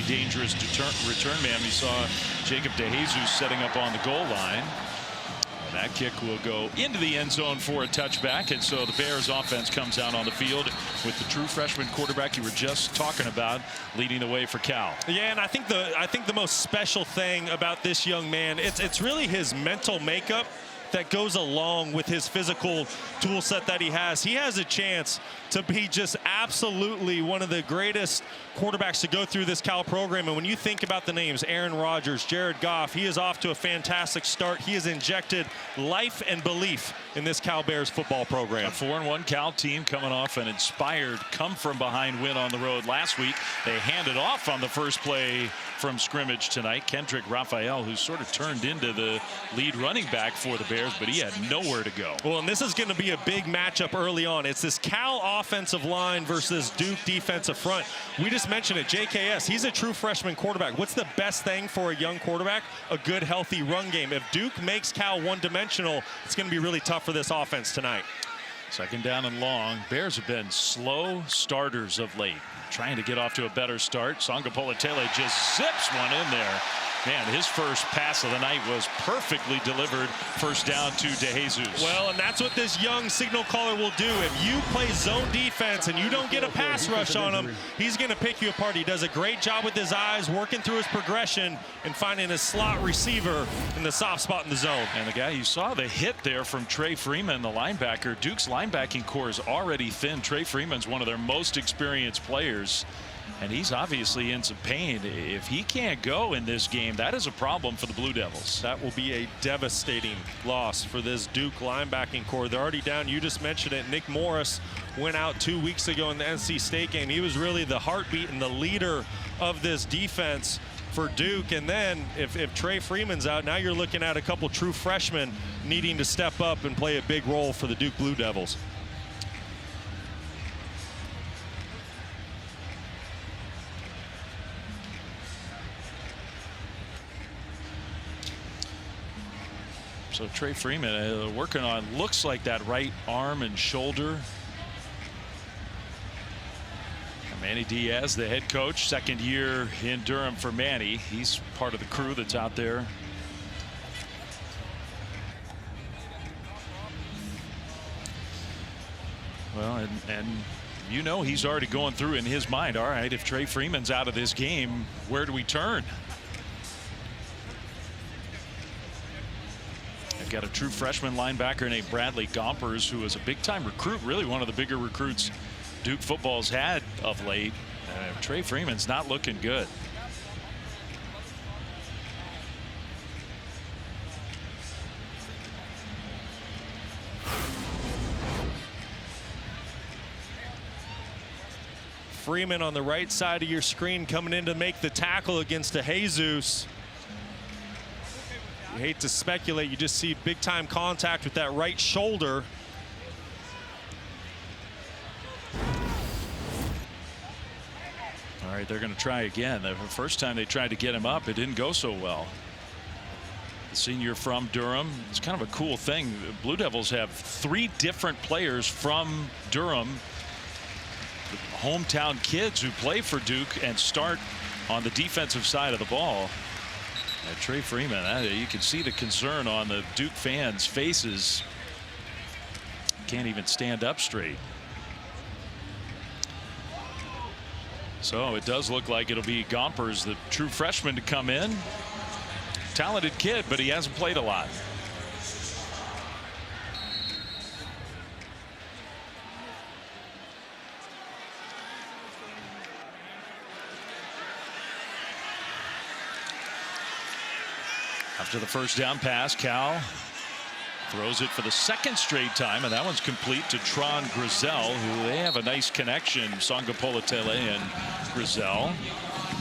dangerous return man. We saw Jacob DeJesus setting up on the goal line. And that kick will go into the end zone for a touchback. And so the Bears offense comes out on the field with the true freshman quarterback you were just talking about leading the way for Cal. Yeah, and I think the most special thing about this young man, it's really his mental makeup that goes along with his physical tool set that he has. He has a chance to be just absolutely one of the greatest quarterbacks to go through this Cal program. And when you think about the names, Aaron Rodgers, Jared Goff, he is off to a fantastic start. He has injected life and belief in this Cal Bears football program. A 4-1 Cal team coming off an inspired come-from-behind win on the road last week. They handed off on the first play from scrimmage tonight. Kendrick Raphael, who sort of turned into the lead running back for the Bears, but he had nowhere to go. Well, and this is going to be a big matchup early on. It's this Cal offensive line versus Duke defensive front. We just mentioned it, JKS, he's a true freshman quarterback. What's the best thing for a young quarterback? A good, healthy run game. If Duke makes Cal one-dimensional, it's going to be really tough for this offense tonight. Second down and long. Bears have been slow starters of late. Trying to get off to a better start. Sangapolatele just zips one in there. Man, his first pass of the night was perfectly delivered. First down to DeJesus. Well, and that's what this young signal caller will do. If you play zone defense and you don't get a pass rush on him, he's going to pick you apart. He does a great job with his eyes, working through his progression and finding a slot receiver in the soft spot in the zone. And the guy, you saw the hit there from Trey Freeman, the linebacker. Duke's linebacking core is already thin. Trey Freeman's one of their most experienced players. And he's obviously in some pain. If he can't go in this game, that is a problem for the Blue Devils. That will be a devastating loss for this Duke linebacking core. They're already down. You just mentioned it. Nick Morris went out 2 weeks ago in the NC State game. He was really the heartbeat and the leader of this defense for Duke. And then if Trey Freeman's out, now you're looking at a couple true freshmen needing to step up and play a big role for the Duke Blue Devils. So Trey Freeman working on, looks like that right arm and shoulder. And Manny Diaz, the head coach, second year in Durham for Manny. He's part of the crew that's out there. Well, and you know he's already going through in his mind, all right, if Trey Freeman's out of this game, where do we turn? They've got a true freshman linebacker named Bradley Gompers, who is a big-time recruit, really one of the bigger recruits Duke football's had of late. Trey Freeman's not looking good. Freeman on the right side of your screen coming in to make the tackle against DeJesus. You hate to speculate, you just see big time contact with that right shoulder. All right, they're going to try again. The first time they tried to get him up, it didn't go so well. The senior from Durham. It's kind of a cool thing. The Blue Devils have 3 different players from Durham, hometown kids who play for Duke and start on the defensive side of the ball. Trey Freeman, you can see the concern on the Duke fans' faces. Can't even stand up straight. So it does look like it'll be Gompers, the true freshman, to come in. Talented kid, but he hasn't played a lot. After the first down pass, Cal throws it for the second straight time, and that one's complete to Tron Grizel, who they have a nice connection, Sangapolatele and Grizel.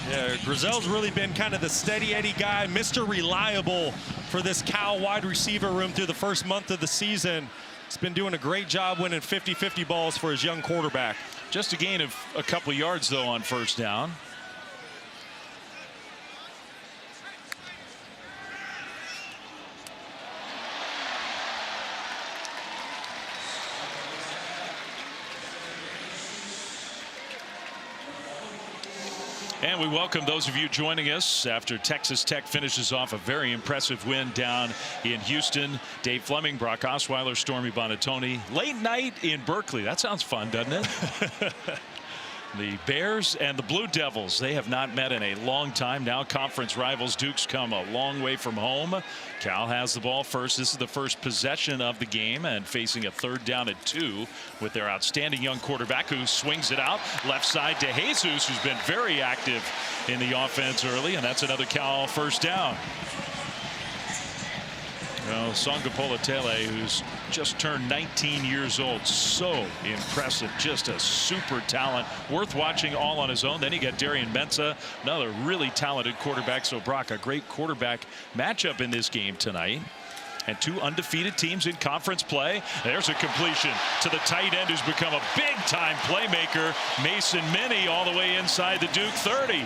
Yeah, Grizel's really been kind of the steady Eddie guy, Mr. Reliable for this Cal wide receiver room through the first month of the season. He's been doing a great job winning 50-50 balls for his young quarterback. Just a gain of a couple yards, though, on first down. And we welcome those of you joining us after Texas Tech finishes off a very impressive win down in Houston. Dave Fleming, Brock Osweiler, Stormy Bonatoni. Late night in Berkeley. That sounds fun, doesn't it? The Bears and the Blue Devils, they have not met in a long time. Now conference rivals. Duke's come a long way from home. Cal has the ball first. This is the first possession of the game, and facing a 3rd down and 2 with their outstanding young quarterback who swings it out left side to Jesus, who's been very active in the offense early, and that's another Cal first down. Well, Songapolatele, who's just turned 19 years old, so impressive, just a super talent, worth watching all on his own. Then you got Darian Mensah, another really talented quarterback. So Brock, a great quarterback matchup in this game tonight. And 2 undefeated teams in conference play. There's a completion to the tight end who's become a big-time playmaker, Mason Minnie, all the way inside the Duke 30.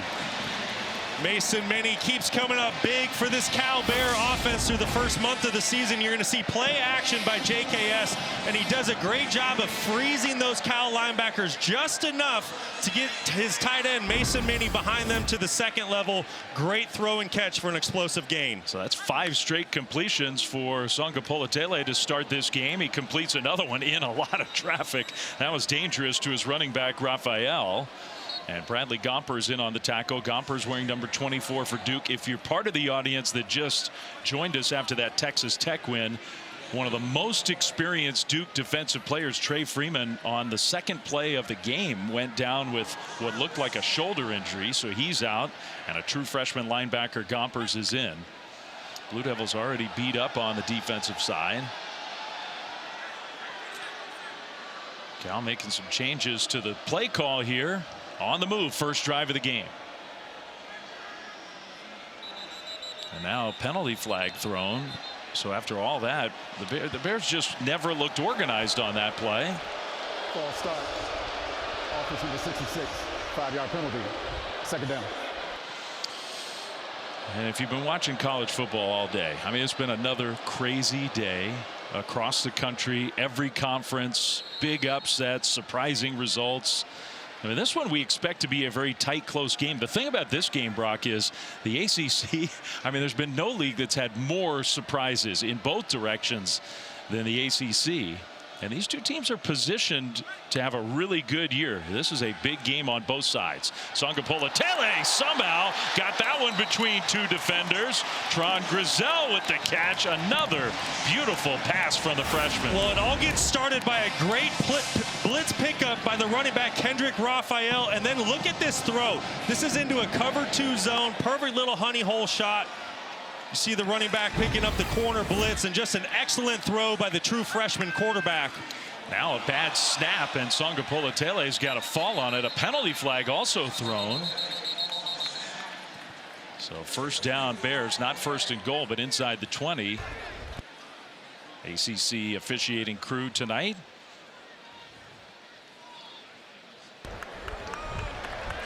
Mason Minnie keeps coming up big for this Cal Bear offense through the first month of the season. You're going to see play action by JKS, and he does a great job of freezing those Cal linebackers just enough to get his tight end Mason Minnie behind them to the 2nd level. Great throw and catch for an explosive gain. So that's 5 straight completions for Songapolatele to start this game. He completes another one in a lot of traffic. That was dangerous to his running back Raphael. And Bradley Gomper's in on the tackle. Gomper's wearing number 24 for Duke. If you're part of the audience that just joined us after that Texas Tech win, one of the most experienced Duke defensive players, Trey Freeman, on the 2nd play of the game went down with what looked like a shoulder injury, so he's out, and a true freshman linebacker Gompers is in. Blue Devils already beat up on the defensive side. Cal making some changes to the play call here. On the move, first drive of the game. And now a penalty flag thrown. So after all that, the Bears just never looked organized on that play. False start. Offense number 66. 5-yard penalty. 2nd down. And if you've been watching college football all day, I mean, it's been another crazy day across the country. Every conference, big upsets, surprising results. I mean, this one we expect to be a very tight, close game. The thing about this game, Brock, is the ACC, I mean, there's been no league that's had more surprises in both directions than the ACC. And these 2 teams are positioned to have a really good year. This is a big game on both sides. Songapolatele somehow got that one between 2 defenders. Tron Grizel with the catch. Another beautiful pass from the freshman. Well, it all gets started by a great blitz pickup by the running back Kendrick Raphael, and then look at this throw. This is into a cover 2 zone. Perfect little honey hole shot. You see the running back picking up the corner blitz, and just an excellent throw by the true freshman quarterback. Now a bad snap, and Songapolatele's got a fall on it. A penalty flag also thrown. So first down Bears, not 1st and goal, but inside the 20. ACC officiating crew tonight.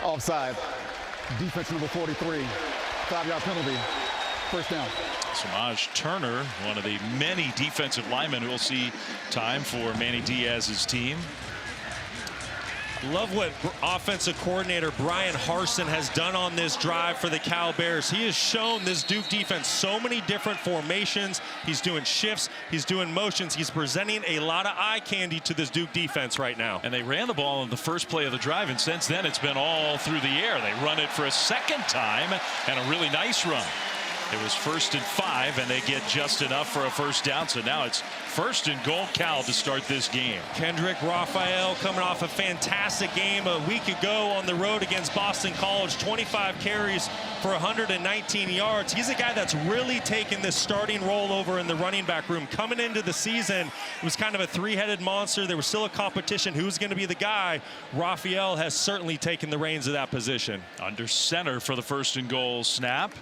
Offside. Defense number 43. 5-yard penalty. 1st down. Samaj Turner, one of the many defensive linemen who will see time for Manny Diaz's team. Love what offensive coordinator Brian Harsin has done on this drive for the Cal Bears. He has shown this Duke defense so many different formations. He's doing shifts. He's doing motions. He's presenting a lot of eye candy to this Duke defense right now. And they ran the ball on the first play of the drive, and since then it's been all through the air. They run it for a 2nd time, and a really nice run. It was 1st and 5, and they get just enough for a first down. So now it's 1st and goal Cal to start this game. Kendrick Raphael coming off a fantastic game a week ago on the road against Boston College. 25 carries for 119 yards. He's a guy that's really taken this starting role over in the running back room. Coming into the season, it was kind of a 3-headed monster. There was still a competition. Who's going to be the guy? Raphael has certainly taken the reins of that position. Under center for the 1st and goal snap.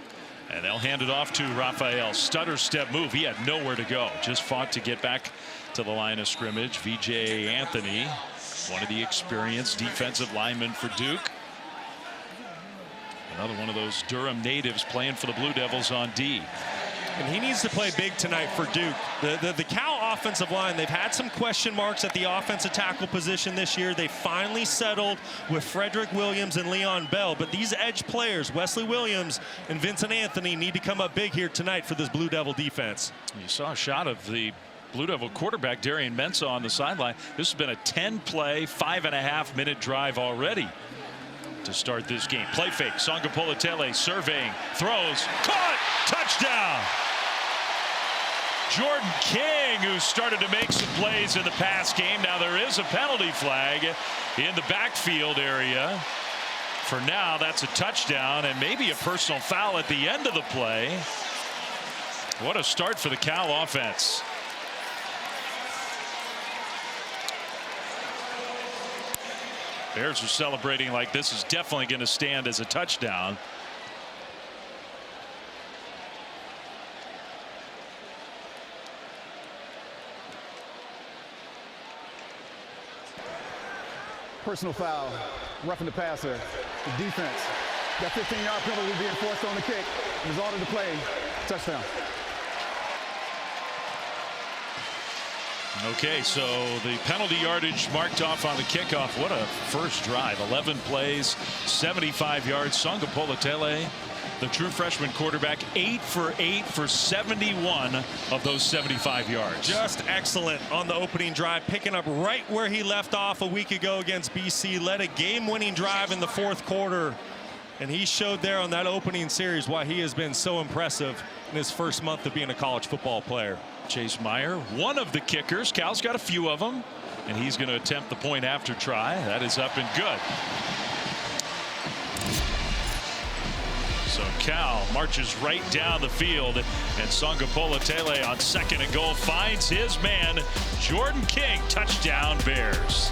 And they'll hand it off to Raphael. Stutter step move. He had nowhere to go. Just fought to get back to the line of scrimmage. VJ Anthony, one of the experienced defensive linemen for Duke. Another one of those Durham natives playing for the Blue Devils on D. And he needs to play big tonight for Duke. The Cal offensive line, they've had some question marks at the offensive tackle position this year. They finally settled with Frederick Williams and Leon Bell. But these edge players, Wesley Williams and Vincent Anthony, need to come up big here tonight for this Blue Devil defense. You saw a shot of the Blue Devil quarterback, Darian Mensah, on the sideline. This has been a 10-play, 5.5-minute drive already to start this game. Play fake. Songa Polatele surveying, throws, caught, touchdown. Jordan King, who started to make some plays in the pass game. Now there is a penalty flag in the backfield area. For now, that's a touchdown and maybe a personal foul at the end of the play. What a start for the Cal offense. Bears are celebrating like this is definitely going to stand as a touchdown. Personal foul, roughing the passer. The defense. That 15-yard penalty being forced on the kick. Result of the play, touchdown. Okay, so the penalty yardage marked off on the kickoff. What a first drive. 11 plays, 75 yards. Songa Polatele, the true freshman quarterback, 8 for 8 for 71 of those 75 yards. Just excellent on the opening drive, picking up right where he left off a week ago against BC. Led a game-winning drive in the fourth quarter. And he showed there on that opening series why he has been so impressive in his first month of being a college football player. Chase Meyer, one of the kickers. Cal's got a few of them, and he's going to attempt the point after try. That is up and good. So Cal marches right down the field, and Songa Polatele on 2nd and goal finds his man, Jordan King. Touchdown, Bears.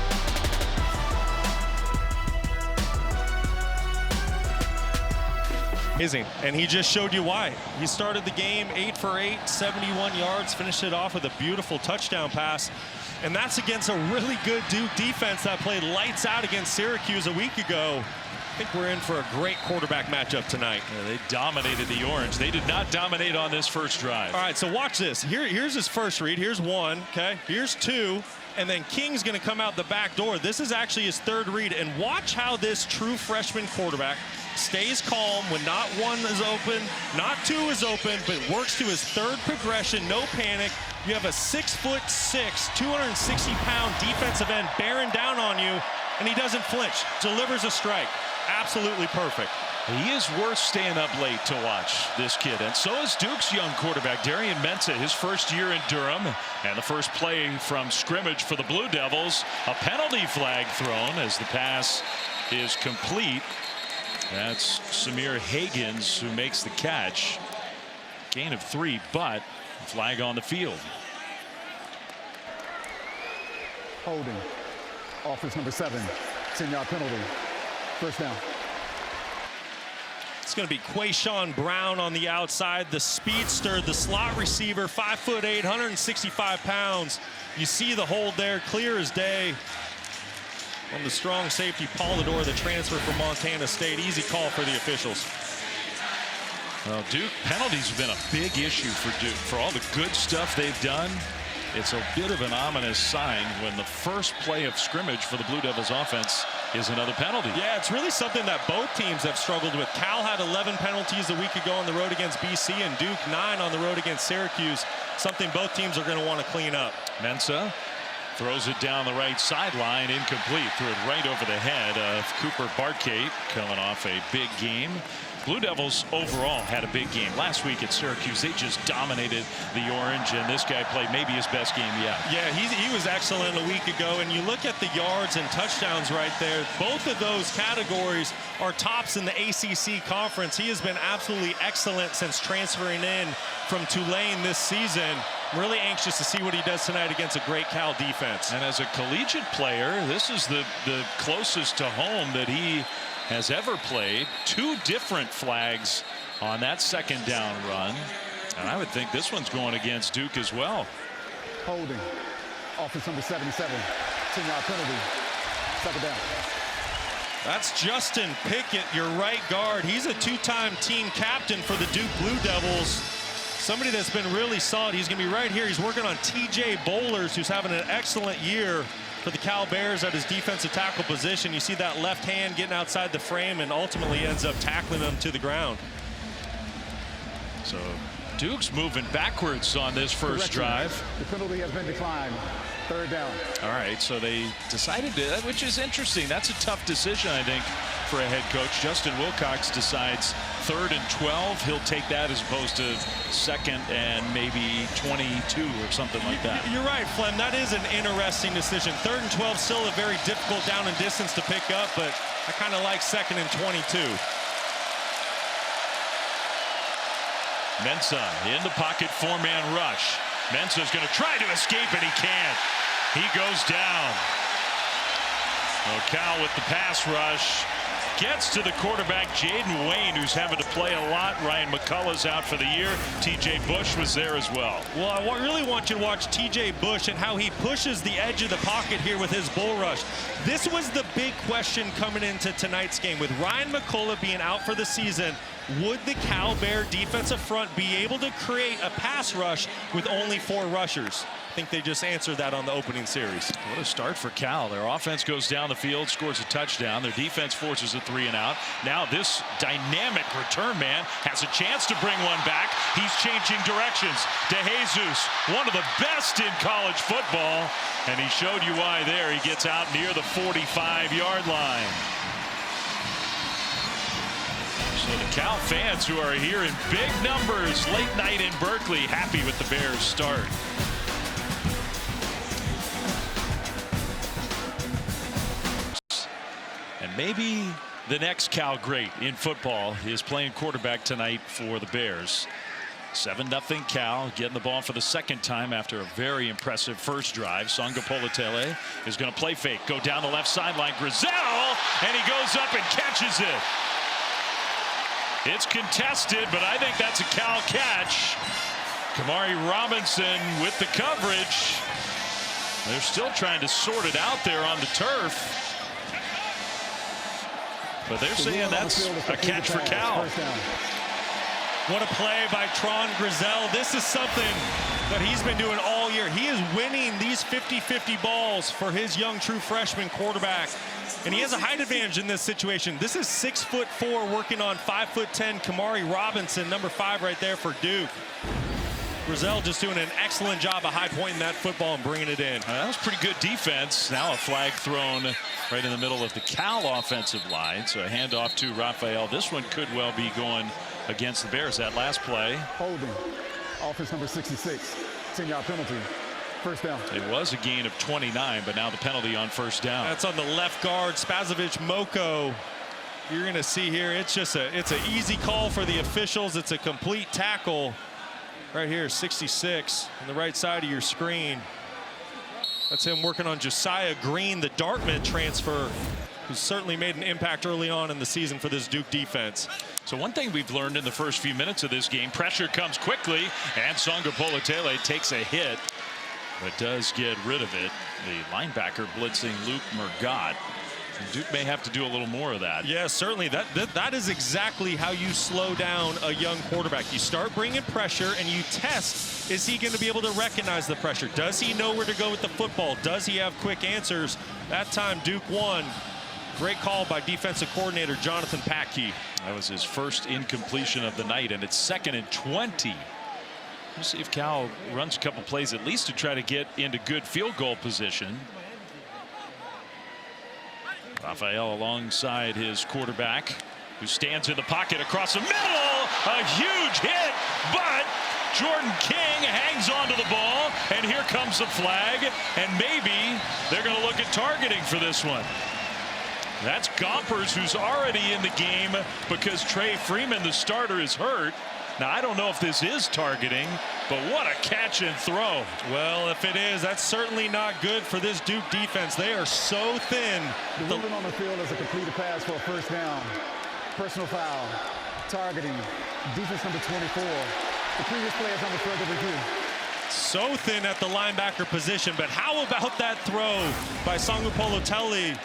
And he just showed you why. He started the game 8 for 8, 71 yards, finished it off with a beautiful touchdown pass. And that's against a really good Duke defense that played lights out against Syracuse a week ago. I think we're in for a great quarterback matchup tonight. Yeah, they dominated the Orange. They did not dominate on this first drive. All right, so watch this. Here's his first read. Here's 1, okay? Here's 2. And then King's going to come out the back door. This is actually his 3rd read. And watch how this true freshman quarterback stays calm when not 1 is open, not 2 is open, but works to his 3rd progression. No panic. You have a 6'6", 260-pound defensive end bearing down on you, and he doesn't flinch. Delivers a strike. Absolutely perfect. He is worth staying up late to watch, this kid. And so is Duke's young quarterback, Darian Mensah, his first year in Durham. And the first play from scrimmage for the Blue Devils. A penalty flag thrown as the pass is complete. That's Samir Hagans who makes the catch. Gain of 3, but flag on the field. Holding. Offense number 7. 10-yard penalty. First down. It's going to be Quayshawn Brown on the outside, the speedster, the slot receiver, 5'8", 165 pounds. You see the hold there, clear as day. On the strong safety, Polidor, the transfer from Montana State. Easy call for the officials. Well, Duke penalties have been a big issue for Duke. For all the good stuff they've done, it's a bit of an ominous sign when the first play of scrimmage for the Blue Devils offense is another penalty. Yeah, it's really something that both teams have struggled with. Cal had 11 penalties a week ago on the road against BC, and Duke 9 on the road against Syracuse. Something both teams are going to want to clean up. Mensah throws it down the right sideline, incomplete. Threw it right over the head of Cooper Bartkate, coming off a big game. Blue Devils overall had a big game last week at Syracuse. They just dominated the Orange, and this guy played maybe his best game yet. Yeah, he was excellent a week ago, and you look at the yards and touchdowns right there. Both of those categories are tops in the ACC conference. He has been absolutely excellent since transferring in from Tulane this season. I'm really anxious to see what he does tonight against a great Cal defense. And as a collegiate player, this is the closest to home that he has ever played. 2 different flags on that second down run. And I would think this one's going against Duke as well. Holding. Offense number 77. 10-yard penalty. Second down. That's Justin Pickett, your right guard. He's a 2-time team captain for the Duke Blue Devils. Somebody that's been really solid. He's going to be right here. He's working on TJ Bowlers, who's having an excellent year for the Cal Bears at his defensive tackle position. You see that left hand getting outside the frame and ultimately ends up tackling him to the ground. So Duke's moving backwards on this first drive. The penalty has been declined. Third down. All right, so they decided to, which is interesting. That's a tough decision, I think, for a head coach. Justin Wilcox decides 3rd and 12. He'll take that as opposed to 2nd and maybe 22 or something like that. You're right, Flem. That is an interesting decision. 3rd and 12, still a very difficult down and distance to pick up, but I kind of like 2nd and 22. Mensah in the pocket, 4-man rush. Mensah's going to try to escape, and he can't. He goes down. Cal with the pass rush. Gets to the quarterback, Jaden Wayne, who's having to play a lot. Ryan McCullough's out for the year. TJ Bush was there as well. Well, I really want you to watch TJ Bush and how he pushes the edge of the pocket here with his bull rush. This was the big question coming into tonight's game. With Ryan McCullough being out for the season, would the Cal Bear defensive front be able to create a pass rush with only 4 rushers? I think they just answered that on the opening series. What a start for Cal. Their offense goes down the field, scores a touchdown. Their defense forces a 3-and-out. Now this dynamic return man has a chance to bring one back. He's changing directions. DeJesus, one of the best in college football, and he showed you why there. He gets out near the 45-yard line. So the Cal fans who are here in big numbers late night in Berkeley, happy with the Bears' start. And maybe the next Cal great in football is playing quarterback tonight for the Bears. 7-0 Cal, getting the ball for the 2nd time after a very impressive first drive. Songa Politele is going to play fake, go down the left sideline. Grizel, and he goes up and catches it. It's contested, but I think that's a Cal catch. Kamari Robinson with the coverage. They're still trying to sort it out there on the turf. But they're saying that's a catch for Cal. What a play by Tron Grizel. This is something that he's been doing all year. He is winning these 50-50 balls for his young true freshman quarterback. And he has a height advantage in this situation. This is 6'4", working on 5'10" Kamari Robinson, number 5 right there for Duke. Grizel just doing an excellent job of high pointing that football and bringing it in. That was pretty good defense. Now a flag thrown right in the middle of the Cal offensive line. So a handoff to Raphael. This one could well be going against the Bears. That last play. Holding. Offense number 66. 10-yard penalty. First down. It was a gain of 29, but now the penalty on first down. That's on the left guard, Spazovic Moko. You're going to see here, it's an easy call for the officials. It's a complete tackle. Right here, 66 on the right side of your screen. That's him working on Josiah Green, the Dartmouth transfer, who's certainly made an impact early on in the season for this Duke defense. So one thing we've learned in the first few minutes of this game, pressure comes quickly, and Songa Politele takes a hit, but does get rid of it. The linebacker blitzing Luke Murgott. Duke may have to do a little more of that. Yeah, certainly. That is exactly how you slow down a young quarterback. You start bringing pressure and you test, is he going to be able to recognize the pressure? Does he know where to go with the football? Does he have quick answers? That time Duke won. Great call by defensive coordinator Jonathan Patkey. That was his first incompletion of the night, and it's 2nd and 20. We'll see if Cal runs a couple plays at least to try to get into good field goal position. Raphael alongside his quarterback, who stands in the pocket across the middle. A huge hit, but Jordan King hangs onto the ball, and here comes the flag, and maybe they're going to look at targeting for this one. That's Gompers, who's already in the game because Trey Freeman, the starter, is hurt. Now, I don't know if this is targeting, but what a catch and throw. Well, if it is, that's certainly not good for this Duke defense. They are so thin. The movement on the field is a completed pass for a first down. Personal foul. Targeting. Defense number 24. The previous play is under further review. So thin at the linebacker position, but how about that throw by Songa Politele?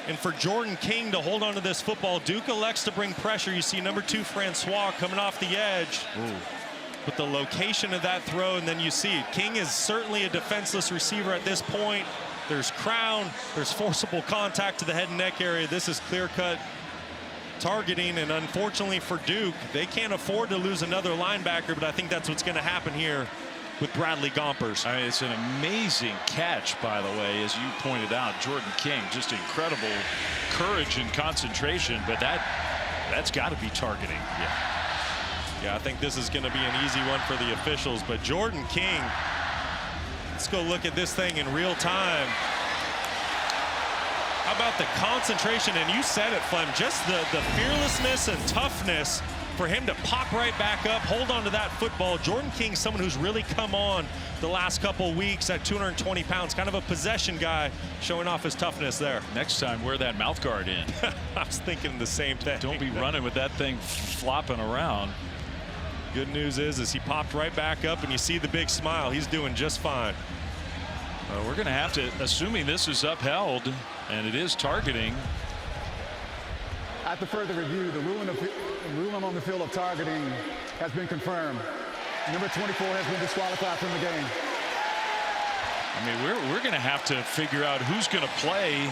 And for Jordan King to hold on to this football, Duke elects to bring pressure. You see number 2 Francois coming off the edge. Ooh. but the location of that throw, and then you see it. King is certainly a defenseless receiver at this point. There's crown, there's forcible contact to the head and neck area. This is clear-cut targeting, and unfortunately for Duke, they can't afford to lose another linebacker, but I think that's what's going to happen here with Bradley Gompers. I mean, it's an amazing catch, by the way, as you pointed out. Jordan King, just incredible courage and concentration, but that's got to be targeting. Yeah, I think this is going to be an easy one for the officials, but Jordan King, let's go look at this thing in real time. How about the concentration? And you said it, Flem, just the fearlessness and toughness for him to pop right back up, hold on to that football. Jordan King, someone who's really come on the last couple weeks at 220 pounds, kind of a possession guy, showing off his toughness there. Next time, wear that mouth guard in. I was thinking the same thing. Don't be running with that thing flopping around. Good news is he popped right back up, and you see the big smile. He's doing just fine. We're going to have to, assuming this is upheld, and it is targeting. After further review, the ruling on the field of targeting has been confirmed. Number 24 has been disqualified from the game. I mean, we're going to have to figure out who's going to play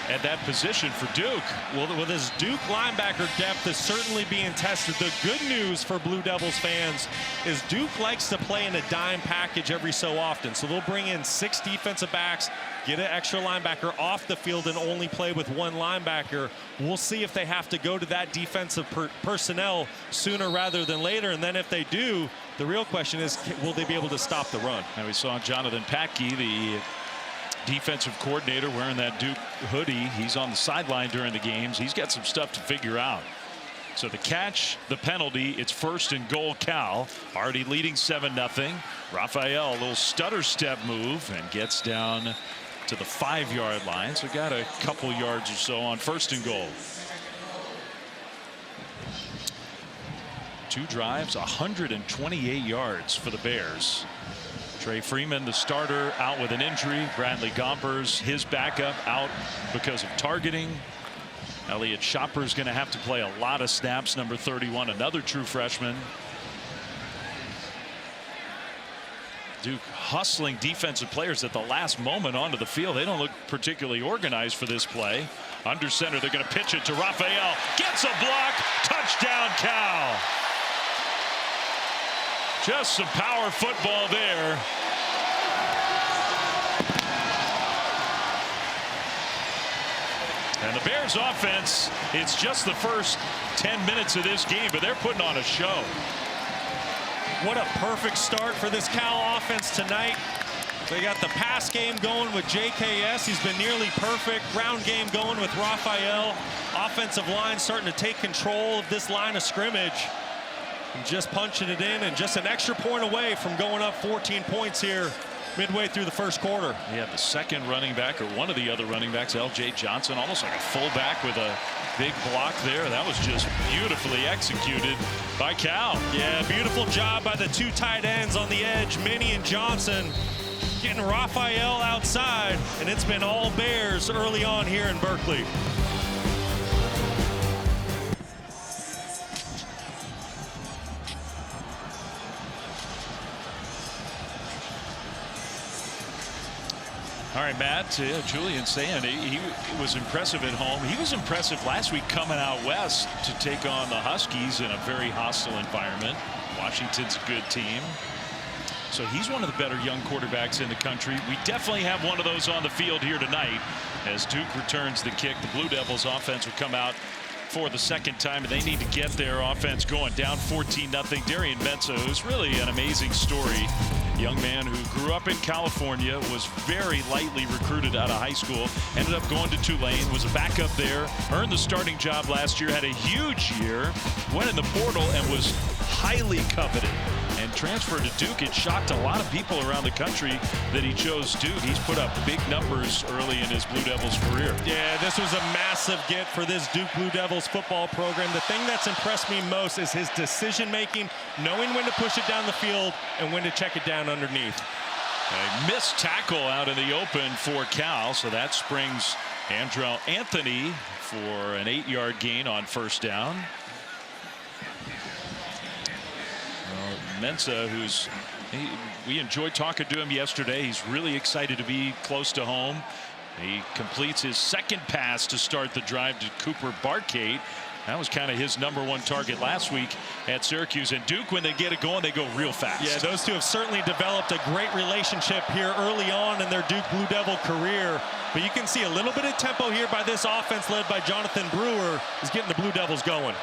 at that position for Duke. Well, with his Duke linebacker depth is certainly being tested. The good news for Blue Devils fans is Duke likes to play in a dime package every so often. So they'll bring in 6 defensive backs, get an extra linebacker off the field, and only play with 1 linebacker. We'll see if they have to go to that defensive personnel sooner rather than later. And then if they do, the real question is, will they be able to stop the run? And we saw Jonathan Packey, the defensive coordinator, wearing that Duke hoodie. He's on the sideline during the games. He's got some stuff to figure out. So the catch, the penalty, it's 1st and goal. Cal already leading 7-0. Raphael, a little stutter step move and gets down to the 5-yard line. So got a couple yards or so on 1st and goal. 2 drives, 128 yards for the Bears. Trey Freeman, the starter, out with an injury. Bradley Gompers, his backup, out because of targeting. Elliott Shopper's going to have to play a lot of snaps. Number 31, another true freshman. Duke hustling defensive players at the last moment onto the field. They don't look particularly organized for this play. Under center, they're going to pitch it to Raphael. Gets a block. Touchdown, Cal. Just some power football there. And the Bears offense, it's just the first 10 minutes of this game, but they're putting on a show. What a perfect start for this Cal offense tonight. They got the pass game going with JKS. He's been nearly perfect. Ground game going with Raphael. Offensive line starting to take control of this line of scrimmage. And just punching it in, and just an extra point away from going up 14 points here midway through the first quarter. Yeah, the second running back, or one of the other running backs, L.J. Johnson, almost like a fullback with a big block there. That was just beautifully executed by Cal. Yeah, beautiful job by the 2 tight ends on the edge, Minnie and Johnson, getting Raphael outside, and it's been all Bears early on here in Berkeley. All right, Matt, Julian saying he was impressive at home. He was impressive last week coming out west to take on the Huskies in a very hostile environment. Washington's a good team. So he's one of the better young quarterbacks in the country. We definitely have one of those on the field here tonight as Duke returns the kick. The Blue Devils offense will come out for the second time, and they need to get their offense going. Down 14-0. Darian Mensah, who's really an amazing story. Young man who grew up in California, was very lightly recruited out of high school, ended up going to Tulane, was a backup there, earned the starting job last year, had a huge year, went in the portal and was highly coveted, and transferred to Duke. It shocked a lot of people around the country that he chose Duke. He's put up big numbers early in his Blue Devils career. Yeah, this was a massive get for this Duke Blue Devils football program. The thing that's impressed me most is his decision making, knowing when to push it down the field and when to check it down underneath. A missed tackle out in the open for Cal, so that springs Andrell Anthony for an 8-yard gain on 1st down. Mensah, we enjoyed talking to him yesterday. He's really excited to be close to home. He completes his second pass to start the drive to Cooper Barkate. That was kind of his #1 target last week at Syracuse. And Duke, when they get it going, they go real fast. Yeah, those two have certainly developed a great relationship here early on in their Duke Blue Devil career. But you can see a little bit of tempo here by this offense led by Jonathan Brewer is getting the Blue Devils going.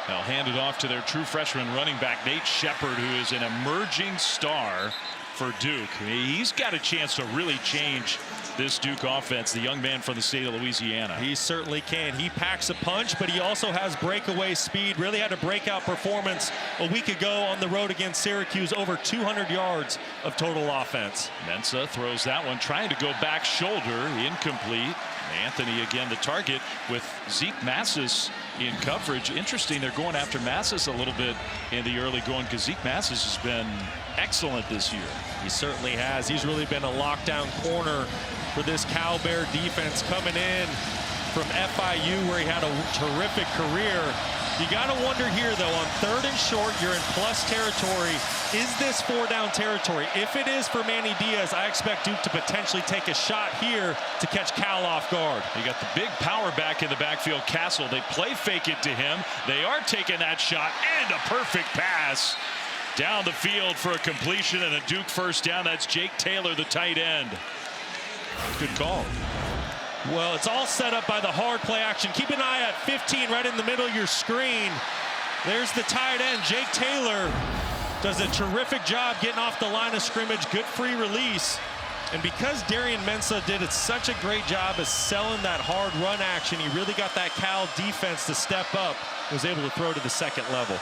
They'll hand it off to their true freshman running back, Nate Shepard, who is an emerging star for Duke. He's got a chance to really change this Duke offense, the young man from the state of Louisiana. He certainly can. He packs a punch, but he also has breakaway speed. Really had a breakout performance a week ago on the road against Syracuse, over 200 yards of total offense. Mensah throws that one, trying to go back shoulder, incomplete. Anthony again the target with Zeke Massis in coverage. Interesting, they're going after Massis a little bit in the early going because Zeke Massis has been excellent this year. He certainly has. He's really been a lockdown corner for this Cal Bear defense coming in from FIU, where he had a terrific career. You got to wonder here, though, on 3rd and short, you're in plus territory. Is this 4-down territory? If it is for Manny Diaz, I expect Duke to potentially take a shot here to catch Cal off guard. You got the big power back in the backfield, Castle. They play fake it to him. They are taking that shot, and a perfect pass down the field for a completion and a Duke first down. That's Jake Taylor, the tight end. Good call. Well, it's all set up by the hard play action. Keep an eye at 15 right in the middle of your screen. There's the tight end. Jake Taylor does a terrific job getting off the line of scrimmage. Good free release. And because Darian Mensah did such a great job of selling that hard run action, he really got that Cal defense to step up. Was able to throw to the second level.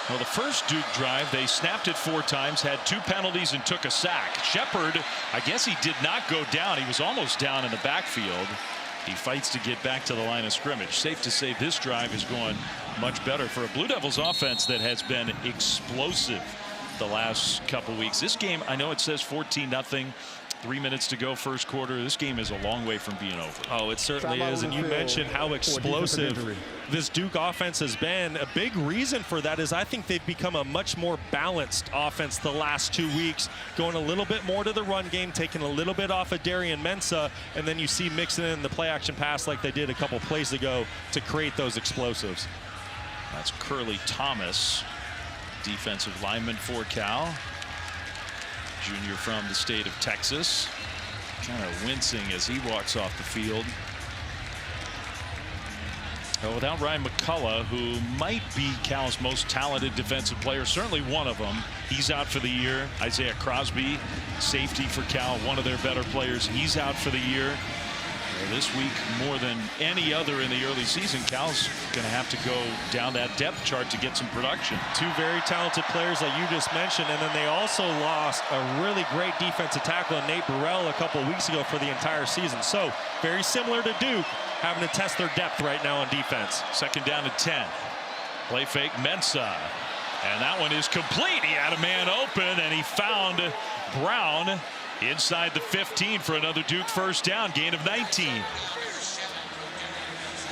Well, the first Duke drive, they snapped it 4 times, had 2 penalties, and took a sack. Shepard, I guess he did not go down. He was almost down in the backfield. He fights to get back to the line of scrimmage. Safe to say this drive is going much better for a Blue Devils offense that has been explosive the last couple weeks. This game, I know it says 14-0. 3 minutes to go first quarter. This game is a long way from being over. Oh, it certainly is. And you mentioned how explosive this Duke offense has been. A big reason for that is I think they've become a much more balanced offense the last 2 weeks, going a little bit more to the run game, taking a little bit off of Darian Mensah, and then you see mixing in the play action pass like they did a couple plays ago to create those explosives. That's Curly Thomas, defensive lineman for Cal. Junior from the state of Texas, kind of wincing as he walks off the field. Well, without Ryan McCullough, who might be Cal's most talented defensive player, certainly one of them. He's out for the year. Isaiah Crosby, safety for Cal, one of their better players. He's out for the year. This week, more than any other in the early season, Cal's going to have to go down that depth chart to get some production. 2 very talented players like you just mentioned, and then they also lost a really great defensive tackle in Nate Burrell a couple of weeks ago for the entire season. So very similar to Duke, having to test their depth right now on defense. 2nd down and 10. Play fake, Mensah. And that one is complete. He had a man open, and he found Brown inside the 15 for another Duke first down, gain of 19.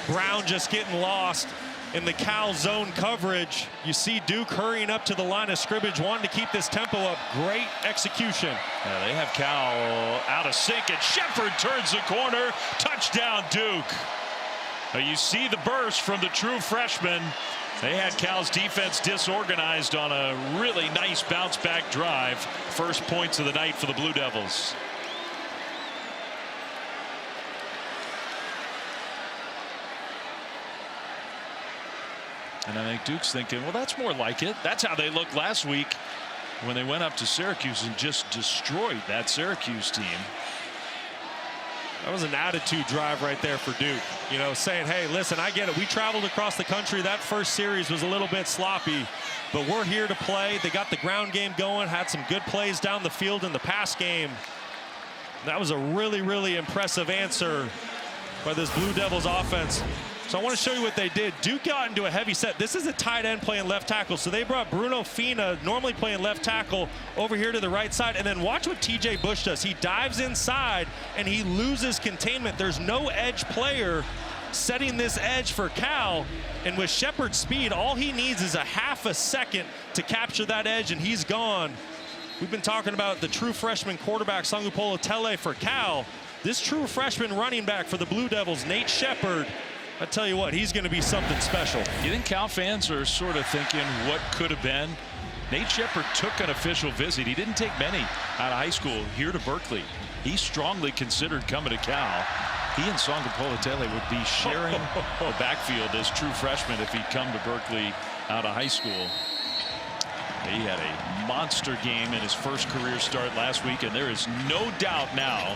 Brown just getting lost in the Cal zone coverage. You see Duke hurrying up to the line of scrimmage, wanting to keep this tempo up. Great execution. Yeah, they have Cal out of sync, and Shepard turns the corner. Touchdown, Duke. You see the burst from the true freshman. They had Cal's defense disorganized on a really nice bounce back drive. First points of the night for the Blue Devils. And I think Duke's thinking, well, that's more like it. That's how they looked last week when they went up to Syracuse and just destroyed that Syracuse team. That was an attitude drive right there for Duke. You know, saying, hey, listen, I get it. We traveled across the country. That first series was a little bit sloppy, but we're here to play. They got the ground game going, had some good plays down the field in the pass game. That was a really, really impressive answer by this Blue Devils offense. So I want to show you what they did. Duke got into a heavy set. This is a tight end playing left tackle. So they brought Bruno Fina, normally playing left tackle, over here to the right side. And then watch what TJ Bush does. He dives inside and he loses containment. There's no edge player setting this edge for Cal. And with Shepard's speed, all he needs is a half a second to capture that edge, and he's gone. We've been talking about the true freshman quarterback, Sangupolo Tele, for Cal. This true freshman running back for the Blue Devils, Nate Shepard, I tell you what, he's going to be something special. You think Cal fans are sort of thinking what could have been? Nate Shepard took an official visit. He didn't take many out of high school here to Berkeley. He strongly considered coming to Cal. He and Sangupolo Tele would be sharing the backfield as true freshmen if he'd come to Berkeley out of high school. He had a monster game in his first career start last week, and there is no doubt now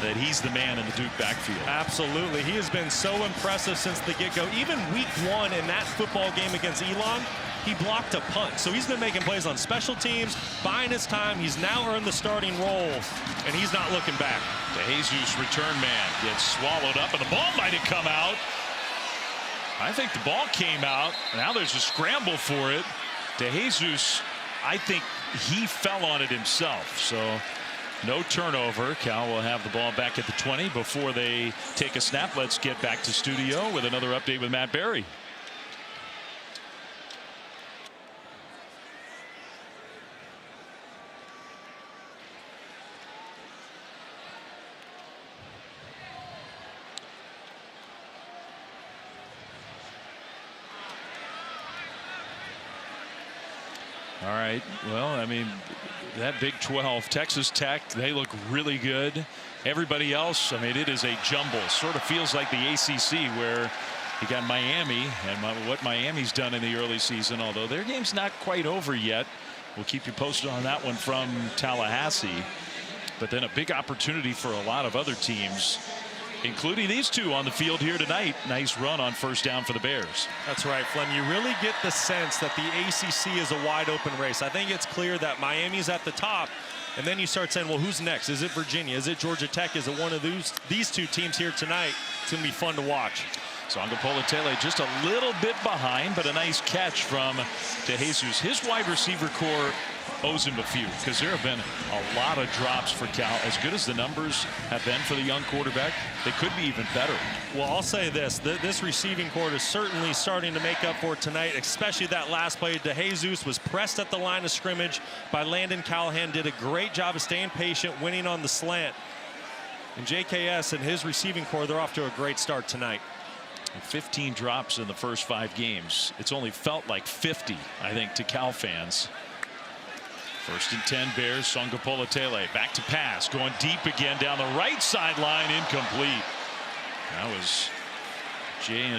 that he's the man in the Duke backfield. Absolutely. He has been so impressive since the get-go. Even week 1 in that football game against Elon, he blocked a punt. So he's been making plays on special teams, buying his time. He's now earned the starting role, and he's not looking back. The Jesus return man gets swallowed up, and the ball might have come out. I think the ball came out. Now there's a scramble for it. DeJesus, I think he fell on it himself. So no turnover. Cal will have the ball back at the 20 before they take a snap. Let's get back to studio with another update with Matt Berry. All right. Well, I mean, that Big 12, Texas Tech, they look really good. Everybody else, I mean, it is a jumble. Sort of feels like the ACC, where you got Miami and what Miami's done in the early season, although their game's not quite over yet. We'll keep you posted on that one from Tallahassee. But then a big opportunity for a lot of other teams, including these two on the field here tonight. Nice run on first down for the Bears. That's right, Flem. You really get the sense that the ACC is a wide open race. I think it's clear that Miami's at the top, and then you start saying, well, who's next? Is it Virginia? Is it Georgia Tech? Is it one of these two teams here tonight? It's going to be fun to watch. Sangupolo Tele just a little bit behind, but a nice catch from DeJesus. His wide receiver core owes him a few, because there have been a lot of drops for Cal. As good as the numbers have been for the young quarterback, they could be even better. Well, I'll say this. This receiving core is certainly starting to make up for it tonight, especially that last play. DeJesus was pressed at the line of scrimmage by Landon Callahan, did a great job of staying patient, winning on the slant. And JKS and his receiving core, they're off to a great start tonight. 15 drops in the first 5 games. It's only felt like 50, I think, to Cal fans. First and 10 Bears. Sangupolo Tele back to pass, going deep again down the right sideline, incomplete. That was Jay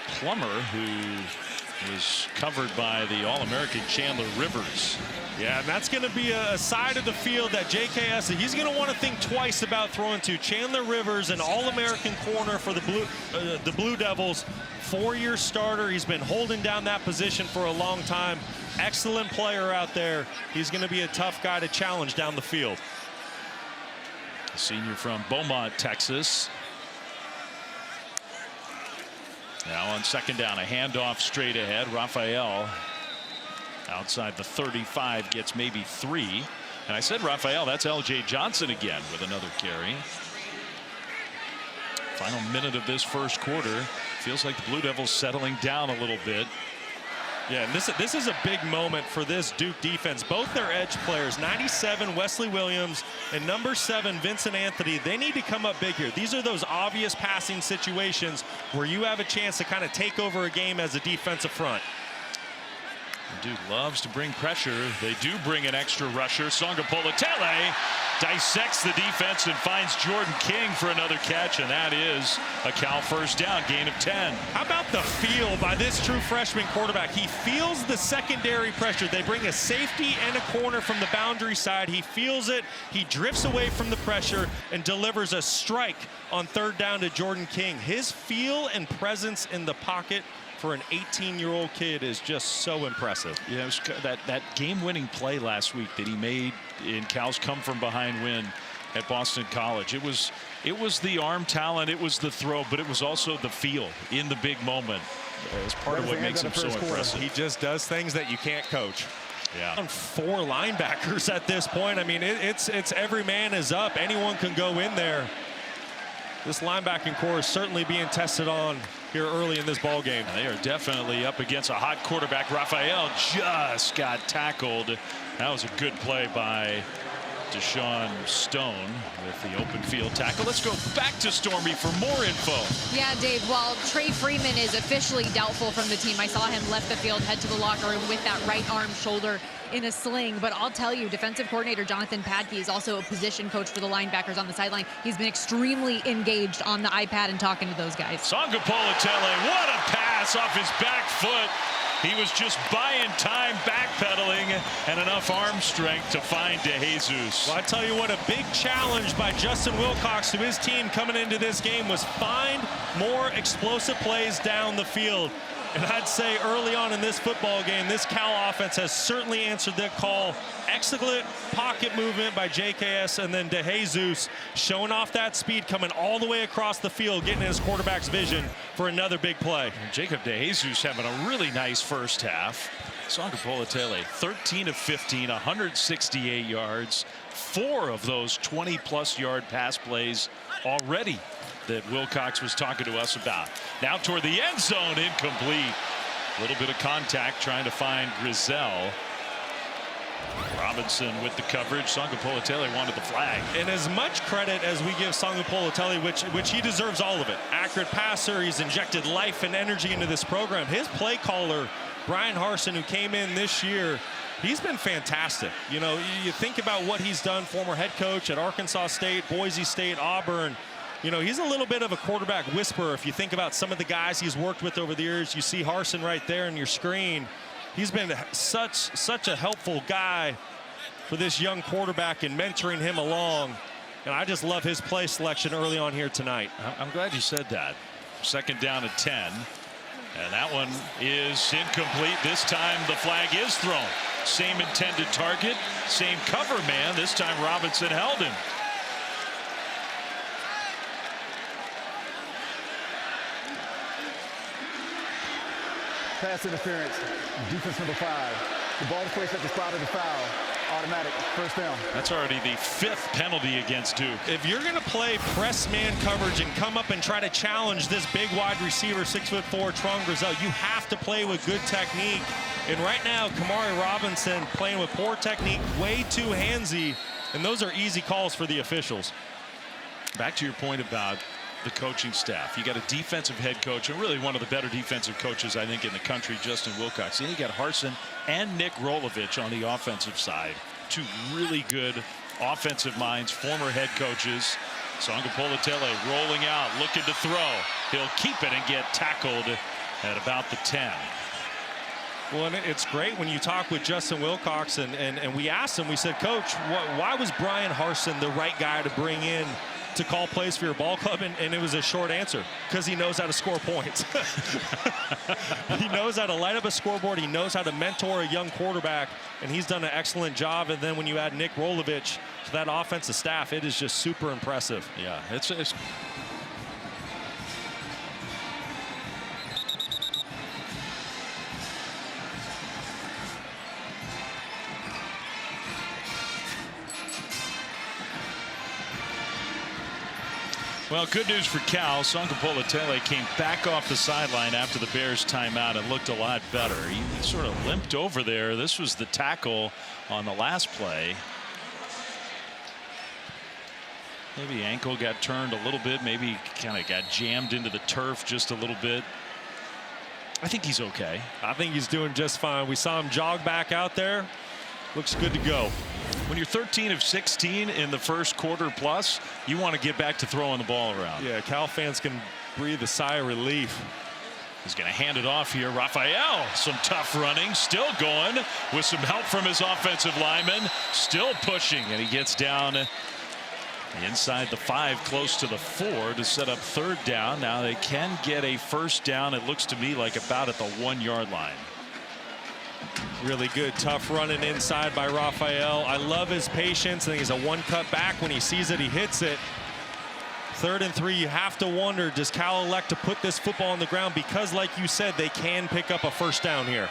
Plummer, who was covered by the All-American Chandler Rivers. Yeah, and that's going to be a side of the field that JKS, he's going to want to think twice about throwing to. Chandler Rivers, an All-American corner for the Blue Devils, 4-year starter. He's been holding down that position for a long time. Excellent player out there. He's going to be a tough guy to challenge down the field. A senior from Beaumont, Texas. Now on second down, a handoff straight ahead. Raphael outside the 35 gets maybe 3. And I said Raphael, that's LJ Johnson again with another carry. Final minute of this first quarter. Feels like the Blue Devils settling down a little bit. Yeah, and this is a big moment for this Duke defense. Both their edge players, 97 Wesley Williams and number 7 Vincent Anthony, they need to come up big here. These are those obvious passing situations where you have a chance to kind of take over a game as a defensive front. Duke loves to bring pressure. They do bring an extra rusher. Sangupolo Tele dissects the defense and finds Jordan King for another catch, and that is a Cal first down, gain of 10. How about the feel by this true freshman quarterback? He feels the secondary pressure. They bring a safety and a corner from the boundary side. He feels it. He drifts away from the pressure and delivers a strike on third down to Jordan King. His feel and presence in the pocket for an 18-year-old kid is just so impressive. Yeah, it was that game-winning play last week that he made in Cal's come-from-behind win at Boston College. It was the arm talent, it was the throw, but it was also the feel in the big moment. It's part of what makes him so impressive. He just does things that you can't coach. Yeah. On 4 linebackers at this point. I mean, it's every man is up. Anyone can go in there. this linebacking core is certainly being tested on here early in this ball game. They are definitely up against a hot quarterback. Raphael just got tackled. That was a good play by Deshaun Stone with the open field tackle. Let's go back to Stormy for more info. Yeah, Dave, while Trey Freeman is officially doubtful from the team, I saw him left the field, head to the locker room with that right arm shoulder in a sling. But I'll tell you, defensive coordinator Jonathan Padke is also a position coach for the linebackers on the sideline. He's been extremely engaged on the iPad and talking to those guys. Sangapolatele, what a pass off his back foot. He was just buying time, backpedaling, and enough arm strength to find DeJesus. Well, I tell you what, a big challenge by Justin Wilcox to his team coming into this game was find more explosive plays down the field. And I'd say early on in this football game, this Cal offense has certainly answered that call. Excellent pocket movement by JKS, and then DeJesus showing off that speed, coming all the way across the field, getting his quarterback's vision for another big play. Jacob DeJesus having a really nice first half. Sangapolatele, 13 of 15, 168 yards. 4 of those 20-plus yard pass plays already that Wilcox was talking to us about. Now toward the end zone, incomplete. A little bit of contact trying to find Grizel. Robinson with the coverage. Sangapolatele wanted the flag. And as much credit as we give Sangapolatele, which he deserves all of it. Accurate passer, he's injected life and energy into this program. His play caller, Brian Harsin, who came in this year, he's been fantastic. You know, you think about what he's done, former head coach at Arkansas State, Boise State, Auburn. You know, he's a little bit of a quarterback whisperer. If you think about some of the guys he's worked with over the years, you see Harsin right there on your screen. He's been such a helpful guy for this young quarterback and mentoring him along. And I just love his play selection early on here tonight. I'm glad you said that. Second down at 10. And that one is incomplete. This time the flag is thrown. Same intended target, same cover man. This time Robinson held him. Pass interference, defense number 5. The ball is placed at the spot of the foul. Automatic, first down. That's already the 5th penalty against Duke. If you're going to play press man coverage and come up and try to challenge this big wide receiver, 6'4", Tron Grizel, you have to play with good technique. And right now, Kamari Robinson playing with poor technique, way too handsy, and those are easy calls for the officials. Back to your point about the coaching staff. You got a defensive head coach, and really one of the better defensive coaches, I think, in the country, Justin Wilcox. Then you got Harsin and Nick Rolovich on the offensive side. 2 really good offensive minds, former head coaches. Sangapolatele rolling out, looking to throw. He'll keep it and get tackled at about the 10. Well, and it's great when you talk with Justin Wilcox, and we asked him, we said, Coach, why was Brian Harsin the right guy to bring in to call plays for your ball club? And it was a short answer, because he knows how to score points. He knows how to light up a scoreboard. He knows how to mentor a young quarterback, and he's done an excellent job. And then when you add Nick Rolovich to that offensive staff, it is just super impressive. Yeah, it's well, good news for Cal. Sangapolatele came back off the sideline after the Bears timeout and looked a lot better. He sort of limped over there. This was the tackle on the last play. Maybe ankle got turned a little bit. Maybe kind of got jammed into the turf just a little bit. I think he's okay. I think he's doing just fine. We saw him jog back out there. Looks good to go. When you're 13 of 16 in the first quarter plus, you want to get back to throwing the ball around. Yeah, Cal fans can breathe a sigh of relief. He's going to hand it off here. Raphael, some tough running, still going with some help from his offensive lineman, still pushing, and he gets down inside the 5, close to the 4 to set up 3rd down. Now they can get a first down. It looks to me like about at the 1-yard line. Really good, tough running inside by Raphael. I love his patience. I think he's a 1 cut back. When he sees it, he hits it. 3rd and 3, you have to wonder, does Cal elect to put this football on the ground? Because, like you said, they can pick up a first down here.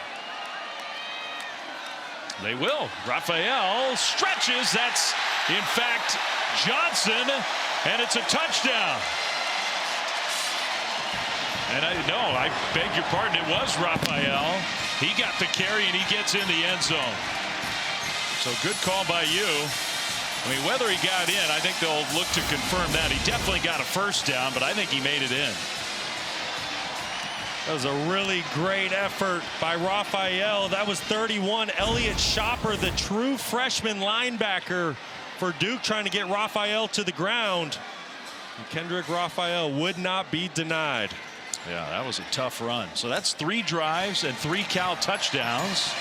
They will. Raphael stretches. That's, in fact, Johnson, and it's a touchdown. And I beg your pardon, it was Raphael. He got the carry and he gets in the end zone. So good call by you. I mean, whether he got in, I think they'll look to confirm that. He definitely got a first down, but I think he made it in. That was a really great effort by Raphael. That was 31. Elliott Shopper, the true freshman linebacker for Duke, trying to get Raphael to the ground. And Kendrick Raphael would not be denied. Yeah, that was a tough run. So that's 3 drives and 3 Cal touchdowns.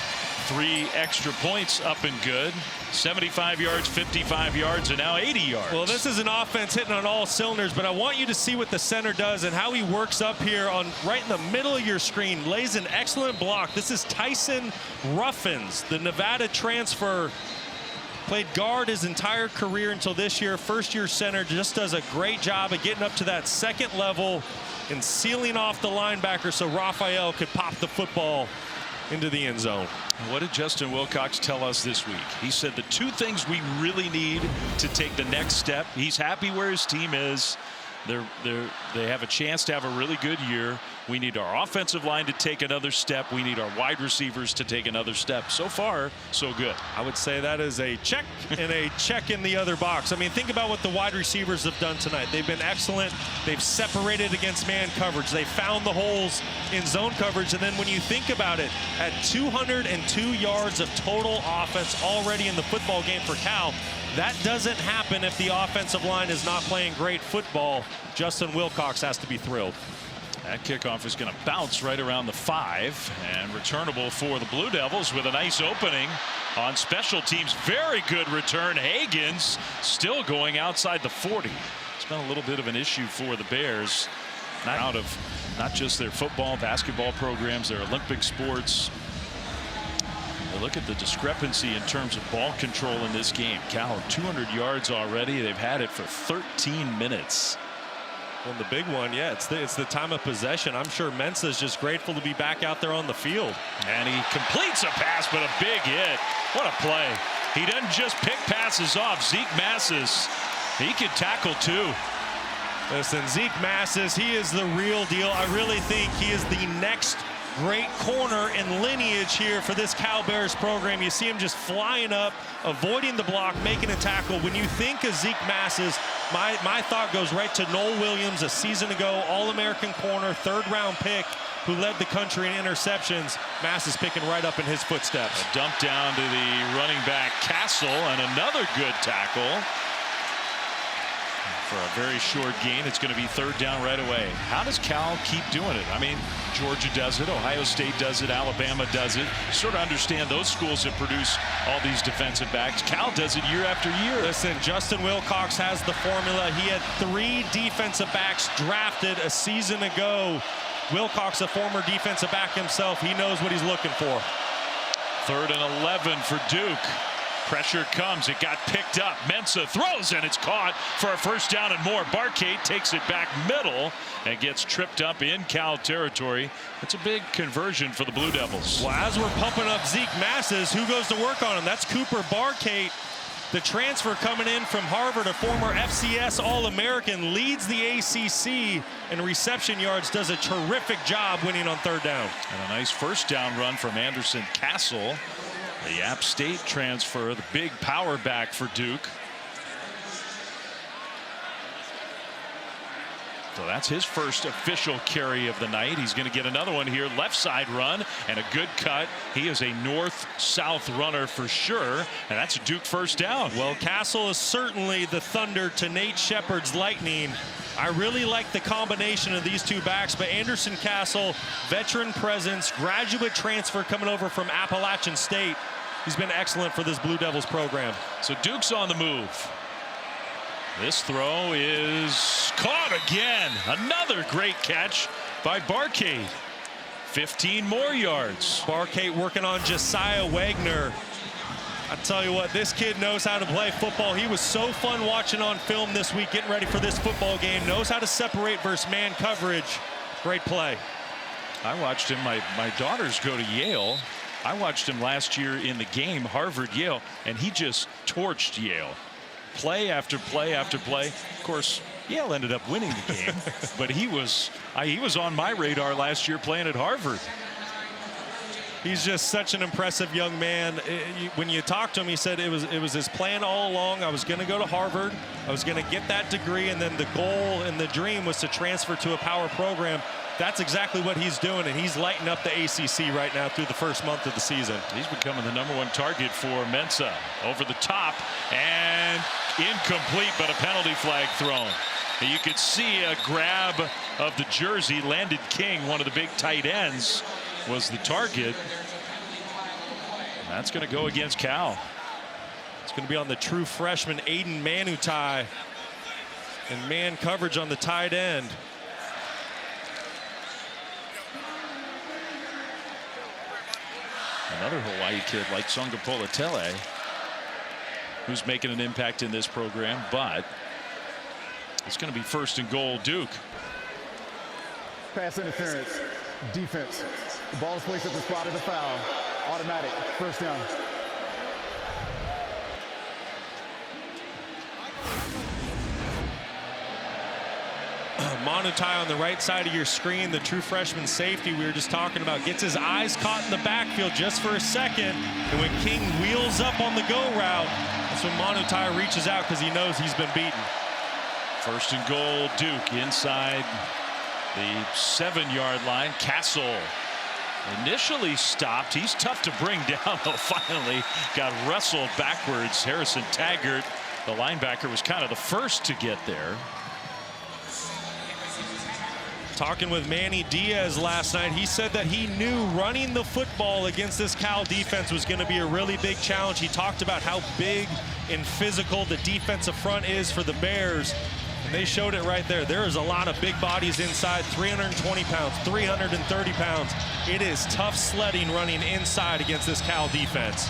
3 extra points up and good. 75 yards, 55 yards, and now 80 yards. Well, this is an offense hitting on all cylinders, but I want you to see what the center does and how he works up here on right in the middle of your screen. Lays an excellent block. This is Tyson Ruffins, the Nevada transfer. Played guard his entire career until this year. First-year center, just does a great job of getting up to that second level and sealing off the linebacker so Raphael could pop the football into the end zone. What did Justin Wilcox tell us this week? He said the 2 things we really need to take the next step. He's happy where his team is. They have a chance to have a really good year. We need our offensive line to take another step. We need our wide receivers to take another step. So far, so good. I would say that is a check and a check in the other box. I mean, think about what the wide receivers have done tonight. They've been excellent. They've separated against man coverage. They found the holes in zone coverage. And then when you think about it, at 202 yards of total offense already in the football game for Cal, that doesn't happen if the offensive line is not playing great football. Justin Wilcox has to be thrilled. That kickoff is going to bounce right around the 5 and returnable for the Blue Devils with a nice opening on special teams. Very good return. Hagens still going outside the 40. It's been a little bit of an issue for the Bears. Not out of not just their football, basketball programs, their Olympic sports. But look at the discrepancy in terms of ball control in this game. Cal 200 yards already. They've had it for 13 minutes. Well, the big one, yeah, it's the time of possession. I'm sure Mensah's just grateful to be back out there on the field. And he completes a pass, but a big hit. What a play. He doesn't just pick passes off. Zeke Massis, he can tackle too. Listen, Zeke Massis, he is the real deal. I really think he is the next great corner and lineage here for this Cal Bears program. You see him just flying up, avoiding the block, making a tackle. When you think of Zeke Massis, my thought goes right to Noel Williams a season ago, All-American corner, 3rd-round pick, who led the country in interceptions. Massis picking right up in his footsteps. A dump down to the running back Castle, and another good tackle. For a very short gain, it's going to be 3rd down right away. How does Cal keep doing it? I mean, Georgia does it, Ohio State does it, Alabama does it. You sort of understand those schools that produce all these defensive backs. Cal does it year after year. Listen, Justin Wilcox has the formula. He had 3 defensive backs drafted a season ago. Wilcox, a former defensive back himself, he knows what he's looking for. 3rd and 11 for Duke. Pressure comes. It got picked up. Mensah throws, and it's caught for a 1st down and more. Barkate takes it back middle and gets tripped up in Cal territory. It's a big conversion for the Blue Devils. Well, as we're pumping up Zeke Massis, who goes to work on him? That's Cooper Barkate, the transfer coming in from Harvard, a former FCS All-American, leads the ACC in reception yards, does a terrific job winning on 3rd down. And a nice 1st down run from Anderson Castle. The App State transfer, the big power back for Duke. So that's his first official carry of the night. He's going to get another one here. Left side run and a good cut. He is a north-south runner for sure. And that's a Duke 1st down. Well, Castle is certainly the thunder to Nate Shepard's lightning. I really like the combination of these 2 backs, but Anderson Castle, veteran presence, graduate transfer coming over from Appalachian State. He's been excellent for this Blue Devils program. So Duke's on the move. This throw is caught again. Another great catch by Barkate. 15 more yards. Barkate working on Josiah Wagner. I tell you what, this kid knows how to play football. He was so fun watching on film this week, getting ready for this football game. Knows how to separate versus man coverage. Great play. I watched him. My daughters go to Yale. I watched him last year in the game, Harvard-Yale, and he just torched Yale. Play after play after play. Of course, Yale ended up winning the game, but he was on my radar last year playing at Harvard. He's just such an impressive young man. When you talk to him, he said it was his plan all along. I was going to go to Harvard. I was going to get that degree, and then the goal and the dream was to transfer to a power program. That's exactly what he's doing, and he's lighting up the ACC right now through the first month of the season. He's becoming the #1 target for Mensa. Over the top, and incomplete, but a penalty flag thrown. You could see a grab of the jersey. Landon King, one of the big tight ends, was the target. That's going to go against Cal. It's going to be on the true freshman Aiden Manutai, and man coverage on the tight end. Another Hawaii kid like Songa Polatele, who's making an impact in this program, but it's going to be 1st and goal, Duke. Pass interference, defense. The ball is placed at the spot of the foul. Automatic, 1st down. Manutai on the right side of your screen, the true freshman safety we were just talking about, gets his eyes caught in the backfield just for a second, and when King wheels up on the go route, that's when Manutai reaches out because he knows he's been beaten. 1st and goal, Duke inside the 7-yard line. Castle initially stopped. He's tough to bring down, though. Finally got wrestled backwards. Harrison Taggart, the linebacker, was kind of the first to get there. Talking with Manny Diaz last night, he said that he knew running the football against this Cal defense was going to be a really big challenge. He talked about how big and physical the defensive front is for the Bears, and they showed it right there. There is a lot of big bodies inside, 320 pounds, 330 pounds. It is tough sledding running inside against this Cal defense.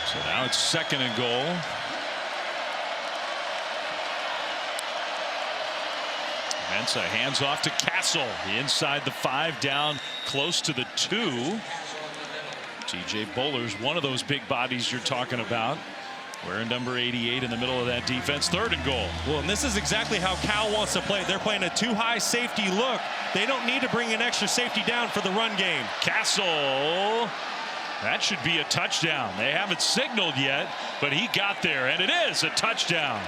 So now it's 2nd and goal. Mensa hands off to Castle inside the 5, down close to the 2. TJ Bowler's one of those big bodies you're talking about, wearing number 88 in the middle of that defense. 3rd and goal. Well, and this is exactly how Cal wants to play. They're playing a too-high safety look. They don't need to bring an extra safety down for the run game. Castle, that should be a touchdown. They haven't signaled yet, but he got there, and it is a touchdown.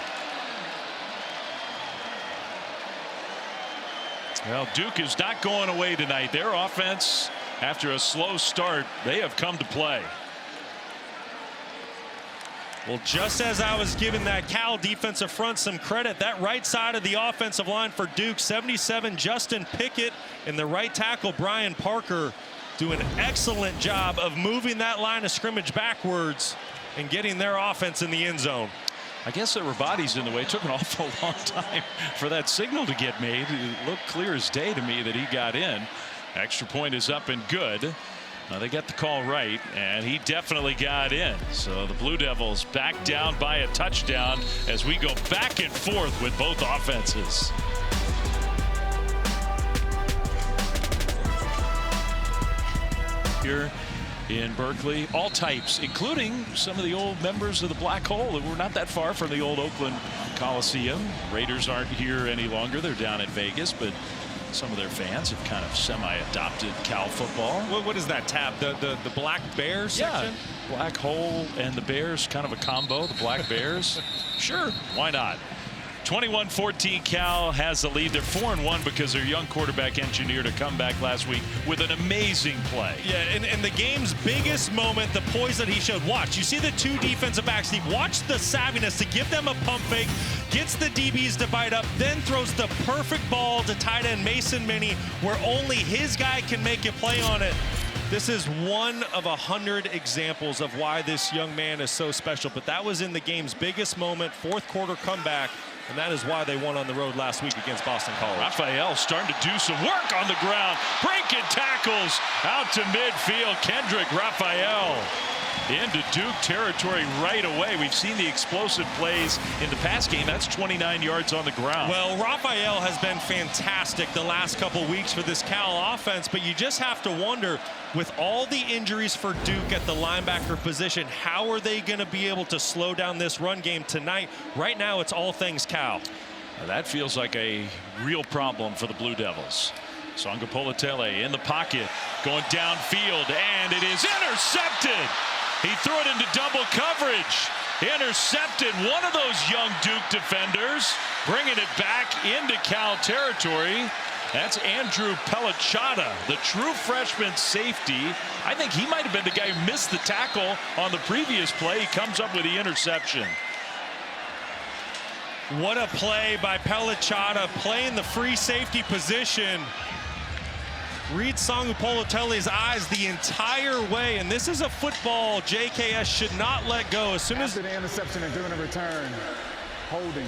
Well, Duke is not going away tonight. Their offense, after a slow start, they have come to play. Well, just as I was giving that Cal defensive front some credit, that right side of the offensive line for Duke, 77, Justin Pickett, and the right tackle, Brian Parker, do an excellent job of moving that line of scrimmage backwards and getting their offense in the end zone. I guess there were bodies in the way. It took an awful long time for that signal to get made. It looked clear as day to me that he got in. Extra point is up and good. They got the call right, and he definitely got in. So the Blue Devils back down by a touchdown as we go back and forth with both offenses. Here in Berkeley, all types, including some of the old members of the Black Hole that were not that far from the old Oakland Coliseum. Raiders aren't here any longer. They're down in Vegas, but some of their fans have kind of semi-adopted Cal football. What is that tab? The Black Bears section? Yeah, Black Hole and the Bears, kind of a combo, the Black Bears. Sure, why not? 21-14, Cal has the lead. They're 4-1 because their young quarterback engineered a comeback last week with an amazing play. Yeah, and the game's biggest moment, the poise that he showed. Watch, you see the 2 defensive backs. He watched the savviness to give them a pump fake, gets the DBs to bite up, then throws the perfect ball to tight end Mason Minnie, where only his guy can make a play on it. This is one of 100 examples of why this young man is so special. But that was in the game's biggest moment, 4th quarter comeback. And that is why they won on the road last week against Boston College. Raphael starting to do some work on the ground. Breaking tackles out to midfield. Kendrick Raphael into Duke territory right away. We've seen the explosive plays in the past game. That's 29 yards on the ground. Well, Raphael has been fantastic the last couple weeks for this Cal offense, but you just have to wonder, with all the injuries for Duke at the linebacker position, how are they going to be able to slow down this run game tonight? Right now, it's all things Cal. Now that feels like a real problem for the Blue Devils. Songa Politele in the pocket, going downfield, and it is intercepted. He threw it into double coverage. Intercepted one of those young Duke defenders, bringing it back into Cal territory. That's Andrew Pellicciata, the true freshman safety. I think he might have been the guy who missed the tackle on the previous play. He comes up with the interception. What a play by Pellicciata, playing the free safety position. Read Songa Politele's eyes the entire way, and this is a football JKS should not let go. As soon as the interception and doing a return, holding,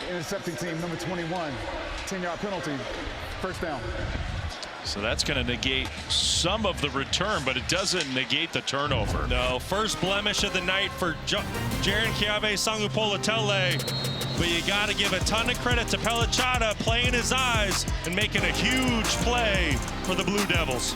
intercepting team number 21, 10-yard penalty, first down. So that's going to negate some of the return, but it doesn't negate the turnover. No, first blemish of the night for Jaron Kiave Songa Politele. But you got to give a ton of credit to Pellicciata playing his eyes and making a huge play for the Blue Devils.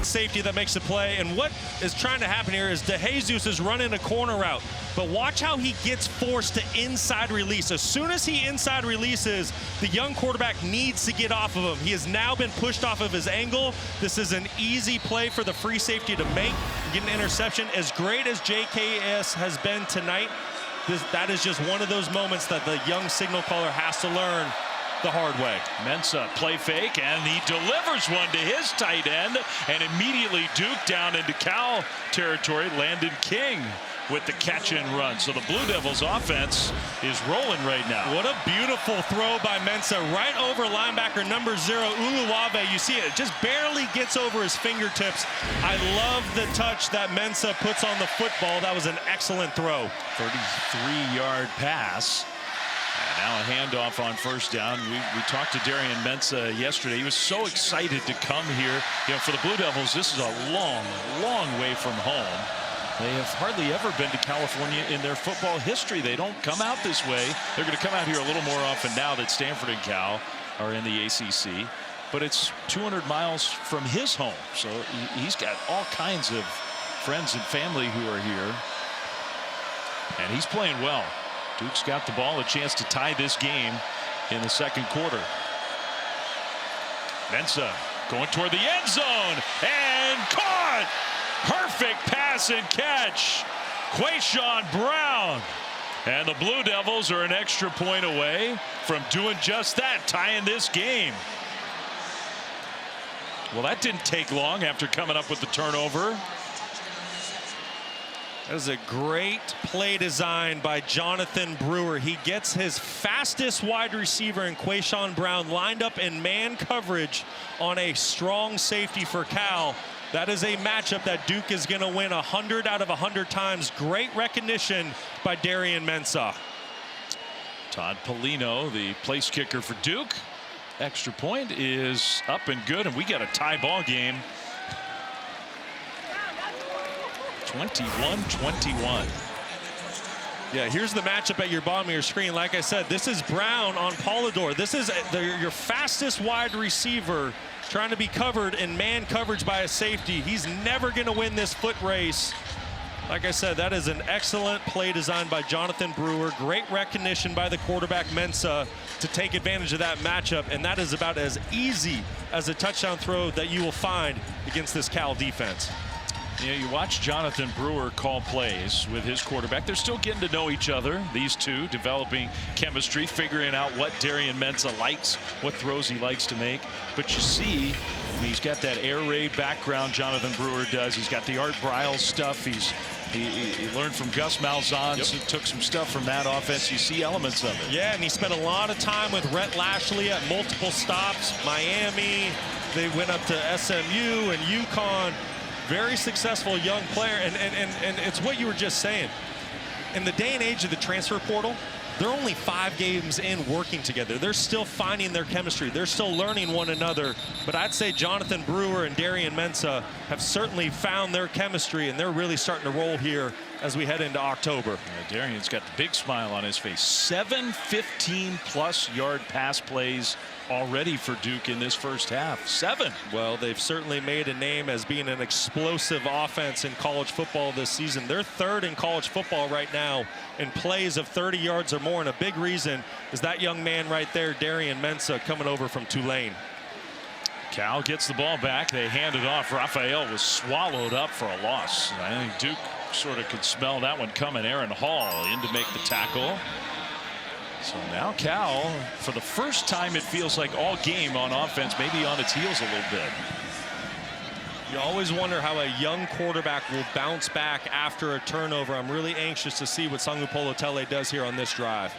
Safety that makes the play, and what is trying to happen here is DeJesus is running a corner route, but watch how he gets forced to inside release. As soon as he inside releases, the young quarterback needs to get off of him. He has now been pushed off of his angle. This is an easy play for the free safety to make, get an interception. As great as JKS has been tonight, that is just one of those moments that the young signal caller has to learn the hard way. Mensah play fake, and he delivers one to his tight end, and immediately Duke down into Cal territory. Landon King with the catch and run. So the Blue Devils offense is rolling right now. What a beautiful throw by Mensah right over linebacker number 0, Uluwave. You see it just barely gets over his fingertips. I love the touch that Mensah puts on the football. That was an excellent throw. 33-yard pass. And now a handoff on first down. We talked to Darian Mensah yesterday. He was so excited to come here. You know, for the Blue Devils, this is a long, long way from home. They have hardly ever been to California in their football history. They don't come out this way. They're going to come out here a little more often now that Stanford and Cal are in the ACC. But it's 200 miles from his home. So he's got all kinds of friends and family who are here. And he's playing well. Duke's got the ball, a chance to tie this game in the second quarter. Mensah going toward the end zone and caught. Perfect pass and catch. Quayshawn Brown. And the Blue Devils are an extra point away from doing just that, tying this game. Well, that didn't take long after coming up with the turnover. That was a great play design by Jonathan Brewer. He gets his fastest wide receiver in Quayshawn Brown lined up in man coverage on a strong safety for Cal. That is a matchup that Duke is going to win 100 out of 100 times. Great recognition by Darian Mensah. Todd Polino, the place kicker for Duke. Extra point is up and good, and we got a tie ball game. 21-21. Yeah, here's the matchup at your bottom of your screen. Like I said, this is Brown on Polidor. This is your fastest wide receiver trying to be covered in man coverage by a safety. He's never going to win this foot race. Like I said, that is an excellent play design by Jonathan Brewer. Great recognition by the quarterback Mensah to take advantage of that matchup, and that is about as easy as a touchdown throw that you will find against this Cal defense. You know, you watch Jonathan Brewer call plays with his quarterback. They're still getting to know each other, these two, developing chemistry, figuring out what Darian Mensah likes, what throws he likes to make. But you see, he's got that air raid background Jonathan Brewer does. He's got the Art Briles stuff. He learned from Gus Malzahn, so took some stuff from that offense. You see elements of it. Yeah, and he spent a lot of time with Rhett Lashley at multiple stops. Miami, they went up to SMU and UConn. Very successful young player, and it's what you were just saying. in the day and age of the transfer portal, they're only 5 games in working together. They're still finding their chemistry. They're still learning one another. But I'd say Jonathan Brewer and Darian Mensah have certainly found their chemistry, and they're really starting to roll here as we head into October. Yeah, Darian's got the big smile on his face. 7 15-plus yard pass plays already for Duke in this first half. 7. Well, they've certainly made a name as being an explosive offense in college football this season. They're 3rd in college football right now in plays of 30 yards or more, and a big reason is that young man right there, Darian Mensah, coming over from Tulane. Cal gets the ball back. They hand it off. Raphael was swallowed up for a loss. I think Duke sort of could smell that one coming. Aaron Hall in to make the tackle. So now Cal, for the first time, it feels like all game on offense, maybe on its heels a little bit. You always wonder how a young quarterback will bounce back after a turnover. I'm really anxious to see what Sangu Polotele does here on this drive.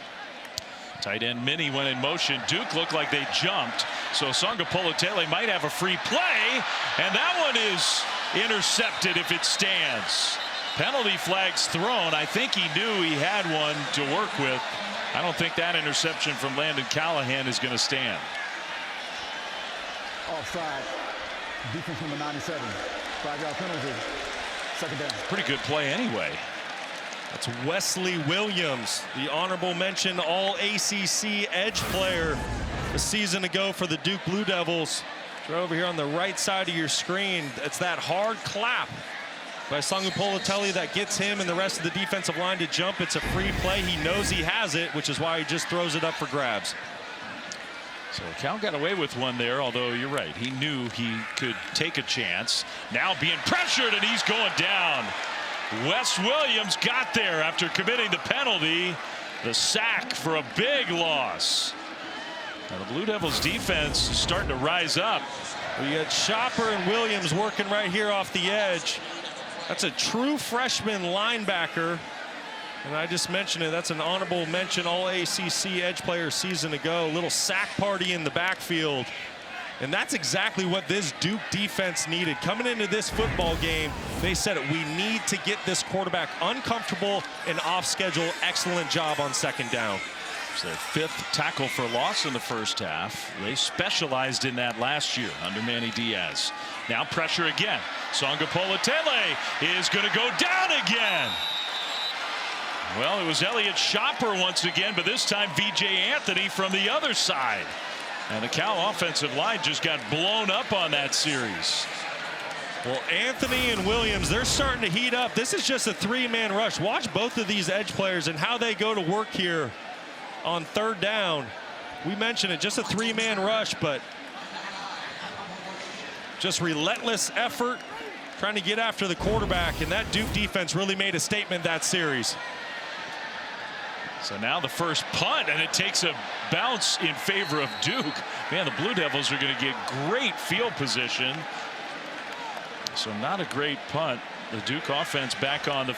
Tight end Mini went in motion. Duke looked like they jumped. So Sangu Polotele might have a free play. And that one is intercepted if it stands. Penalty flags thrown. I think he knew he had one to work with. I don't think that interception from Landon Callahan is going to stand. Offside. Defense number 97. 5-yard penalty. 2nd down. Pretty good play anyway. That's Wesley Williams, the honorable mention All-ACC edge player a season ago for the Duke Blue Devils. Right over here on the right side of your screen, it's that hard clap by Sangu Polotele that gets him and the rest of the defensive line to jump. It's a free play. He knows he has it, which is why he just throws it up for grabs. So Cal got away with one there, although you're right. He knew he could take a chance. Now being pressured, and he's going down. Wes Williams got there after committing the penalty. The sack for a big loss. Now the Blue Devils defense is starting to rise up. We got Chopper and Williams working right here off the edge. That's a true freshman linebacker. And I just mentioned it. That's an honorable mention All-ACC edge player season ago. Little sack party in the backfield. And that's exactly what this Duke defense needed. Coming into this football game, they said we need to get this quarterback uncomfortable and off schedule. Excellent job on 2nd down. It's their 5th tackle for loss in the first half. They specialized in that last year under Manny Diaz. Now pressure again. Sangu Polotele is going to go down again. Well, it was Elliott Chopper once again, but this time VJ Anthony from the other side. And the Cal offensive line just got blown up on that series. Well, Anthony and Williams, they're starting to heat up. This is just a 3-man rush. Watch both of these edge players and how they go to work here on 3rd down. We mentioned it, just a 3-man rush, but just relentless effort trying to get after the quarterback, and that Duke defense really made a statement that series. So now the first punt, and it takes a bounce in favor of Duke. Man, the Blue Devils are going to get great field position. So not a great punt. The Duke offense back on the...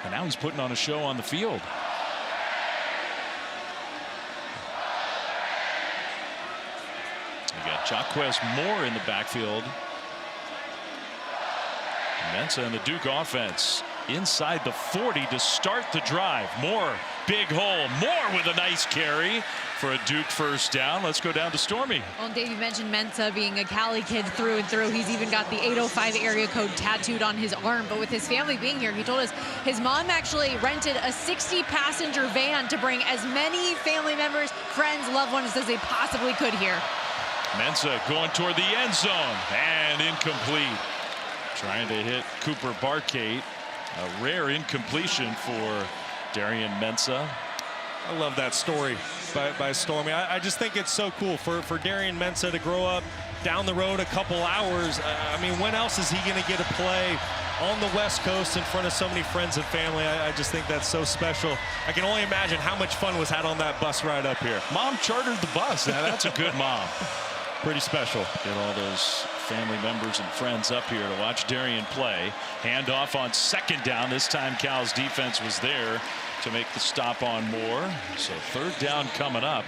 And now he's putting on a show on the field. You got Jaquez Moore in the backfield. Mensah and the Duke offense inside the 40 to start the drive. Moore, big hole. Moore with a nice carry for a Duke first down. Let's go down to Stormy. Well, Dave, you mentioned Mensah being a Cali kid through and through. He's even got the 805 area code tattooed on his arm. But with his family being here, he told us his mom actually rented a 60-passenger van to bring as many family members, friends, loved ones as they possibly could here. Mensah going toward the end zone and incomplete. Trying to hit Cooper Barkate. A rare incompletion for Darian Mensah. I love that story by Stormy. I just think it's so cool for Darian Mensah to grow up down the road a couple hours. I mean, when else is he going to get a play on the West Coast in front of so many friends and family? I just think that's so special. I can only imagine how much fun was had on that bus ride up here. Mom chartered the bus. Now that's a good mom. Pretty special. Get all those family members and friends up here to watch Darian play. Handoff on 2nd down. This time Cal's defense was there to make the stop on Moore. So 3rd down coming up.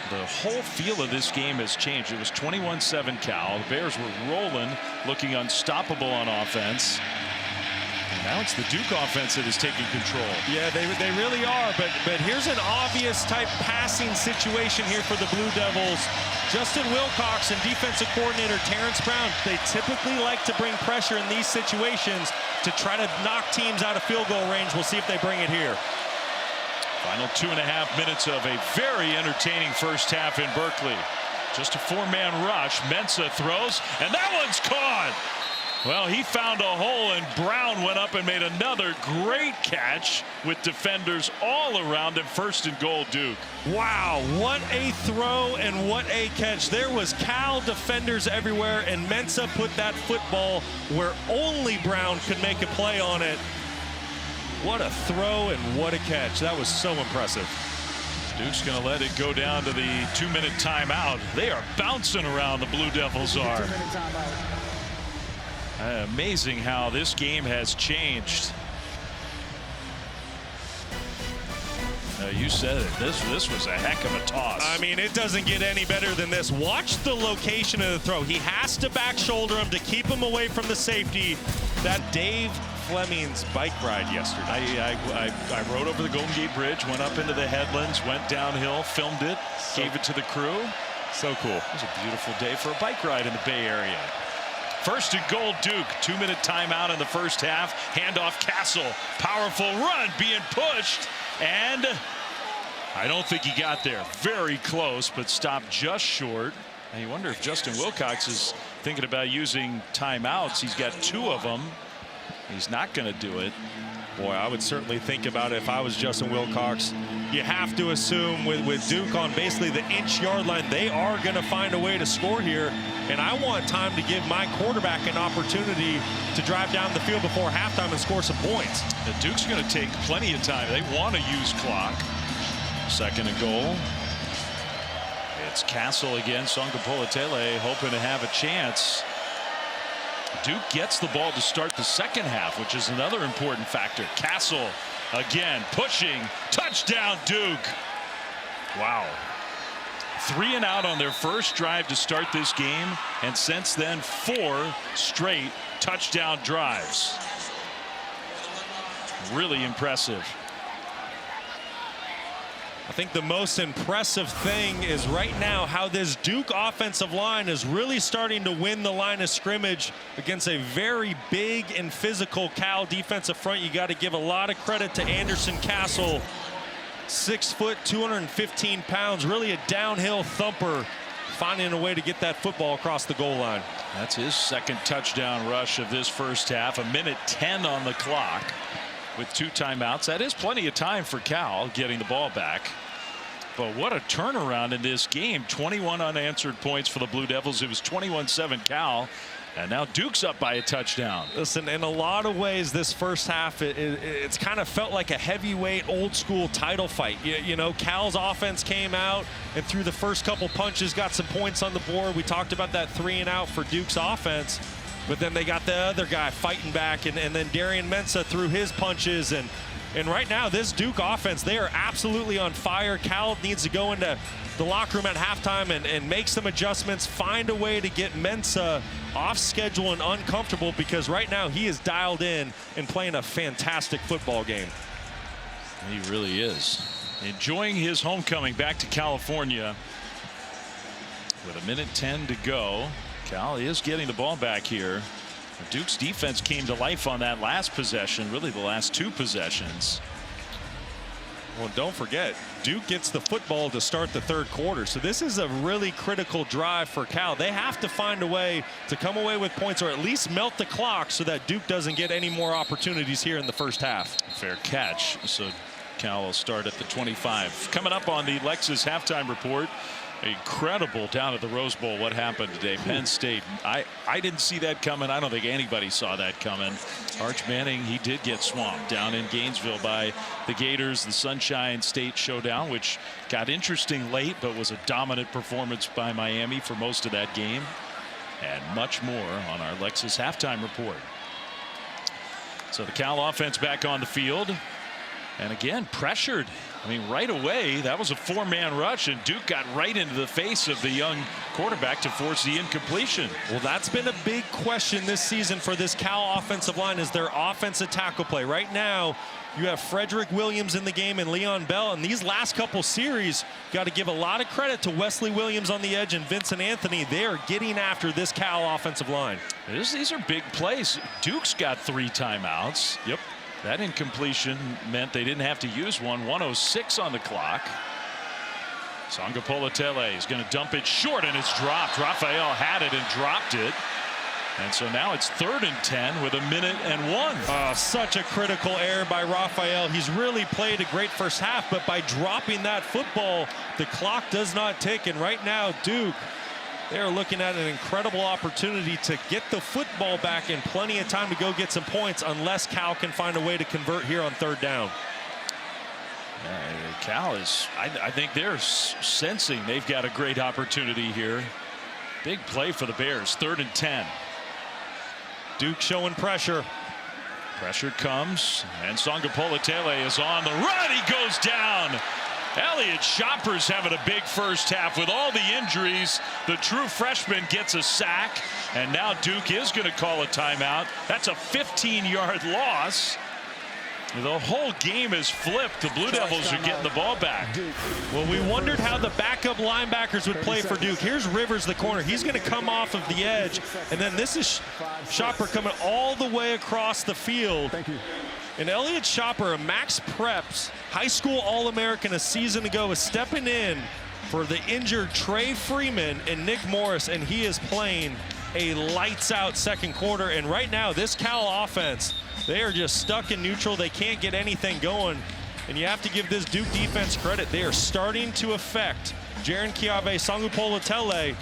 The whole feel of this game has changed. It was 21-7 Cal. The Bears were rolling, looking unstoppable on offense. And Now it's the Duke offense that is taking control. Yeah, they really are. But here's an obvious type passing situation here for the Blue Devils. Justin Wilcox and defensive coordinator Terrence Brown, they typically like to bring pressure in these situations to try to knock teams out of field goal range. We'll see if they bring it here. Final 2.5 minutes of a very entertaining first half in Berkeley. Just a 4-man rush. Mensah throws, and that one's caught. Well, he found a hole, and Brown went up and made another great catch with defenders all around him. 1st and goal, Duke. Wow, what a throw and what a catch. There was Cal defenders everywhere, and Mensah put that football where only Brown could make a play on it. What a throw and what a catch. That was so impressive. Duke's going to let it go down to the 2-minute timeout. They are bouncing around, the Blue Devils are. Amazing how this game has changed. You said it. This was a heck of a toss. I mean, it doesn't get any better than this. Watch the location of the throw. He has to back shoulder him to keep him away from the safety. That Dave Fleming's bike ride yesterday. I rode over the Golden Gate Bridge, went up into the headlands, went downhill, filmed it, gave it to the crew. So cool. It was a beautiful day for a bike ride in the Bay Area. 1st and goal, Duke. 2-minute timeout in the first half. Handoff Castle. Powerful run being pushed. And I don't think he got there. Very close, but stopped just short. And you wonder if Justin Wilcox is thinking about using timeouts. He's got 2 of them. He's not going to do it. Boy, I would certainly think about it if I was Justin Wilcox. You have to assume with Duke on basically the inch-yard line, they are going to find a way to score here. And I want time to give my quarterback an opportunity to drive down the field before halftime and score some points. The Duke's going to take plenty of time. They want to use clock. 2nd and goal. It's Castle again. Songapolatele hoping to have a chance. Duke gets the ball to start the second half, which is another important factor. Castle again pushing. Touchdown, Duke. Wow. 3 and out on their first drive to start this game, and since then 4 straight touchdown drives. Really impressive. I think the most impressive thing is right now how this Duke offensive line is really starting to win the line of scrimmage against a very big and physical Cal defensive front. You got to give a lot of credit to Anderson Castle. 6 foot, 215 pounds, really a downhill thumper, finding a way to get that football across the goal line. That's his 2nd touchdown rush of this first half. 1:10 on the clock with 2 timeouts. That is plenty of time for Cal getting the ball back. But what a turnaround in this game. 21 unanswered points for the Blue Devils. It was 21-7 Cal. And now Duke's up by a touchdown. Listen, in a lot of ways, this first half, it's kind of felt like a heavyweight, old-school title fight. You know, Cal's offense came out and through the first couple punches got some points on the board. We talked about that 3 and out for Duke's offense. But then they got the other guy fighting back, and then Darian Mensah threw his punches. And right now, this Duke offense, they are absolutely on fire. Cal needs to go into the locker room at halftime and make some adjustments, find a way to get Mensah off schedule and uncomfortable, because right now he is dialed in and playing a fantastic football game. He really is. Enjoying his homecoming back to California. With 1:10 to go. Cal is getting the ball back here. Duke's defense came to life on that last possession, really the last 2 possessions. Well, don't forget, Duke gets the football to start the 3rd quarter. So this is a really critical drive for Cal. They have to find a way to come away with points, or at least melt the clock so that Duke doesn't get any more opportunities here in the first half. Fair catch. So Cal will start at the 25. Coming up on the Lexus halftime report. Incredible down at the Rose Bowl what happened today. Penn State, I didn't see that coming. I don't think anybody saw that coming. Arch Manning, he did get swamped down in Gainesville by the Gators. The Sunshine State Showdown, which got interesting late, but was a dominant performance by Miami for most of that game. And much more on our Lexus halftime report. So the Cal offense back on the field. And again, pressured. I mean, right away, that was a 4-man rush, and Duke got right into the face of the young quarterback to force the incompletion. Well, that's been a big question this season for this Cal offensive line, is their offensive tackle play. Right now, you have Frederick Williams in the game and Leon Bell. And these last couple series, got to give a lot of credit to Wesley Williams on the edge and Vincent Anthony. They are getting after this Cal offensive line. These are big plays. Duke's got 3 timeouts. Yep. That incompletion meant they didn't have to use one. 1:06 on the clock. Sangapolatele is going to dump it short, and it's dropped. Raphael had it and dropped it. And so now it's 3rd and 10 with 1:01. Such a critical error by Raphael. He's really played a great first half, but by dropping that football, the clock does not tick. And right now, Duke, they're looking at an incredible opportunity to get the football back and plenty of time to go get some points, unless Cal can find a way to convert here on 3rd down. Cal is, I think they're sensing they've got a great opportunity here. Big play for the Bears. 3rd and 10. Duke showing pressure. Pressure comes, and Sangapolatele is on the run. He goes down. Elliott Shopper's having a big first half with all the injuries. The true freshman gets a sack, and now Duke is going to call a timeout. That's a 15-yard loss. The whole game is flipped. The Blue Devils are getting the ball back. Well, we wondered how the backup linebackers would play for Duke. Here's Rivers, the corner. He's going to come off of the edge, and then this is Shopper coming all the way across the field. And Elliott Shopper, a Max Preps high school All-American a season ago, is stepping in for the injured Trey Freeman and Nick Morris, and he is playing a lights-out second quarter. And right now, this Cal offense, they are just stuck in neutral. They can't get anything going. And you have to give this Duke defense credit. They are starting to affect Jaron Kiave, Sangapolatele,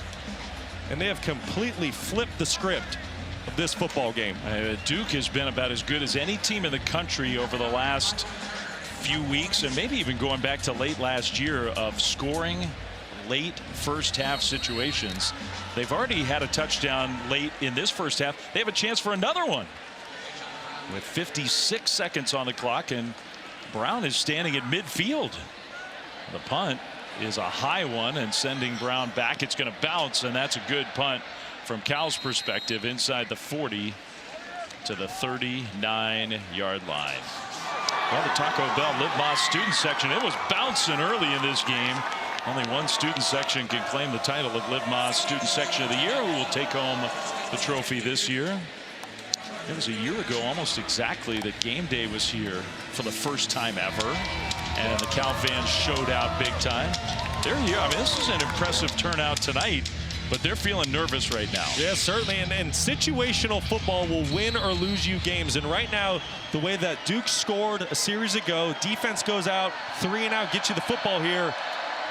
and they have completely flipped the script of this football game. Duke has been about as good as any team in the country over the last few weeks, and maybe even going back to late last year, of scoring late first half situations. They've already had a touchdown late in this first half. They have a chance for another one with 56 seconds on the clock, and Brown is standing at midfield. The punt is a high one and sending Brown back. It's going to bounce, and that's a good punt from Cal's perspective, inside the 40 to the 39-yard line. Well, the Taco Bell Live Más student section, it was bouncing early in this game. Only one student section can claim the title of Live Más Student Section of the Year, who will take home the trophy this year. It was a year ago, almost exactly, that game day was here for the first time ever, and the Cal fans showed out big time. They're here. I mean, this is an impressive turnout tonight, but they're feeling nervous right now. Yeah, certainly, and situational football will win or lose you games. And right now, the way that Duke scored a series ago, defense goes out, 3 and out, get you the football here.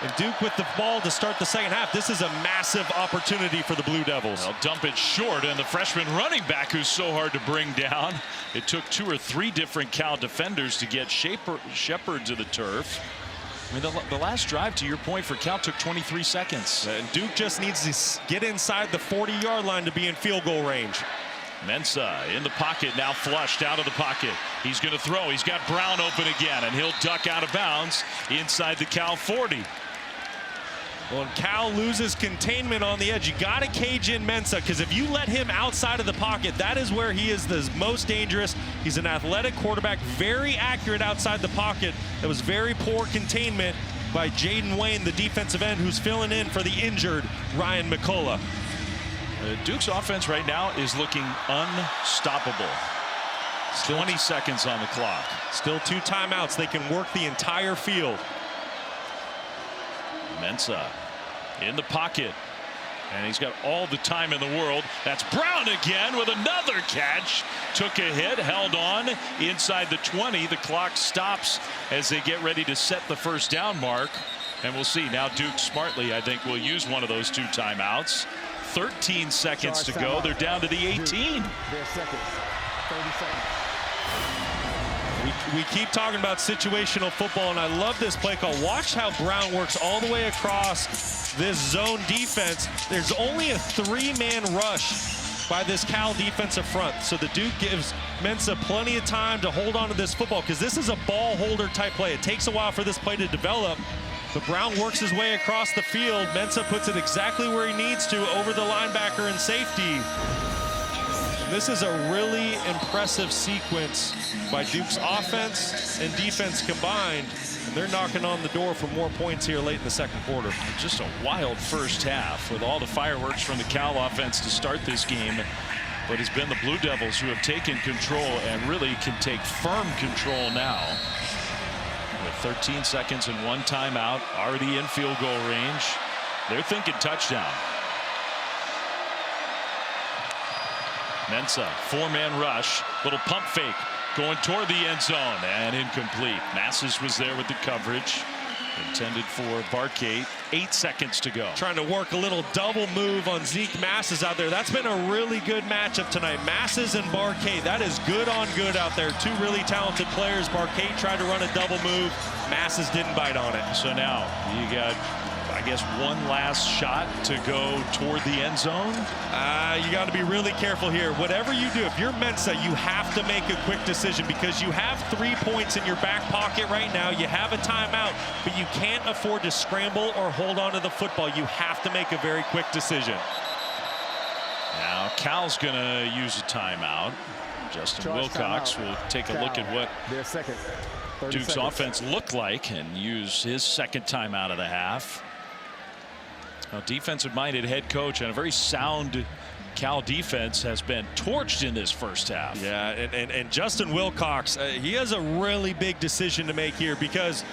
And Duke with the ball to start the second half. This is a massive opportunity for the Blue Devils. They'll dump it short, and the freshman running back, who's so hard to bring down. It took 2 or 3 different Cal defenders to get Shepard to the turf. I mean, the last drive, to your point, for Cal took 23 seconds. And Duke just needs to get inside the 40-yard line to be in field goal range. Mensa in the pocket, now flushed out of the pocket. He's going to throw. He's got Brown open again, and he'll duck out of bounds inside the Cal 40. Well, and Cal loses containment on the edge. You got to cage in Mensa, because if you let him outside of the pocket, that is where he is the most dangerous. He's an athletic quarterback, very accurate outside the pocket. That was very poor containment by Jaden Wayne, the defensive end, who's filling in for the injured Ryan McCullough. Duke's offense right now is looking unstoppable. 20 seconds on the clock. Still 2 timeouts. They can work the entire field. Mensa in the pocket, and he's got all the time in the world. That's Brown again with another catch. Took a hit, held on inside the 20. The clock stops as they get ready to set the first down mark, and we'll see. Now Duke smartly, I think, will use one of those 2 timeouts. 13 seconds to go. They're down to the 18. There's seconds. 30 seconds. We keep talking about situational football, and I love this play call. Watch how Brown works all the way across this zone defense. There's only a 3-man rush by this Cal defensive front. So the Duke gives Mensah plenty of time to hold on to this football, because this is a ball holder type play. It takes a while for this play to develop, but Brown works his way across the field. Mensah puts it exactly where he needs to, over the linebacker and safety. This is a really impressive sequence by Duke's offense and defense combined. And they're knocking on the door for more points here late in the second quarter. Just a wild first half with all the fireworks from the Cal offense to start this game. But it's been the Blue Devils who have taken control and really can take firm control now. With 13 seconds and 1 timeout, already in field goal range. They're thinking touchdown. Mensah, 4-man rush, little pump fake, going toward the end zone, and incomplete. Massis was there with the coverage, intended for Barkate. 8 seconds to go. Trying to work a little double move on Zeke Massis out there. That's been a really good matchup tonight. Massis and Barkate, that is good on good out there. Two really talented players. Barkate tried to run a double move. Massis didn't bite on it. So now you got, I guess, one last shot to go toward the end zone. You got to be really careful here. Whatever you do, if you're Mensah, you have to make a quick decision, because you have 3 points in your back pocket right now. You have a timeout, but you can't afford to scramble or hold on to the football. You have to make a very quick decision. Now Cal's going to use a timeout. Justin Wilcox will take a look at what Duke's offense looked like and use his second timeout of the half. A defensive-minded head coach and a very sound Cal defense has been torched in this first half. Yeah, and Justin Wilcox, he has a really big decision to make here, because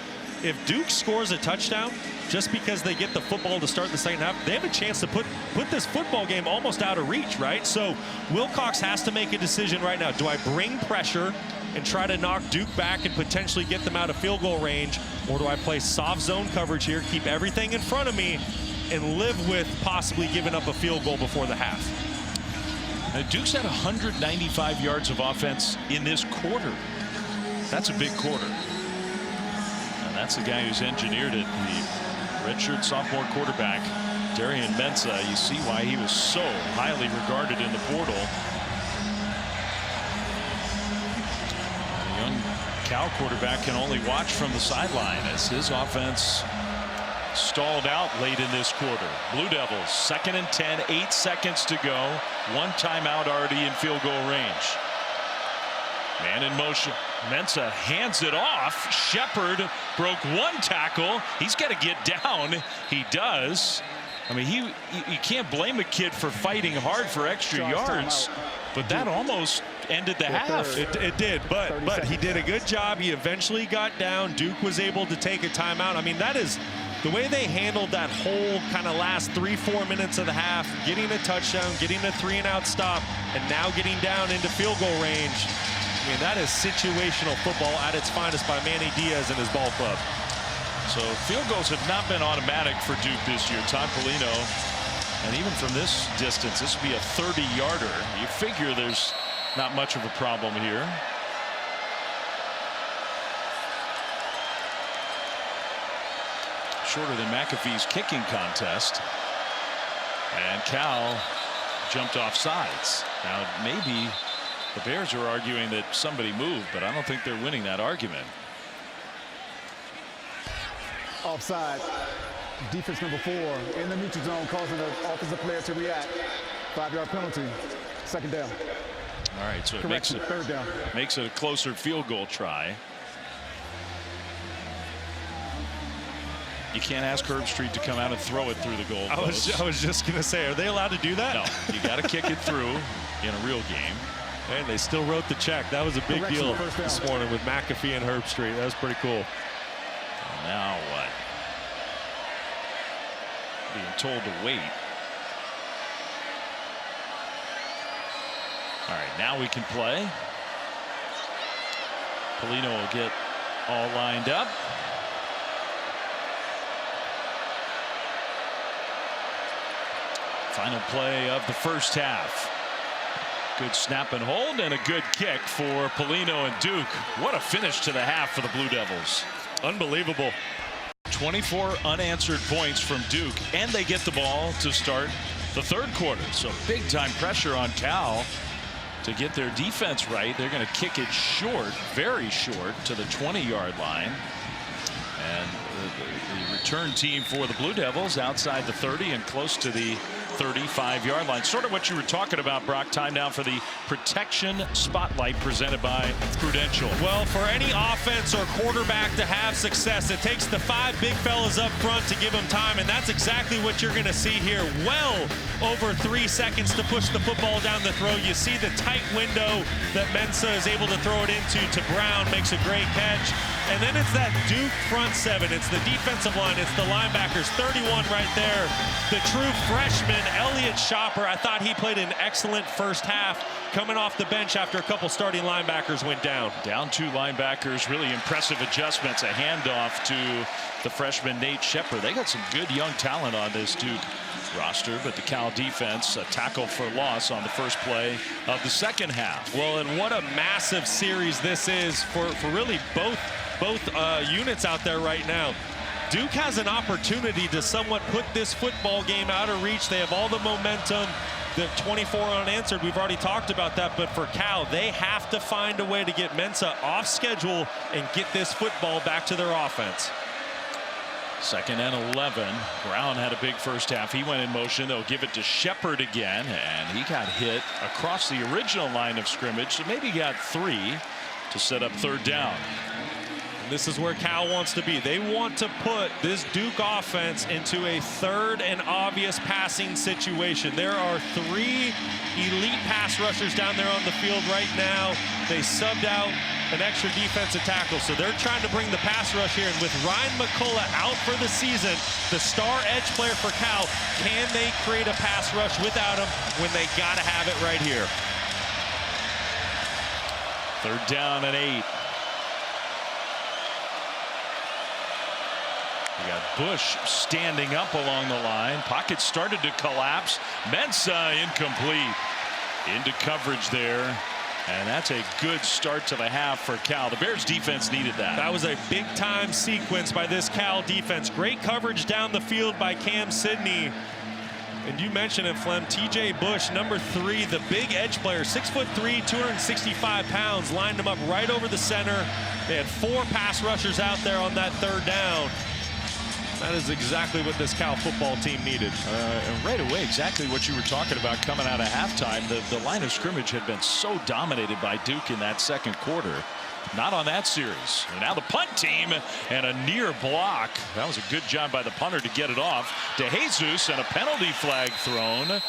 if Duke scores a touchdown just because they get the football to start the second half, they have a chance to put this football game almost out of reach, right? So Wilcox has to make a decision right now. Do I bring pressure and try to knock Duke back and potentially get them out of field goal range, or do I play soft zone coverage here, keep everything in front of me, and live with possibly giving up a field goal before the half? Duke's had 195 yards of offense in this quarter. That's a big quarter. And that's the guy who's engineered it, the redshirt sophomore quarterback, Darian Mensah. You see why he was so highly regarded in the portal. The young Cal quarterback can only watch from the sideline as his offense stalled out late in this quarter. Blue Devils 2nd and 10, 8 seconds to go. 1 timeout already in field goal range. Man in motion. Mensah hands it off. Shepard broke 1 tackle. He's got to get down. He does. I mean, you can't blame a kid for fighting hard for extra yards, but that almost ended the half. It did, but he did a good job. He eventually got down. Duke was able to take a timeout. I mean, that is the way they handled that whole kind of last 3-4 minutes of the half, getting a touchdown, getting a 3-and-out stop, and now getting down into field goal range. I mean, that is situational football at its finest by Manny Diaz and his ball club. So field goals have not been automatic for Duke this year. Todd Polino, and even from this distance, this would be a 30-yarder. You figure there's not much of a problem here. Shorter than McAfee's kicking contest. And Cal jumped off sides. Now maybe the Bears are arguing that somebody moved, but I don't think they're winning that argument. Offside. Defense number 4 in the neutral zone, causing the offensive player to react. 5-yard penalty. 2nd down. All right, so it makes it 3rd down. Makes it a closer field goal try. You can't ask Herbstreit to come out and throw it through the goal post. I was just going to say, are they allowed to do that? No, you got to kick it through in a real game. And they still wrote the check. That was a big deal this morning with McAfee and Herbstreit. That was pretty cool. Now what? Being told to wait. All right, now we can play. Polino will get all lined up. Final play of the first half. Good snap and hold and a good kick for Polino and Duke. What a finish to the half for the Blue Devils. Unbelievable. 24 unanswered points from Duke, and they get the ball to start the third quarter. So big time pressure on Cal to get their defense right. They're going to kick it short, very short, to the 20-yard line. And the return team for the Blue Devils outside the 30 and close to the 35-yard line. Sort of what you were talking about, Brock. Time now for the protection spotlight presented by Prudential. Well, for any offense or quarterback to have success, it takes the 5 big fellas up front to give them time, and that's exactly what you're going to see here. Well over 3 seconds to push the football down the throw. You see the tight window that Mensa is able to throw it into to Brown, makes a great catch. And then it's that Duke front 7. It's the defensive line. It's the linebackers. 31 right there. The true freshman, Elliott Shopper. I thought he played an excellent first half coming off the bench after a couple starting linebackers went down. Down 2 linebackers. Really impressive adjustments. A handoff to the freshman Nate Shepard. They got some good young talent on this Duke roster, but the Cal defense, a tackle for loss on the first play of the second half. Well, and what a massive series this is for really both units out there right now. Duke has an opportunity to somewhat put this football game out of reach. They have all the momentum. The 24 unanswered, we've already talked about that, but for Cal, they have to find a way to get Mensa off schedule and get this football back to their offense. 2nd and 11. Brown had a big first half. He went in motion. They'll give it to Shepard again, and he got hit across the original line of scrimmage, so maybe he got 3 to set up 3rd down. And this is where Cal wants to be. They want to put this Duke offense into a 3rd and obvious passing situation. There are 3 elite pass rushers down there on the field right now. They subbed out an extra defensive tackle, so they're trying to bring the pass rush here. And with Ryan McCullough out for the season, the star edge player for Cal, can they create a pass rush without him when they got to have it right here? 3rd down and 8. We got Bush standing up along the line. Pocket started to collapse. Mensa incomplete. Into coverage there. And that's a good start to the half for Cal. The Bears defense needed that. That was a big time sequence by this Cal defense. Great coverage down the field by Cam Sidney. And you mentioned it, Flem, TJ Bush, number 3, the big edge player, 6'3", 265 pounds, lined him up right over the center. They had 4 pass rushers out there on that 3rd down. That is exactly what this Cal football team needed. And right away, exactly what you were talking about coming out of halftime. The line of scrimmage had been so dominated by Duke in that 2nd quarter. Not on that series. And now the punt team and a near block. That was a good job by the punter to get it off. DeJesus and a penalty flag thrown.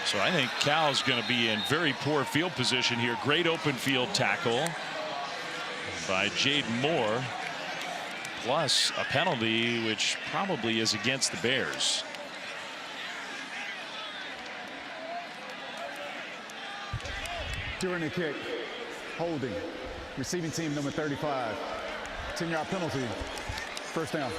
So I think Cal's going to be in very poor field position here. Great open field tackle by Jaden Moore. Plus a penalty which probably is against the Bears. During the kick, holding, receiving team number 35, 10-yard penalty, 1st down.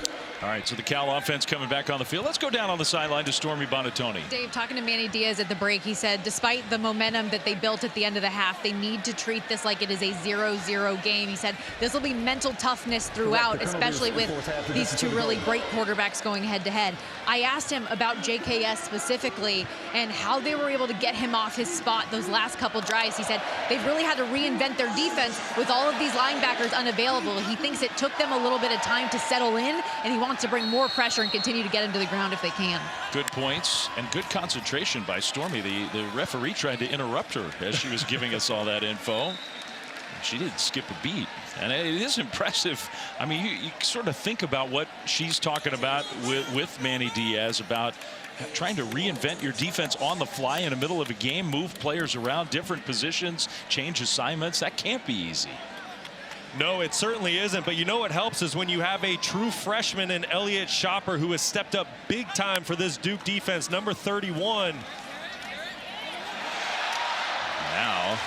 All right, so the Cal offense coming back on the field. Let's go down on the sideline to Stormy Bonatoni. Dave, talking to Manny Diaz at the break, he said despite the momentum that they built at the end of the half, they need to treat this like it is a 0-0 game. He said this will be mental toughness throughout, especially with these 2 really great quarterbacks going head-to-head. I asked him about JKS specifically and how they were able to get him off his spot those last couple drives. He said they've really had to reinvent their defense with all of these linebackers unavailable. He thinks it took them a little bit of time to settle in, and he wants to bring more pressure and continue to get him to the ground if they can. Good points and good concentration by Stormy. The referee tried to interrupt her as she was giving us all that info. She didn't skip a beat, and it is impressive. I mean, you sort of think about what she's talking about with Manny Diaz about trying to reinvent your defense on the fly in the middle of a game, move players around different positions, change assignments. That can't be easy. No, it certainly isn't. But you know what helps is when you have a true freshman in Elliott Shopper who has stepped up big time for this Duke defense, number 31. Now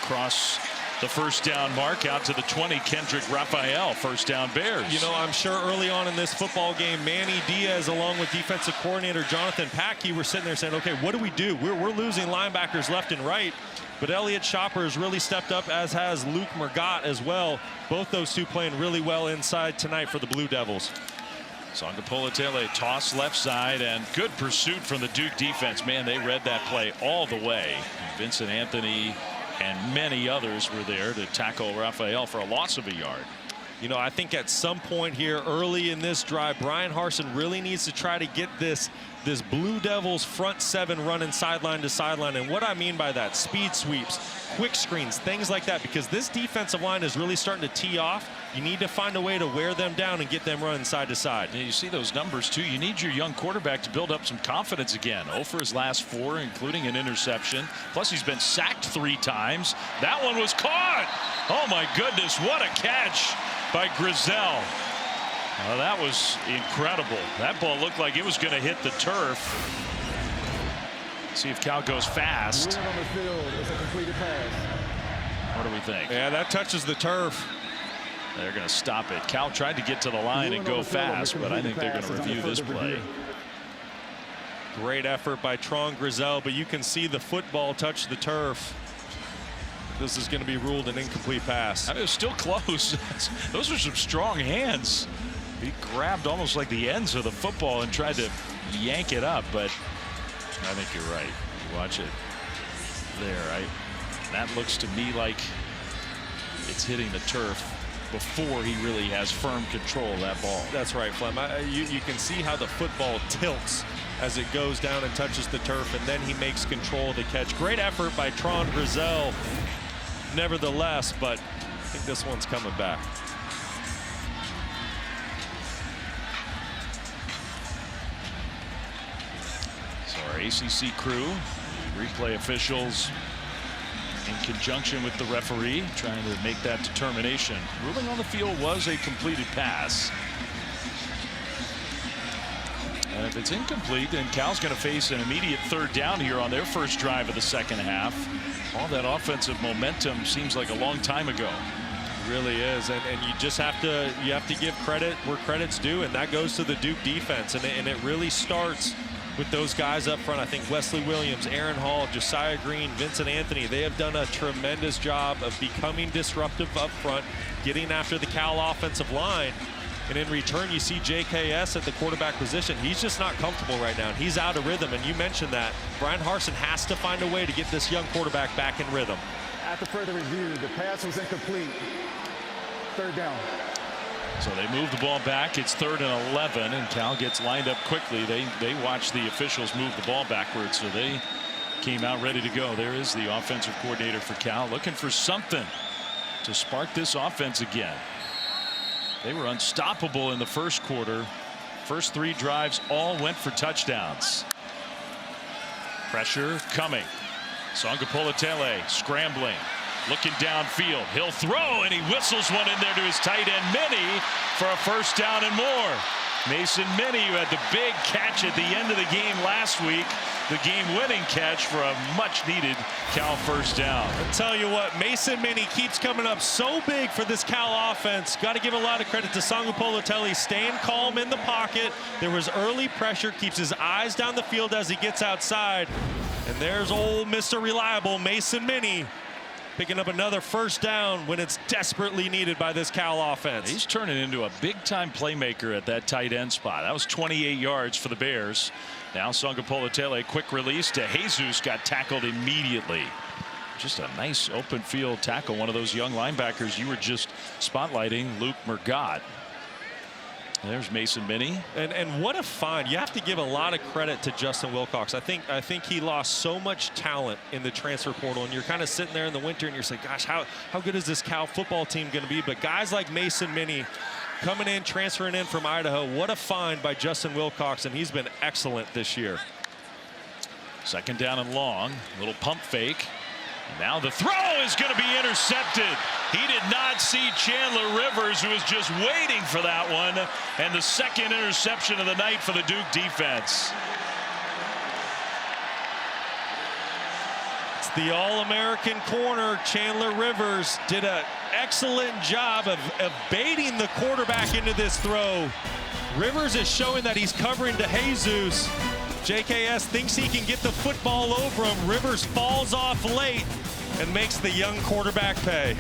across the 1st down mark out to the 20, Kendrick Raphael, 1st down Bears. You know, I'm sure early on in this football game, Manny Diaz along with defensive coordinator Jonathan Packey were sitting there saying, okay, what do we do? We're losing linebackers left and right. But Elliott Shopper has really stepped up, as has Luke Mergott as well. Both those 2 playing really well inside tonight for the Blue Devils. Sangapolatele toss left side, and good pursuit from the Duke defense. Man, they read that play all the way. Vincent Anthony and many others were there to tackle Raphael for a loss of a yard. You know, I think at some point here early in this drive, Bryan Harsin really needs to try to get this Blue Devils front seven running sideline to sideline. And what I mean by that, speed sweeps, quick screens, things like that, because this defensive line is really starting to tee off. You need to find a way to wear them down and get them running side to side. Yeah, you see those numbers too. You need your young quarterback to build up some confidence again. 0 for his last 4, including an interception. Plus he's been sacked 3 times. That one was caught. Oh my goodness, what a catch by Grizel. Well, that was incredible. That ball looked like it was going to hit the turf. See if Cal goes fast. On the field, it's a completed pass. What do we think? Yeah, that touches the turf. They're going to stop it. Cal tried to get to the line and go fast, but I think they're going to review this play. Great effort by Tron Grizel, but you can see the football touch the turf. This is going to be ruled an incomplete pass. I mean, it was still close. Those are some strong hands. He grabbed almost like the ends of the football and tried to yank it up, but I think you're right. You watch it there. That looks to me like it's hitting the turf before he really has firm control of that ball. That's right, Flem. You can see how the football tilts as it goes down and touches the turf, and then he makes control of the catch. Great effort by Tron Grizel, nevertheless, but I think this one's coming back. So our ACC crew, replay officials, in conjunction with the referee, trying to make that determination. Ruling on the field was a completed pass. And if it's incomplete, then Cal's going to face an immediate 3rd down here on their first drive of the second half. All that offensive momentum seems like a long time ago. It really is, and you just have to give credit where credit's due, and that goes to the Duke defense, and it really starts with those guys up front. I think Wesley Williams, Aaron Hall, Josiah Green, Vincent Anthony, they have done a tremendous job of becoming disruptive up front, getting after the Cal offensive line. And in return, you see JKS at the quarterback position. He's just not comfortable right now, and he's out of rhythm. And you mentioned that. Bryan Harsin has to find a way to get this young quarterback back in rhythm. After further review, the pass was incomplete. 3rd down. So they move the ball back. It's 3rd and 11, and Cal gets lined up quickly. They watch the officials move the ball backwards, so they came out ready to go. There is the offensive coordinator for Cal, looking for something to spark this offense again. They were unstoppable in the first quarter. First 3 drives all went for touchdowns. Pressure coming. Sangapolatele scrambling, looking downfield. He'll throw, and he whistles one in there to his tight end Minnie for a 1st down and more. Mason Minnie, who had the big catch at the end of the game last week, the game-winning catch for a much-needed Cal 1st down. I'll tell you what, Mason Minnie keeps coming up so big for this Cal offense. Got to give a lot of credit to Sangapolatele, staying calm in the pocket. There was early pressure, keeps his eyes down the field as he gets outside. And there's old Mr. Reliable, Mason Minnie, picking up another 1st down when it's desperately needed by this Cal offense. He's turning into a big-time playmaker at that tight end spot. That was 28 yards for the Bears. Now Sangapolatele, quick release to Jesus, got tackled immediately. Just a nice open field tackle. One of those young linebackers you were just spotlighting, Luke Murgott. There's Mason Minnie. And what a find. You have to give a lot of credit to Justin Wilcox. I think he lost so much talent in the transfer portal, and you're kind of sitting there in the winter and you're saying, gosh, how good is this Cal football team going to be? But guys like Mason Minnie coming in, transferring in from Idaho, what a find by Justin Wilcox, and he's been excellent this year. 2nd down and long, little pump fake. Now the throw is going to be intercepted. He did not see Chandler Rivers, who was just waiting for that one, and the 2nd interception of the night for the Duke defense. It's the All-American corner. Chandler Rivers did an excellent job of baiting the quarterback into this throw. Rivers is showing that he's covering to Jesus. JKS thinks he can get the football over him. Rivers falls off late and makes the young quarterback pay.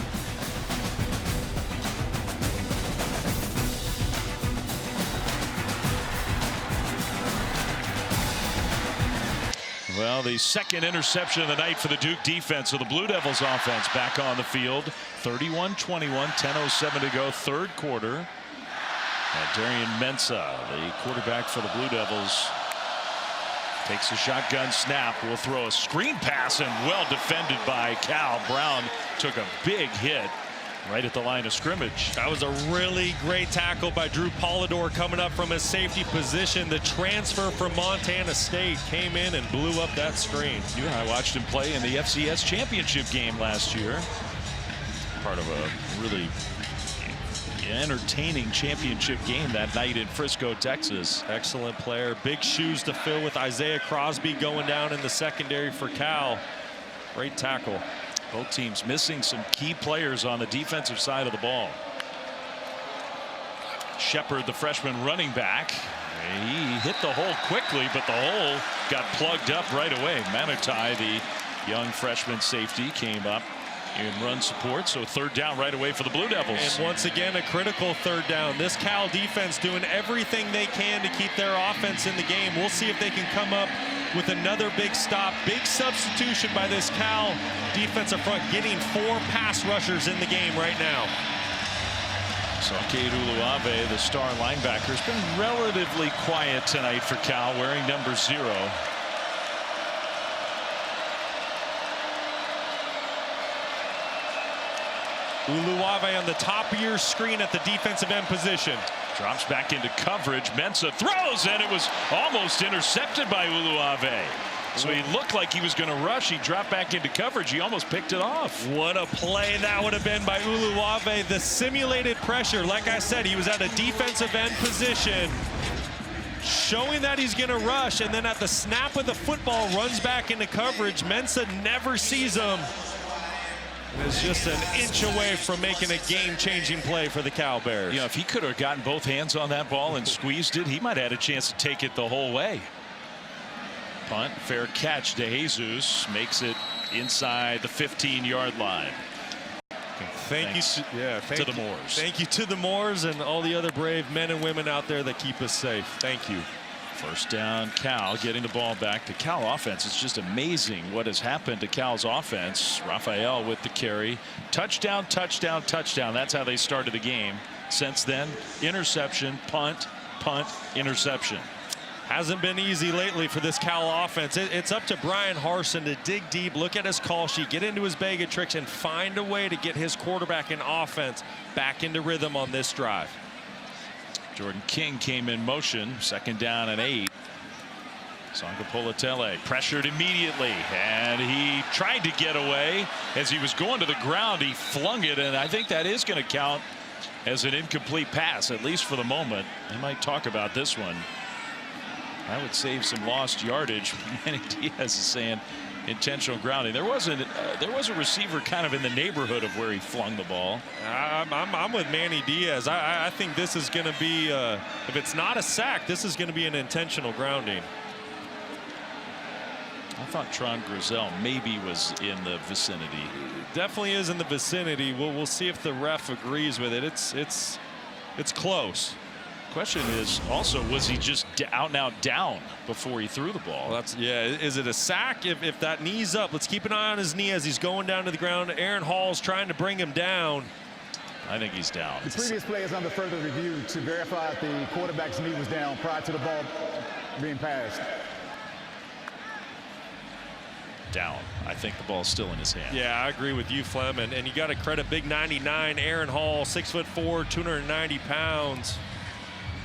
Well, the second interception of the night for the Duke defense. So the Blue Devils offense back on the field. 31-21, 10:07 to go, third quarter. And Darian Mensah, the quarterback for the Blue Devils, takes a shotgun snap. Will throw a screen pass, and well defended by Cal. Brown took a big hit right at the line of scrimmage. That was a really great tackle by Drew Polidor coming up from his safety position. The transfer from Montana State came in and blew up that screen. Yeah, I watched him play in the FCS championship game last year. Part of a really entertaining championship game that night in Frisco, Texas. Excellent player. Big shoes to fill with Isaiah Crosby going down in the secondary for Cal. Great tackle. Both teams missing some key players on the defensive side of the ball. Shepard, the freshman running back, he hit the hole quickly, but the hole got plugged up right away. Manitai, the young freshman safety, came up in run support, so third down right away for the Blue Devils. And once again, a critical third down. This Cal defense doing everything they can to keep their offense in the game. We'll see if they can come up with another big stop. Big substitution by this Cal defensive front, getting 4 pass rushers in the game right now. So Cade Uluave, the star linebacker, has been relatively quiet tonight for Cal, wearing number 0. Uluave on the top of your screen at the defensive end position. Drops back into coverage. Mensah throws, and it was almost intercepted by Uluave. So he looked like he was going to rush. He dropped back into coverage. He almost picked it off. What a play that would have been by Uluave. The simulated pressure, like I said, he was at a defensive end position, showing that he's going to rush, and then at the snap of the football, runs back into coverage. Mensah never sees him. Is just an inch away from making a game-changing play for the Cal Bears. You know, if he could have gotten both hands on that ball and squeezed it, he might have had a chance to take it the whole way. Punt, fair catch. DeJesus makes it inside the 15-yard line. Thank you to the Moors. Thank you to the Moors and all the other brave men and women out there that keep us safe. Thank you. First down, Cal getting the ball back. The Cal offense, it's just amazing what has happened to Cal's offense. Raphael with the carry. Touchdown, touchdown, touchdown. That's how they started the game. Since then, interception, punt, punt, interception. Hasn't been easy lately for this Cal offense. It's up to Brian Harsin to dig deep, look at his call sheet, get into his bag of tricks, and find a way to get his quarterback and offense back into rhythm on this drive. Jordan King came in motion, second down and 8. Sangapolatele pressured immediately, and he tried to get away. As he was going to the ground, he flung it, and I think that is going to count as an incomplete pass, at least for the moment. They might talk about this one. That would save some lost yardage. Manny Diaz is saying intentional grounding. There was a receiver kind of in the neighborhood of where he flung the ball. I'm with Manny Diaz. I think this is going to be, if it's not a sack, this is going to be an intentional grounding. I thought Tron Grizel maybe was in the vicinity. Definitely is in the vicinity. We'll see if the ref agrees with it. It's close. Question is also, was he just out and out down before he threw the ball? Well, is it a sack? If that knee's up, let's keep an eye on his knee as he's going down to the ground. Aaron Hall's trying to bring him down. I think he's down. The previous play is under further review to verify if the quarterback's knee was down prior to the ball being passed. Down. I think the ball's still in his hand. Yeah, I agree with you, Flem. And you got to credit big 99 Aaron Hall, 6'4", 290 pounds.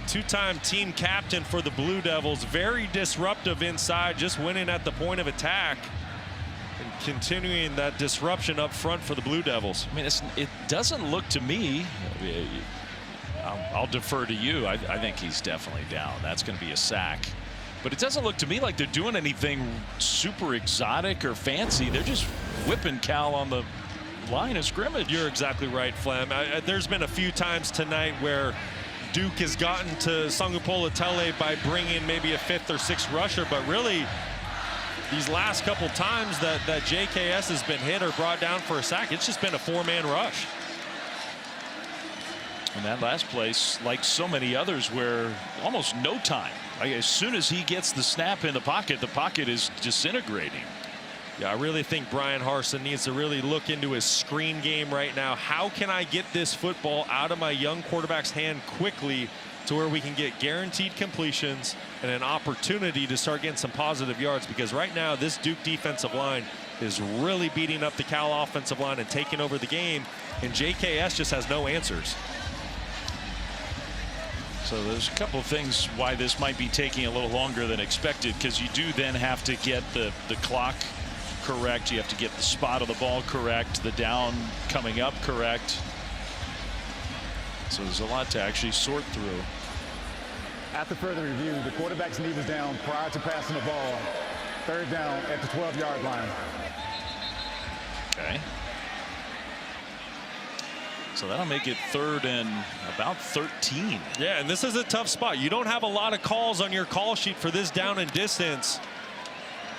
Two-time team captain for the Blue Devils. Very disruptive inside, just winning at the point of attack and continuing that disruption up front for the Blue Devils. I mean, it doesn't look to me, I'll defer to you. I think he's definitely down. That's going to be a sack. But it doesn't look to me like they're doing anything super exotic or fancy. They're just whipping Cal on the line of scrimmage. You're exactly right, Flem. There's been a few times tonight where Duke has gotten to Sangapolatele by bringing maybe a 5th or 6th rusher, but really these last couple times that JKS has been hit or brought down for a sack, it's just been a 4-man rush. And that last place, like so many others, where almost no time. Like as soon as he gets the snap in the pocket is disintegrating. Yeah, I really think Brian Harsin needs to really look into his screen game right now. How can I get this football out of my young quarterback's hand quickly to where we can get guaranteed completions and an opportunity to start getting some positive yards? Because right now this Duke defensive line is really beating up the Cal offensive line and taking over the game, and JKS just has no answers. So there's a couple of things why this might be taking a little longer than expected, because you do then have to get the clock correct. You have to get the spot of the ball correct, the down coming up correct. So there's a lot to actually sort through. After further review, the quarterback's knee was down prior to passing the ball. Third down at the 12-yard line. Okay. So that'll make it 3rd and about 13. Yeah, and this is a tough spot. You don't have a lot of calls on your call sheet for this down and distance.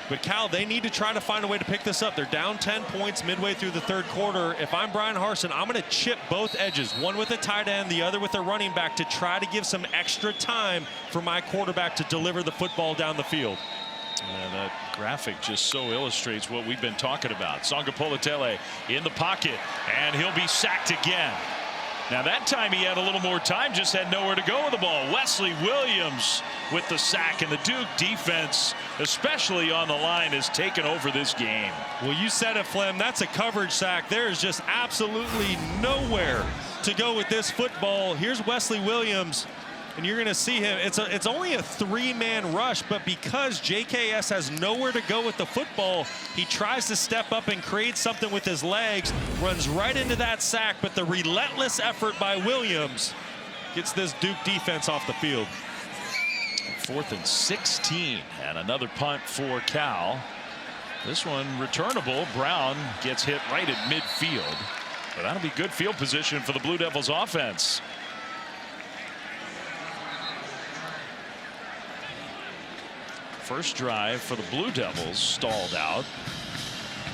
But Cal, they need to try to find a way to pick this up. They're down 10 points midway through the 3rd quarter. If I'm Brian Harsin, I'm going to chip both edges, one with a tight end, the other with a running back, to try to give some extra time for my quarterback to deliver the football down the field. Yeah, that graphic just so illustrates what we've been talking about. Sangapolatele in the pocket, and he'll be sacked again. Now that time he had a little more time, just had nowhere to go with the ball. Wesley Williams with the sack, and the Duke defense, especially on the line, has taken over this game. Well, you said it, Flem. That's a coverage sack. There is just absolutely nowhere to go with this football. Here's Wesley Williams, and you're going to see him. It's only a 3-man rush, but because JKS has nowhere to go with the football, he tries to step up and create something with his legs, runs right into that sack, but the relentless effort by Williams gets this Duke defense off the field. 4th and 16, and another punt for Cal. This one returnable. Brown gets hit right at midfield, but that'll be good field position for the Blue Devils offense. First drive for the Blue Devils stalled out.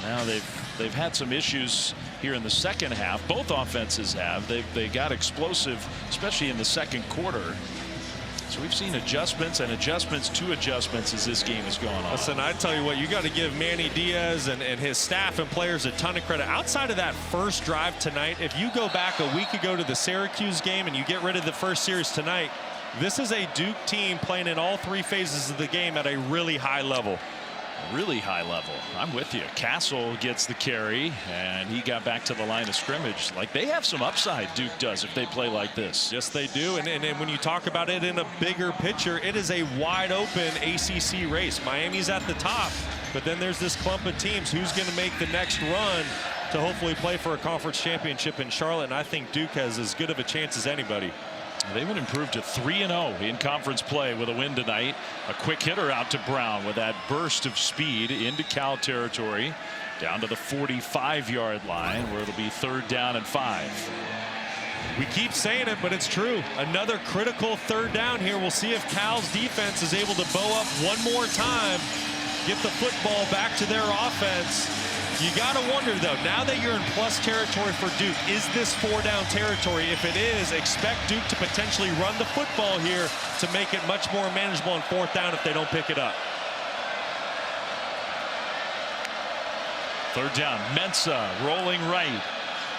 Now they've had some issues here in the second half. Both offenses have. They got explosive, especially in the second quarter. So we've seen adjustments and adjustments to adjustments as this game has gone on. Listen, I tell you what, you got to give Manny Diaz and his staff and players a ton of credit. Outside of that first drive tonight, if you go back a week ago to the Syracuse game and you get rid of the first series tonight, this is a Duke team playing in all 3 phases of the game at a really high level. Really high level. I'm with you. Castle gets the carry, and he got back to the line of scrimmage. Like, they have some upside, Duke does, if they play like this. Yes, they do. And when you talk about it in a bigger picture, it is a wide open ACC race. Miami's at the top, but then there's this clump of teams. Who's going to make the next run to hopefully play for a conference championship in Charlotte? And I think Duke has as good of a chance as anybody. They would improve to 3-0 in conference play with a win tonight. A quick hitter out to Brown with that burst of speed into Cal territory, down to the 45-yard line, where it'll be 3rd down and 5. We keep saying it, but it's true. Another critical 3rd down here. We'll see if Cal's defense is able to bow up one more time, get the football back to their offense. You got to wonder, though, now that you're in plus territory for Duke, is this 4-down territory? If it is, expect Duke to potentially run the football here to make it much more manageable on 4th down if they don't pick it up. 3rd down. Mensah rolling right.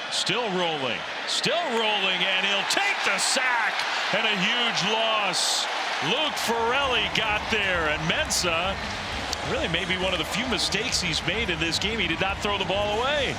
Still rolling, and he'll take the sack, and a huge loss. Luke Farrelly got there, and Mensah, really maybe one of the few mistakes he's made in this game. He did not throw the ball away.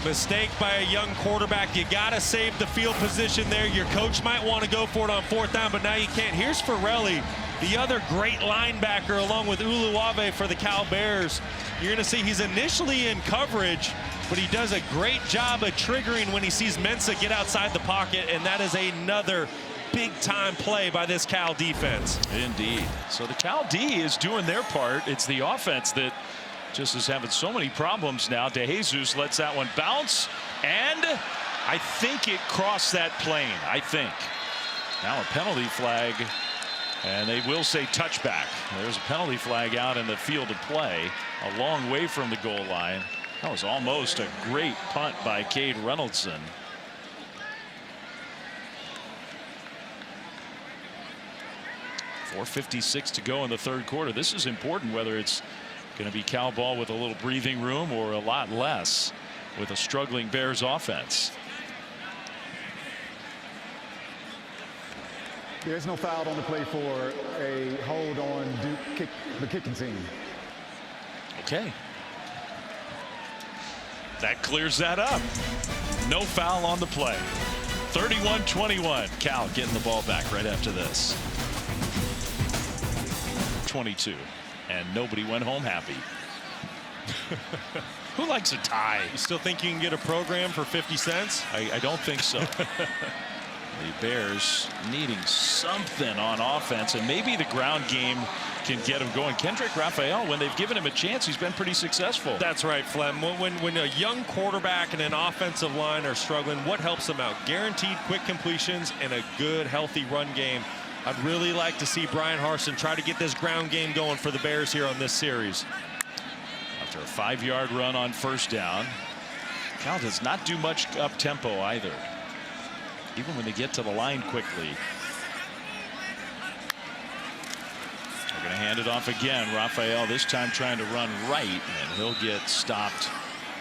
Mistake by a young quarterback. You got to save the field position there. Your coach might want to go for it on 4th down, but now you can't. Here's Farrelly, the other great linebacker, along with Uluave for the Cal Bears. You're going to see he's initially in coverage, but he does a great job of triggering when he sees Mensah get outside the pocket, and that is another big-time play by this Cal defense. Indeed. So the Cal D is doing their part. It's the offense that just is having so many problems now. DeJesus lets that one bounce, and I think it crossed that plane. I think. Now a penalty flag, and they will say touchback. There's a penalty flag out in the field of play, a long way from the goal line. That was almost a great punt by Cade Reynoldson. 4:56 to go in the third quarter. This is important, whether it's going to be Cal ball with a little breathing room or a lot less with a struggling Bears offense. There's no foul on the play for a hold on Duke the kicking team. Okay. That clears that up. No foul on the play. 31-21. Cal getting the ball back right after this. 22. And nobody went home happy. Who likes a tie? You still think you can get a program for 50 cents? I don't think so. The Bears needing something on offense, and maybe the ground game can get him going. Kendrick Raphael, when they've given him a chance, he's been pretty successful. That's right, Flem. When a young quarterback and an offensive line are struggling, what helps them out? Guaranteed quick completions and a good, healthy run game. I'd really like to see Brian Harsin try to get this ground game going for the Bears here on this series. After a 5-yard run on first down, Cal does not do much up tempo either, even when they get to the line quickly. They're going to hand it off again. Raphael this time trying to run right, and he'll get stopped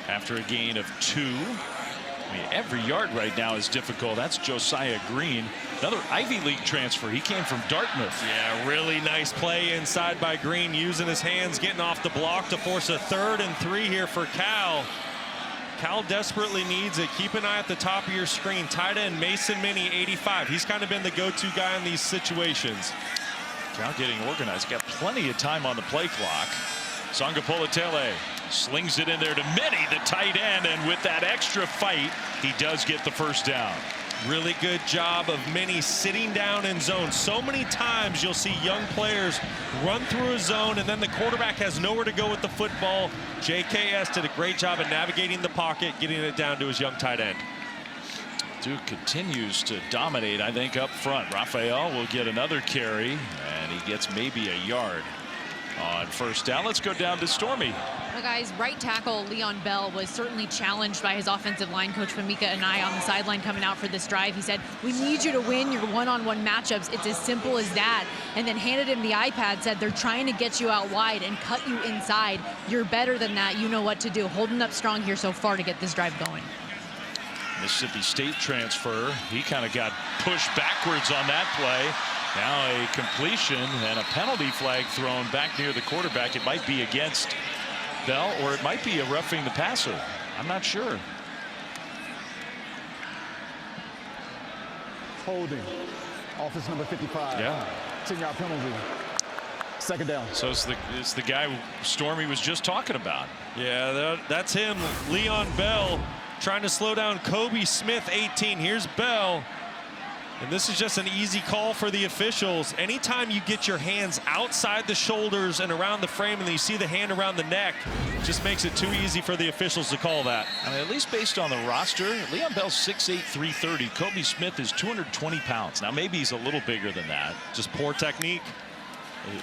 after a gain of 2. I mean, every yard right now is difficult. That's Josiah Green, another Ivy League transfer. He came from Dartmouth. Yeah, really nice play inside by Green, using his hands, getting off the block to force a 3rd and 3 here for Cal. Cal desperately needs it. Keep an eye at the top of your screen. Tight end Mason Minnie, 85. He's kind of been the go-to guy in these situations. Cal getting organized. Got plenty of time on the play clock. Sangapolatele slings it in there to Minnie, the tight end, and with that extra fight, he does get the first down. Really good job of Minnie sitting down in zone. So many times you'll see young players run through a zone and then the quarterback has nowhere to go with the football. JKS did a great job of navigating the pocket, getting it down to his young tight end. Duke continues to dominate, I think, up front. Raphael will get another carry, and he gets maybe a yard on first down. Let's go down to Stormy. Well, guys, right tackle Leon Bell was certainly challenged by his offensive line coach Famika and I on the sideline coming out for this drive. He said, we need you to win your one-on-one matchups. It's as simple as that. And then handed him the iPad, said they're trying to get you out wide and cut you inside. You're better than that. You know what to do. Holding up strong here so far to get this drive going. Mississippi State transfer. He kind of got pushed backwards on that play. Now a completion and a penalty flag thrown back near the quarterback. It might be against Bell, or it might be a roughing the passer. I'm not sure. Holding. Offense number 55. Yeah. 10-yard penalty. Second down. So it's the guy Stormy was just talking about. Yeah, that's him. Leon Bell trying to slow down Kobe Smith, 18. Here's Bell. And this is just an easy call for the officials. Anytime you get your hands outside the shoulders and around the frame and then you see the hand around the neck, it just makes it too easy for the officials to call that. I mean, at least based on the roster, Leon Bell's 6'8", 330. Kobe Smith is 220 pounds. Now, maybe he's a little bigger than that. Just poor technique.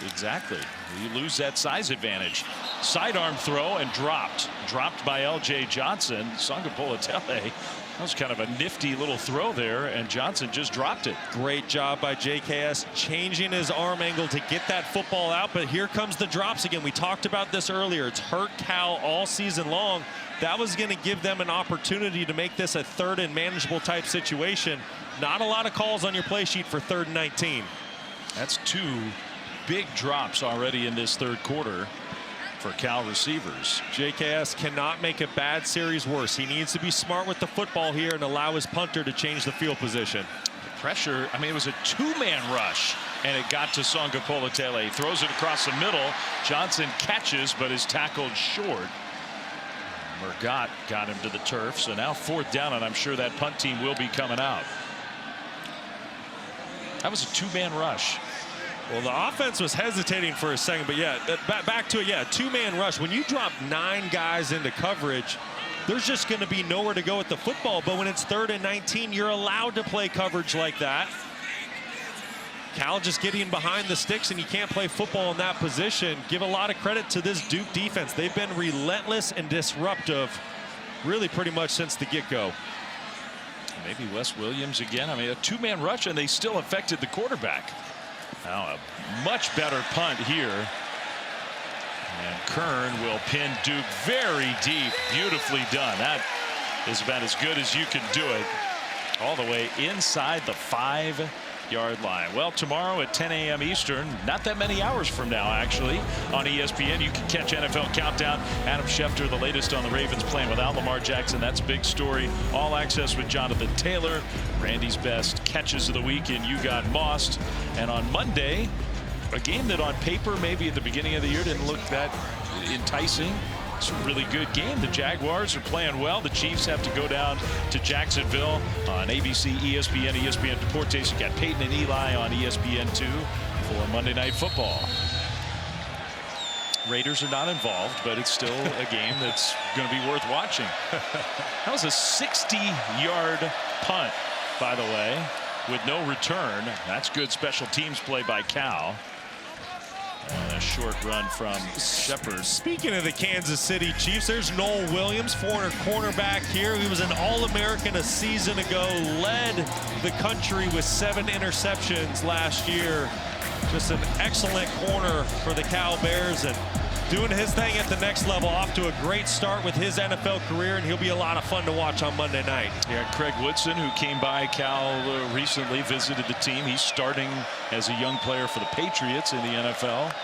Exactly. You lose that size advantage. Sidearm throw and dropped. Dropped by L.J. Johnson. Sangapolatele. That was kind of a nifty little throw there, and Johnson just dropped it. Great job by JKS changing his arm angle to get that football out, but here comes the drops again. We talked about this earlier. It's hurt Cal all season long. That was going to give them an opportunity to make this a 3rd and manageable type situation. Not a lot of calls on your play sheet for 3rd and 19. That's 2 big drops already in this third quarter for Cal receivers. JKS cannot make a bad series worse. He needs to be smart with the football here and allow his punter to change the field position. The pressure, I mean, it was a 2-man rush, and it got to Sangapolatele. Throws it across the middle. Johnson catches, but is tackled short. Murgat got him to the turf, so now 4th down, and I'm sure that punt team will be coming out. That was a 2-man rush. Well, the offense was hesitating for a second, but yeah, back to it. Yeah, 2-man rush. When you drop 9 guys into coverage, there's just going to be nowhere to go with the football. But when it's 3rd and 19, you're allowed to play coverage like that. Cal just getting behind the sticks, and you can't play football in that position. Give a lot of credit to this Duke defense. They've been relentless and disruptive really pretty much since the get-go. Maybe Wes Williams again. I mean, a 2-man rush, and they still affected the quarterback. Now a much better punt here. And Kern will pin Duke very deep. Beautifully done. That is about as good as you can do it. All the way inside the 5-yard line. Well, tomorrow at 10 a.m. Eastern, not that many hours from now, actually, on ESPN, you can catch NFL Countdown. Adam Schefter, the latest on the Ravens playing without Lamar Jackson. That's a big story. All access with Jonathan Taylor. Randy's best catches of the week in You Got Mossed. And on Monday, a game that on paper maybe at the beginning of the year didn't look that enticing. It's a really good game. The Jaguars are playing well. The Chiefs have to go down to Jacksonville on ABC, ESPN, ESPN Deportes. You got Peyton and Eli on ESPN2 for Monday Night Football. Raiders are not involved, but it's still a game that's going to be worth watching. That was a 60-yard punt, by the way, with no return. That's good special teams play by Cal. And a short run from Shepard. Speaking of the Kansas City Chiefs, there's Noel Williams, foreigner cornerback here. He was an All-American a season ago, led the country with 7 interceptions last year. Just an excellent corner for the Cal Bears and doing his thing at the next level. Off to a great start with his NFL career, and he'll be a lot of fun to watch on Monday night. Yeah, Craig Woodson, who came by Cal recently, visited the team. He's starting as a young player for the Patriots in the NFL.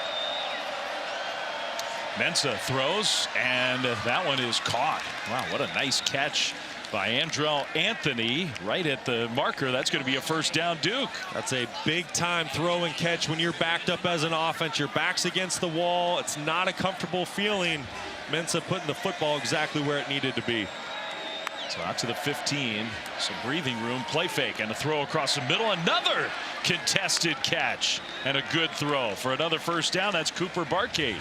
Mensah throws, and that one is caught. Wow, what a nice catch by Andrell Anthony right at the marker. That's going to be a first down, Duke. That's a big-time throw and catch when you're backed up as an offense. Your back's against the wall. It's not a comfortable feeling. Mensah putting the football exactly where it needed to be. So out to the 15, some breathing room, play fake, and a throw across the middle. Another contested catch and a good throw for another first down. That's Cooper Barkade.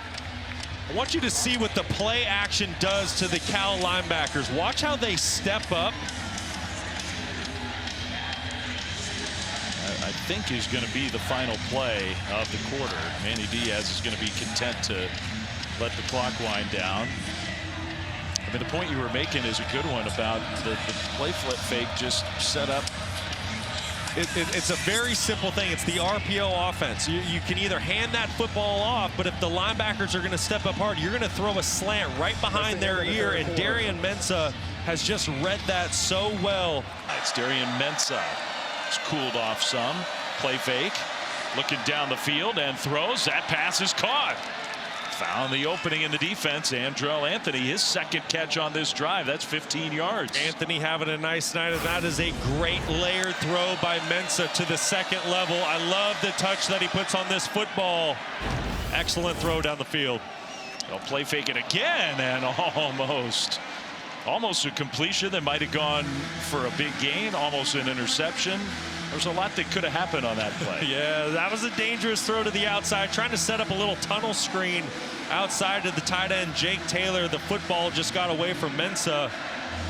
I want you to see what the play action does to the Cal linebackers. Watch how they step up. I think is going to be the final play of the quarter. Manny Diaz is going to be content to let the clock wind down. I mean, the point you were making is a good one about the play flip fake just set up. It's a very simple thing. It's the RPO offense. You can either hand that football off, but if the linebackers are going to step up hard, you're going to throw a slant right behind their ear, and Darian Mensah has just read that so well. It's Darian Mensah. It's cooled off some. Play fake. Looking down the field and throws. That pass is caught. Found the opening in the defense. Andrell Anthony, his second catch on this drive. That's 15 yards. Anthony having a nice night, and that is a great layered throw by Mensah to the second level. I love the touch that he puts on this football. Excellent throw down the field. They'll play fake it again, and almost a completion that might have gone for a big gain, almost an interception. There's a lot that could have happened on that play. Yeah, that was a dangerous throw to the outside, trying to set up a little tunnel screen outside of the tight end, Jake Taylor. The football just got away from Mensah.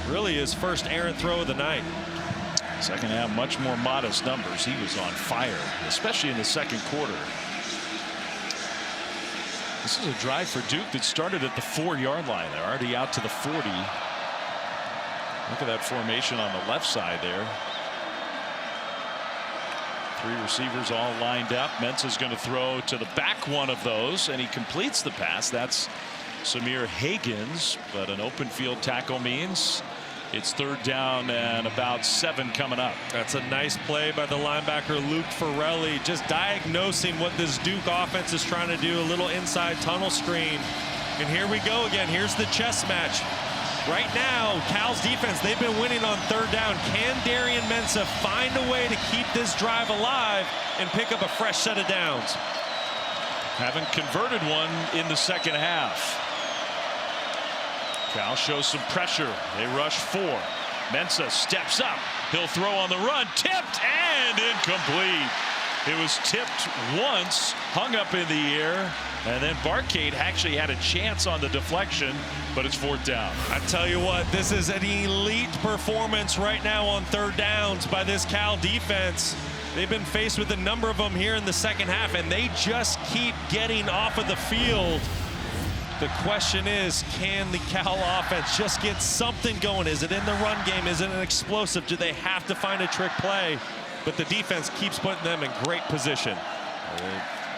Really his first errant throw of the night. Second half, much more modest numbers. He was on fire, especially in the second quarter. This is a drive for Duke that started at the 4-yard line. They're already out to the 40. Look at that formation on the left side there. 3 receivers all lined up. Mensah's going to throw to the back one of those, and he completes the pass. That's Samir Higgins, but an open field tackle means it's 3rd down and about 7 coming up. That's a nice play by the linebacker Luke Farrelly, just diagnosing what this Duke offense is trying to do. A little inside tunnel screen, and here we go again. Here's the chess match. Right now, Cal's defense, they've been winning on 3rd down. Can Darian Mensah find a way to keep this drive alive and pick up a fresh set of downs? Haven't converted one in the second half. Cal shows some pressure. They rush 4. Mensah steps up. He'll throw on the run. Tipped and incomplete. It was tipped once, hung up in the air, and then Barkade actually had a chance on the deflection, but it's 4th down. I tell you what, this is an elite performance right now on 3rd downs by this Cal defense. They've been faced with a number of them here in the second half, and they just keep getting off of the field. The question is, can the Cal offense just get something going? Is it in the run game? Is it an explosive? Do they have to find a trick play? But the defense keeps putting them in great position.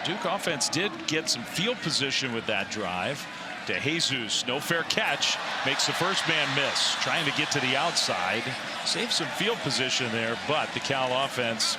Duke offense did get some field position with that drive. DeJesus, no fair catch, makes the first man miss, trying to get to the outside, save some field position there, but the Cal offense,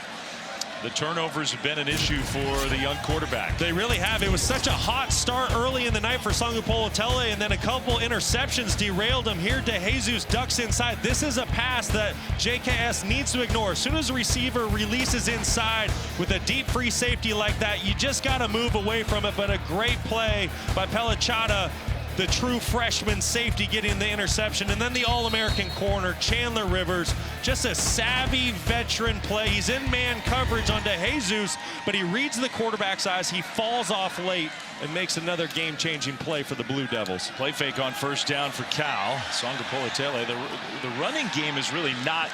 the turnovers have been an issue for the young quarterback. They really have. It was such a hot start early in the night for Politele, and then a couple interceptions derailed him. Here, DeJesus ducks inside. This is a pass that JKS needs to ignore. As soon as the receiver releases inside with a deep free safety like that, you just got to move away from it. But a great play by Pellicciata, the true freshman safety, getting the interception. And then the All-American corner, Chandler Rivers, just a savvy veteran play. He's in man coverage on DeJesus, but he reads the quarterback's eyes. He falls off late and makes another game-changing play for the Blue Devils. Play fake on first down for Cal. Politele. The running game is really not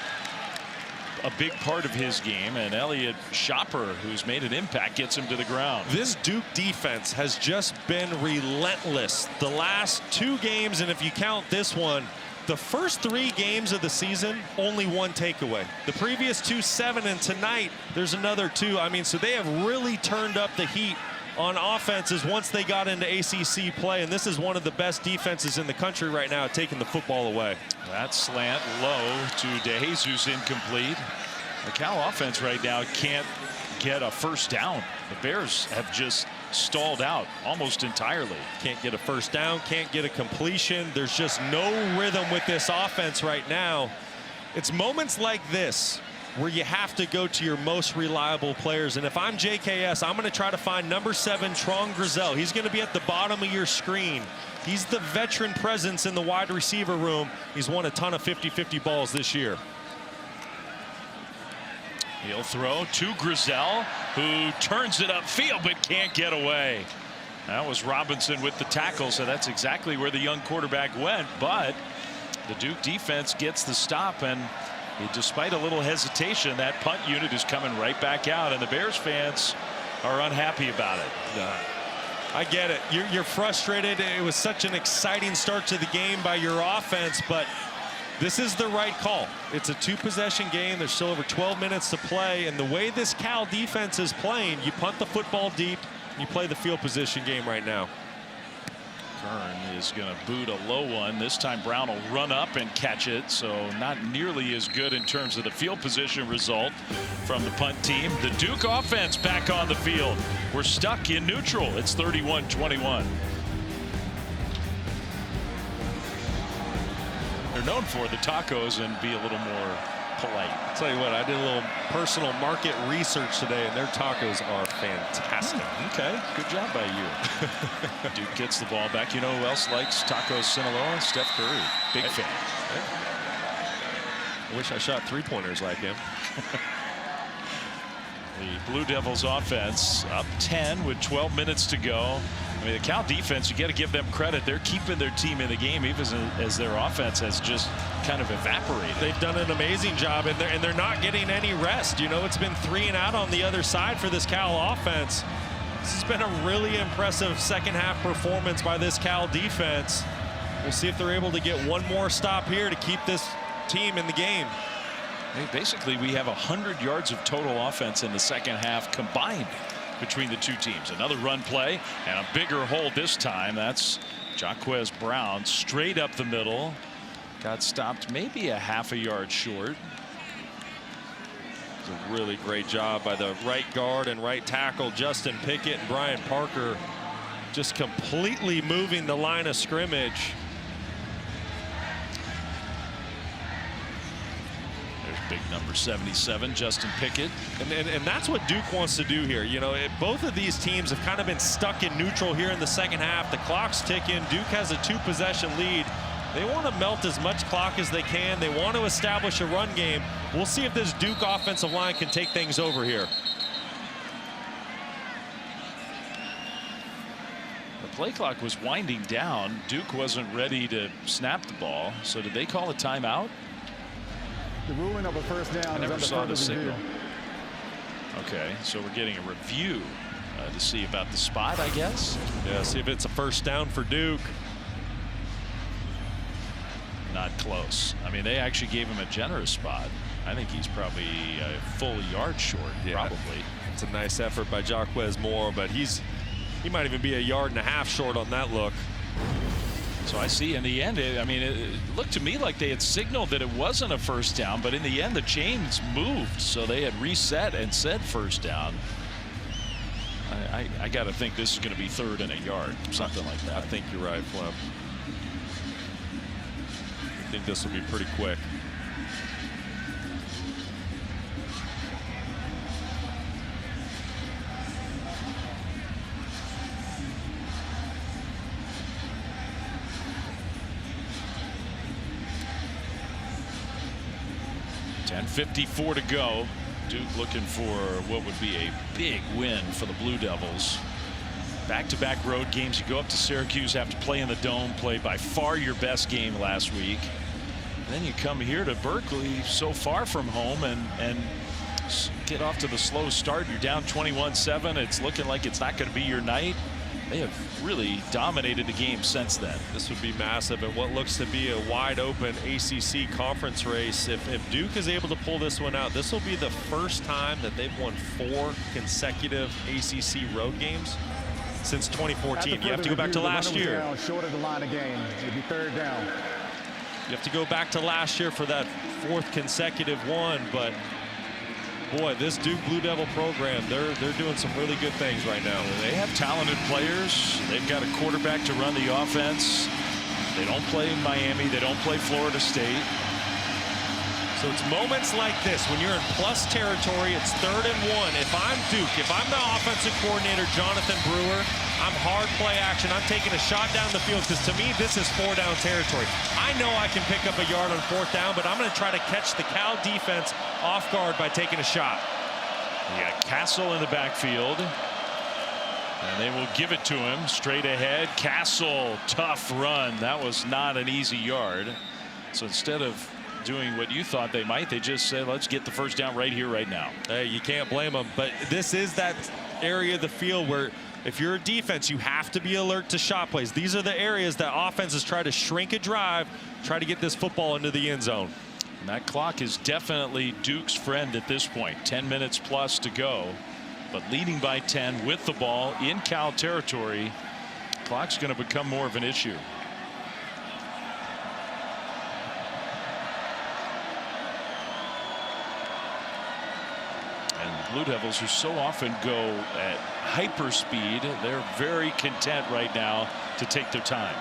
a big part of his game, and Elliot Shopper, who's made an impact, gets him to the ground. This Duke defense has just been relentless the last 2 games, and if you count this one, the first 3 games of the season, only 1 takeaway. The previous 2, 7, and tonight there's another 2. I mean, so they have really turned up the heat on offenses once they got into ACC play, and this is one of the best defenses in the country right now at taking the football away. That slant low to DeJesus, incomplete. The Cal offense right now can't get a first down. The Bears have just stalled out almost entirely. Can't get a first down, can't get a completion. There's just no rhythm with this offense right now. It's moments like this where you have to go to your most reliable players. And if I'm JKS, I'm going to try to find number 7, Tron Grizel. He's going to be at the bottom of your screen. He's the veteran presence in the wide receiver room. He's won a ton of 50-50 balls this year. He'll throw to Grizel, who turns it upfield but can't get away. That was Robinson with the tackle, so that's exactly where the young quarterback went. But the Duke defense gets the stop, and despite a little hesitation, that punt unit is coming right back out, and the Bears fans are unhappy about it. I get it. You're frustrated. It was such an exciting start to the game by your offense, but this is the right call. It's a 2-possession game. There's still over 12 minutes to play, and the way this Cal defense is playing, you punt the football deep, you play the field position game right now. Kern is going to boot a low one. This time Brown will run up and catch it, so not nearly as good in terms of the field position result from the punt team. The Duke offense back on the field. We're stuck in neutral. It's 31-21. They're known for the tacos and be a little more polite. I'll tell you what, I did a little personal market research today, and their tacos are fantastic. Okay, good job by you. Duke gets the ball back. You know who else likes tacos Sinaloa? Steph Curry. Big fan. I wish I shot 3-pointers like him. The Blue Devils offense up 10 with 12 minutes to go. I mean, the Cal defense, you got to give them credit. They're keeping their team in the game even as their offense has just kind of evaporated. They've done an amazing job, and they're not getting any rest. You know, it's been 3 and out on the other side for this Cal offense. This has been a really impressive second-half performance by this Cal defense. We'll see if they're able to get one more stop here to keep this team in the game. Basically, we have 100 yards of total offense in the second half combined between the two teams. Another run play and a bigger hole this time. That's Jaquez Brown straight up the middle. Got stopped maybe a half a yard short. It's a really great job by the right guard and right tackle Justin Pickett and Brian Parker, just completely moving the line of scrimmage. Big number 77, Justin Pickett. And that's what Duke wants to do here. You know, both of these teams have kind of been stuck in neutral here in the second half. The clock's ticking. Duke has a 2-possession lead. They want to melt as much clock as they can. They want to establish a run game. We'll see if this Duke offensive line can take things over here. The play clock was winding down. Duke wasn't ready to snap the ball. So did they call a timeout? The ruling of a first down. I never saw the signal. Review. Okay, so we're getting a review to see about the spot, I guess. Yeah, see if it's a first down for Duke. Not close. I mean, they actually gave him a generous spot. I think he's probably a full yard short, probably. That's a nice effort by Jaquez Moore, but he might even be a yard and a half short on that look. So I see in the end, I mean, it looked to me like they had signaled that it wasn't a first down, but in the end the chains moved, so they had reset and said first down. I got to think this is going to be 3rd and a yard, something like that. I think you're right, Flem. I think this will be pretty quick. .54 to go. Duke looking for what would be a big win for the Blue Devils. Back-to-back road games. You go up to Syracuse, have to play in the Dome, play by far your best game last week. And then you come here to Berkeley, so far from home, and get off to the slow start. You're down 21-7. It's looking like it's not going to be your night. They have really dominated the game since then. This would be massive in what looks to be a wide open ACC conference race. If Duke is able to pull this one out, this will be the first time that they've won 4 consecutive ACC road games since 2014. You have to go back to last year. Short of the line of game. It'll be 3rd down. You have to go back to last year for that 4th consecutive one, but boy, this Duke Blue Devil program, they're doing some really good things right now. They have talented players. They've got a quarterback to run the offense. They don't play in Miami. They don't play Florida State. So it's moments like this when you're in plus territory. It's 3rd and 1. If I'm Duke, if I'm the offensive coordinator, Jonathan Brewer, I'm hard play action. I'm taking a shot down the field because to me this is 4-down territory. I know I can pick up a yard on 4th down, but I'm going to try to catch the Cal defense off guard by taking a shot. You got Castle in the backfield, and they will give it to him straight ahead. Castle, tough run. That was not an easy yard. So instead of doing what you thought they might, they just said, let's get the first down right here, right now. Hey, you can't blame them, but this is that area of the field where if you're a defense, you have to be alert to shot plays. These are the areas that offenses try to shrink a drive, try to get this football into the end zone. And that clock is definitely Duke's friend at this point. 10 minutes plus to go, but leading by 10 with the ball in Cal territory. Clock's going to become more of an issue. Blue Devils, who so often go at hyper speed, they're very content right now to take their time.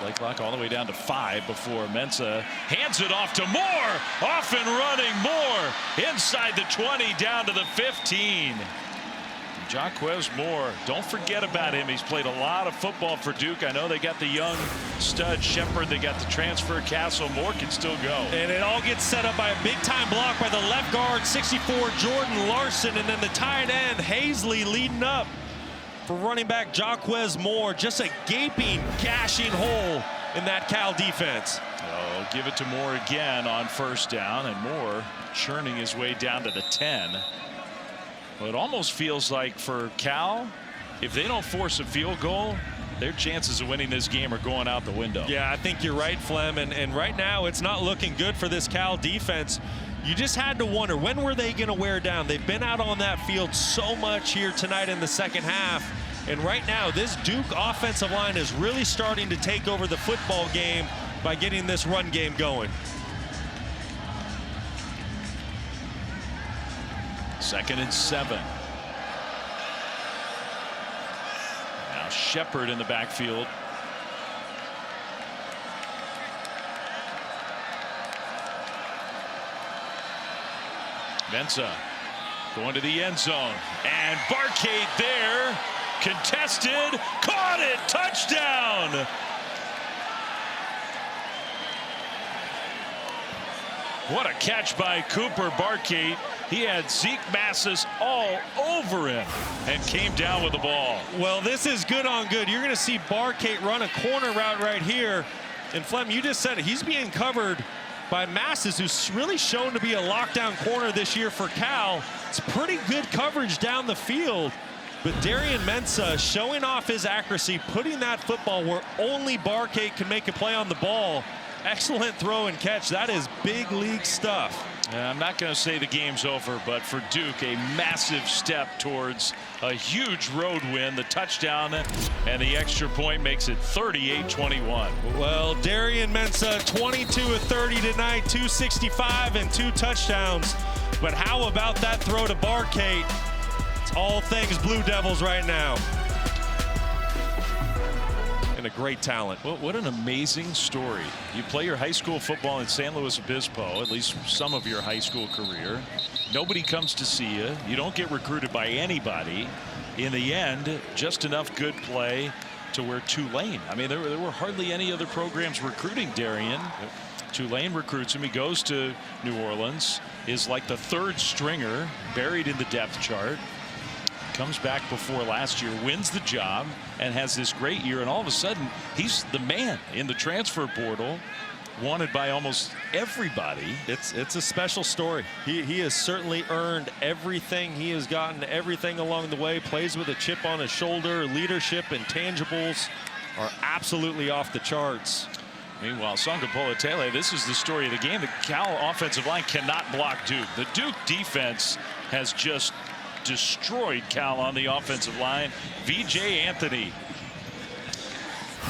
Play clock all the way down to 5 before Mensah hands it off to Moore. Off and running Moore inside the 20 down to the 15. Jaquez Moore, don't forget about him. He's played a lot of football for Duke. I know they got the young stud Shepard. They got the transfer Castle. Moore can still go. And it all gets set up by a big-time block by the left guard, 64, Jordan Larson. And then the tight end, Hazley, leading up for running back Jaquez Moore. Just a gaping, gashing hole in that Cal defense. Oh, give it to Moore again on 1st down. And Moore churning his way down to the 10. Well, it almost feels like for Cal, if they don't force a field goal, their chances of winning this game are going out the window. Yeah, I think you're right, Flem. And right now, it's not looking good for this Cal defense. You just had to wonder, when were they going to wear down? They've been out on that field so much here tonight in the 2nd half. And right now, this Duke offensive line is really starting to take over the football game by getting this run game going. 2nd and 7. Now Shepard in the backfield. Mensah going to the end zone, and Barcade there, contested, caught it, touchdown. What a catch by Cooper Barcade. He had Zeke Massis all over him and came down with the ball. Well, this is good on good. You're going to see Barcade run a corner route right here. And Flem, you just said it. He's being covered by Massis, who's really shown to be a lockdown corner this year for Cal. It's pretty good coverage down the field. But Darian Mensah showing off his accuracy, putting that football where only Barcade can make a play on the ball. Excellent throw and catch. That is big league stuff. I'm not going to say the game's over, but for Duke, a massive step towards a huge road win. The touchdown and the extra point makes it 38-21. Well, Darian Mensah, 22 of 30 tonight, 265 and 2 touchdowns. But how about that throw to Barkate? It's all things Blue Devils right now. And a great talent. Well, what an amazing story. You play your high school football in San Luis Obispo, at least some of your high school career. Nobody comes to see you. You don't get recruited by anybody. In the end, just enough good play to where Tulane. I mean, there were hardly any other programs recruiting Darian. Tulane recruits him. He goes to New Orleans, is like the 3rd stringer, buried in the depth chart. Comes back before last year, wins the job, and has this great year. And all of a sudden, he's the man in the transfer portal, wanted by almost everybody. It's a special story. He has certainly earned everything. He has gotten everything along the way. Plays with a chip on his shoulder. Leadership and tangibles are absolutely off the charts. Meanwhile, Songa Politele, this is the story of the game. The Cal offensive line cannot block Duke. The Duke defense has just destroyed Cal on the offensive line. VJ Anthony.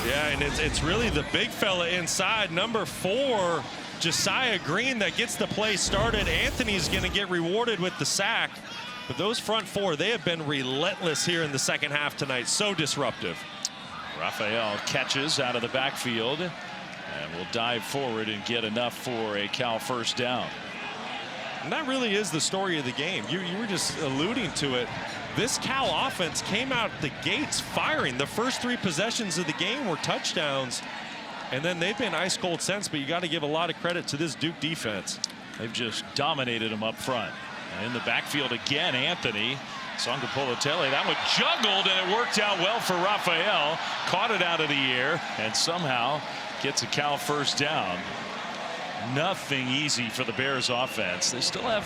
Yeah, and it's really the big fella inside, number 4, Josiah Green, that gets the play started. Anthony's going to get rewarded with the sack. But those front 4, they have been relentless here in the second half tonight. So disruptive. Raphael catches out of the backfield and will dive forward and get enough for a Cal first down. And that really is the story of the game. You were just alluding to it. This Cal offense came out the gates firing. The first 3 possessions of the game were touchdowns. And then they've been ice cold since, but you got to give a lot of credit to this Duke defense. They've just dominated them up front. And in the backfield again, Anthony. Songa Politele, that one juggled, and it worked out well for Raphael. Caught it out of the air and somehow gets a Cal first down. Nothing easy for the Bears offense. They still have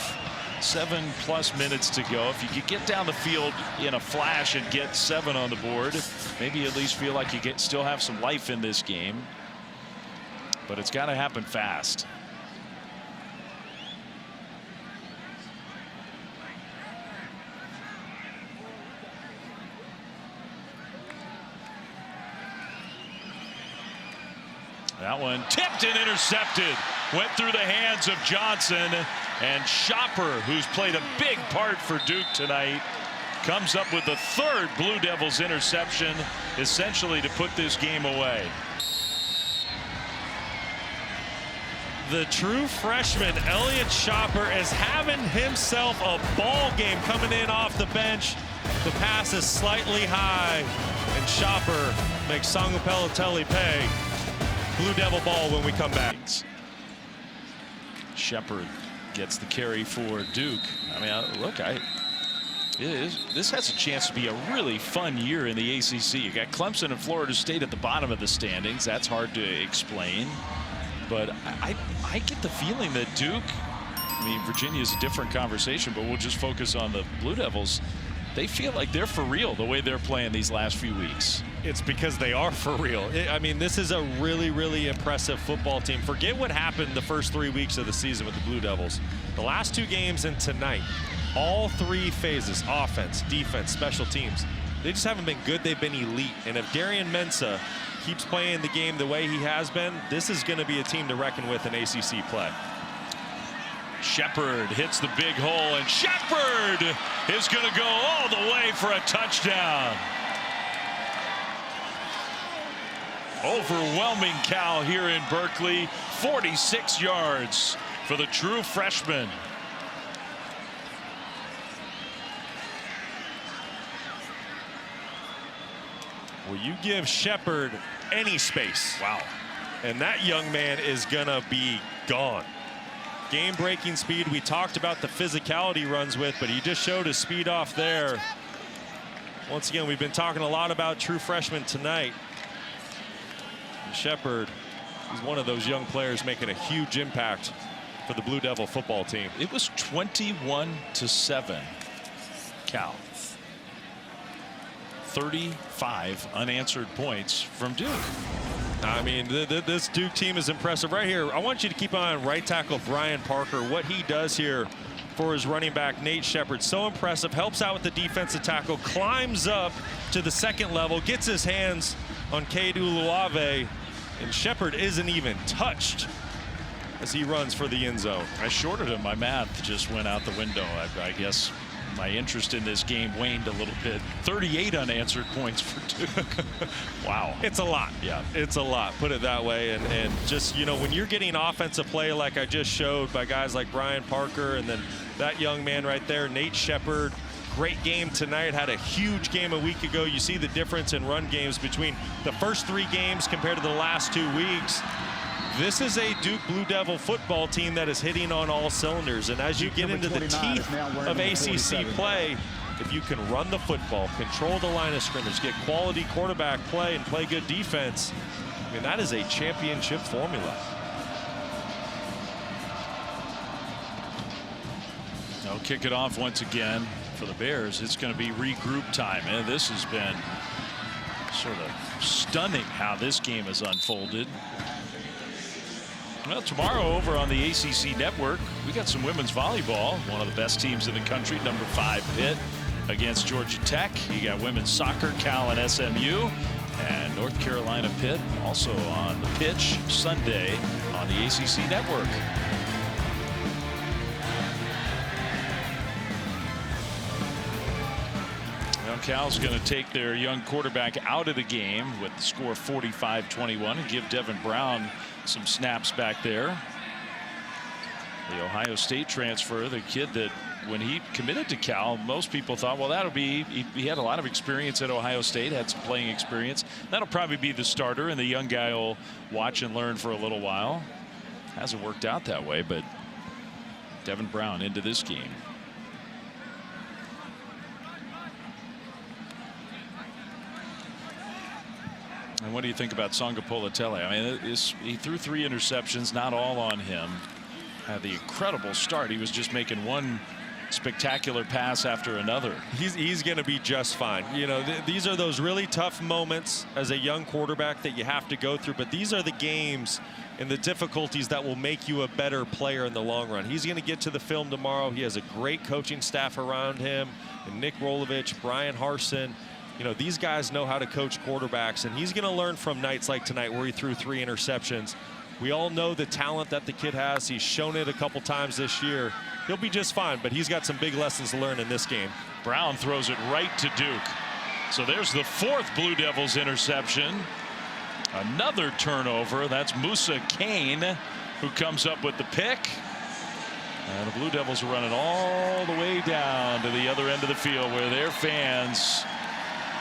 7+ minutes to go. If you could get down the field in a flash and get 7 on the board, maybe at least feel like you still have some life in this game. But it's got to happen fast. That one tipped and intercepted. Went through the hands of Johnson, and Shopper, who's played a big part for Duke tonight, comes up with the 3rd Blue Devils interception, essentially to put this game away. The true freshman, Elliott Shopper, is having himself a ball game coming in off the bench. The pass is slightly high, and Shopper makes Songa Politele pay. Blue Devil ball when we come back. Shepard gets the carry for Duke. I mean, look, this has a chance to be a really fun year in the ACC. You got Clemson and Florida State at the bottom of the standings. That's hard to explain. But I get the feeling that Duke, I mean, Virginia is a different conversation, but we'll just focus on the Blue Devils. They feel like they're for real the way they're playing these last few weeks. It's because they are for real. I mean, this is a really, really impressive football team. Forget what happened the first 3 weeks of the season with the Blue Devils. The last 2 games and tonight, all 3 phases, offense, defense, special teams, they just haven't been good. They've been elite. And if Darian Mensah keeps playing the game the way he has been, this is going to be a team to reckon with in ACC play. Shepard hits the big hole, and Shepard is going to go all the way for a touchdown. Overwhelming Cal here in Berkeley. 46 yards for the true freshman. Well, you give Shepard any space. Wow. And that young man is going to be gone. Game-breaking speed. We talked about the physicality runs with, but he just showed his speed off there. Once again, we've been talking a lot about true freshmen tonight. Shepard is one of those young players making a huge impact for the Blue Devil football team. It was 21-7 Cal. 35 unanswered points from Duke. I mean, this Duke team is impressive. Right here, I want you to keep an eye on right tackle Brian Parker. What he does here for his running back, Nate Shepard. So impressive. Helps out with the defensive tackle. Climbs up to the second level. Gets his hands on Kedu Luave. And Shepard isn't even touched as he runs for the end zone. I shorted him. My math just went out the window. I guess my interest in this game waned a little bit. 38 unanswered points for Duke. Wow. It's a lot. Yeah. It's a lot, put it that way. And just, you know, when you're getting offensive play like I just showed by guys like Brian Parker and then that young man right there, Nate Shepard, great game tonight, had a huge game a week ago. You see the difference in run games between the first 3 games compared to the last 2 weeks. This is a Duke Blue Devil football team that is hitting on all cylinders. And as you get into the teeth of ACC play, if you can run the football, control the line of scrimmage, get quality quarterback play, and play good defense, I mean, that is a championship formula. They'll kick it off once again for the Bears. It's going to be regroup time. And this has been sort of stunning how this game has unfolded. Well, tomorrow over on the ACC network, we got some women's volleyball. One of the best teams in the country, number 5 Pitt against Georgia Tech. You got women's soccer, Cal and SMU, and North Carolina Pitt also on the pitch Sunday on the ACC network. Well, Cal's going to take their young quarterback out of the game with the score 45-21 and give Devin Brown some snaps back there. The Ohio State transfer, the kid that when he committed to Cal, most people thought, well, that'll be, he had a lot of experience at Ohio State, had some playing experience. That'll probably be the starter, and the young guy will watch and learn for a little while. Hasn't worked out that way, but Devin Brown into this game. And what do you think about Songa Politele? I mean, he threw 3 interceptions, not all on him. Had the incredible start. He was just making one spectacular pass after another. He's going to be just fine. You know, these are those really tough moments as a young quarterback that you have to go through. But these are the games and the difficulties that will make you a better player in the long run. He's going to get to the film tomorrow. He has a great coaching staff around him. And Nick Rolovich, Brian Harsin. You know, these guys know how to coach quarterbacks, and he's going to learn from nights like tonight where he threw 3 interceptions. We all know the talent that the kid has. He's shown it a couple times this year. He'll be just fine, but he's got some big lessons to learn in this game. Brown throws it right to Duke. So there's the 4th Blue Devils interception. Another turnover. That's Musa Kane who comes up with the pick. And the Blue Devils are running all the way down to the other end of the field where their fans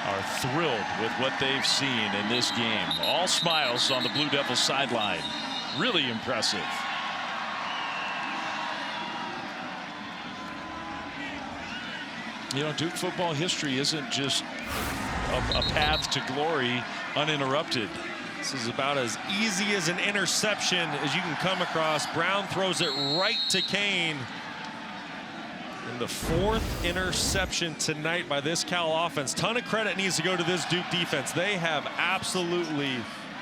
are thrilled with what they've seen in this game. All smiles on the Blue Devils sideline. Really impressive. You know, Duke football history isn't just a path to glory uninterrupted. This is about as easy as an interception as you can come across. Brown throws it right to Kane. And the 4th interception tonight by this Cal offense. Ton of credit needs to go to this Duke defense. They have absolutely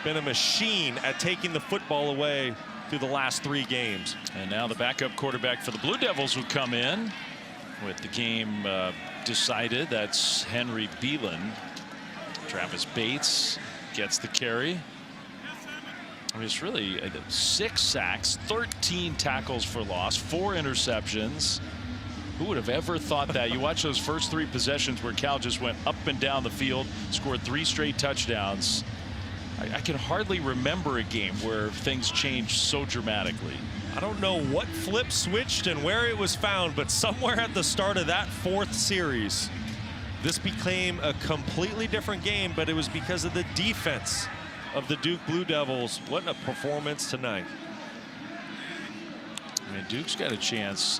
been a machine at taking the football away through the last 3 games. And now the backup quarterback for the Blue Devils will come in with the game decided. That's Henry Beelan. Travis Bates gets the carry. I mean, it's really 6 sacks, 13 tackles for loss, 4 interceptions. Who would have ever thought that? You watch those first 3 possessions where Cal just went up and down the field, scored 3 straight touchdowns. I can hardly remember a game where things changed so dramatically. I don't know what flip switched and where it was found, but somewhere at the start of that 4th series, this became a completely different game, but it was because of the defense of the Duke Blue Devils. What a performance tonight. I mean, Duke's got a chance.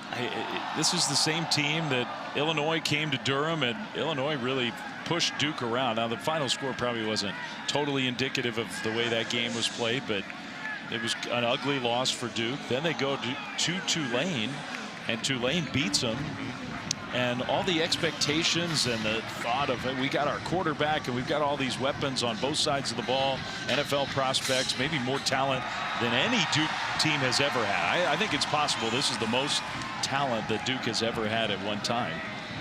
This is the same team that Illinois came to Durham, and Illinois really pushed Duke around. Now, the final score probably wasn't totally indicative of the way that game was played, but it was an ugly loss for Duke. Then they go to Tulane, and Tulane beats them. And all the expectations and the thought of we got our quarterback and we've got all these weapons on both sides of the ball, NFL prospects, maybe more talent than any Duke team has ever had. I think it's possible this is the most talent that Duke has ever had at one time.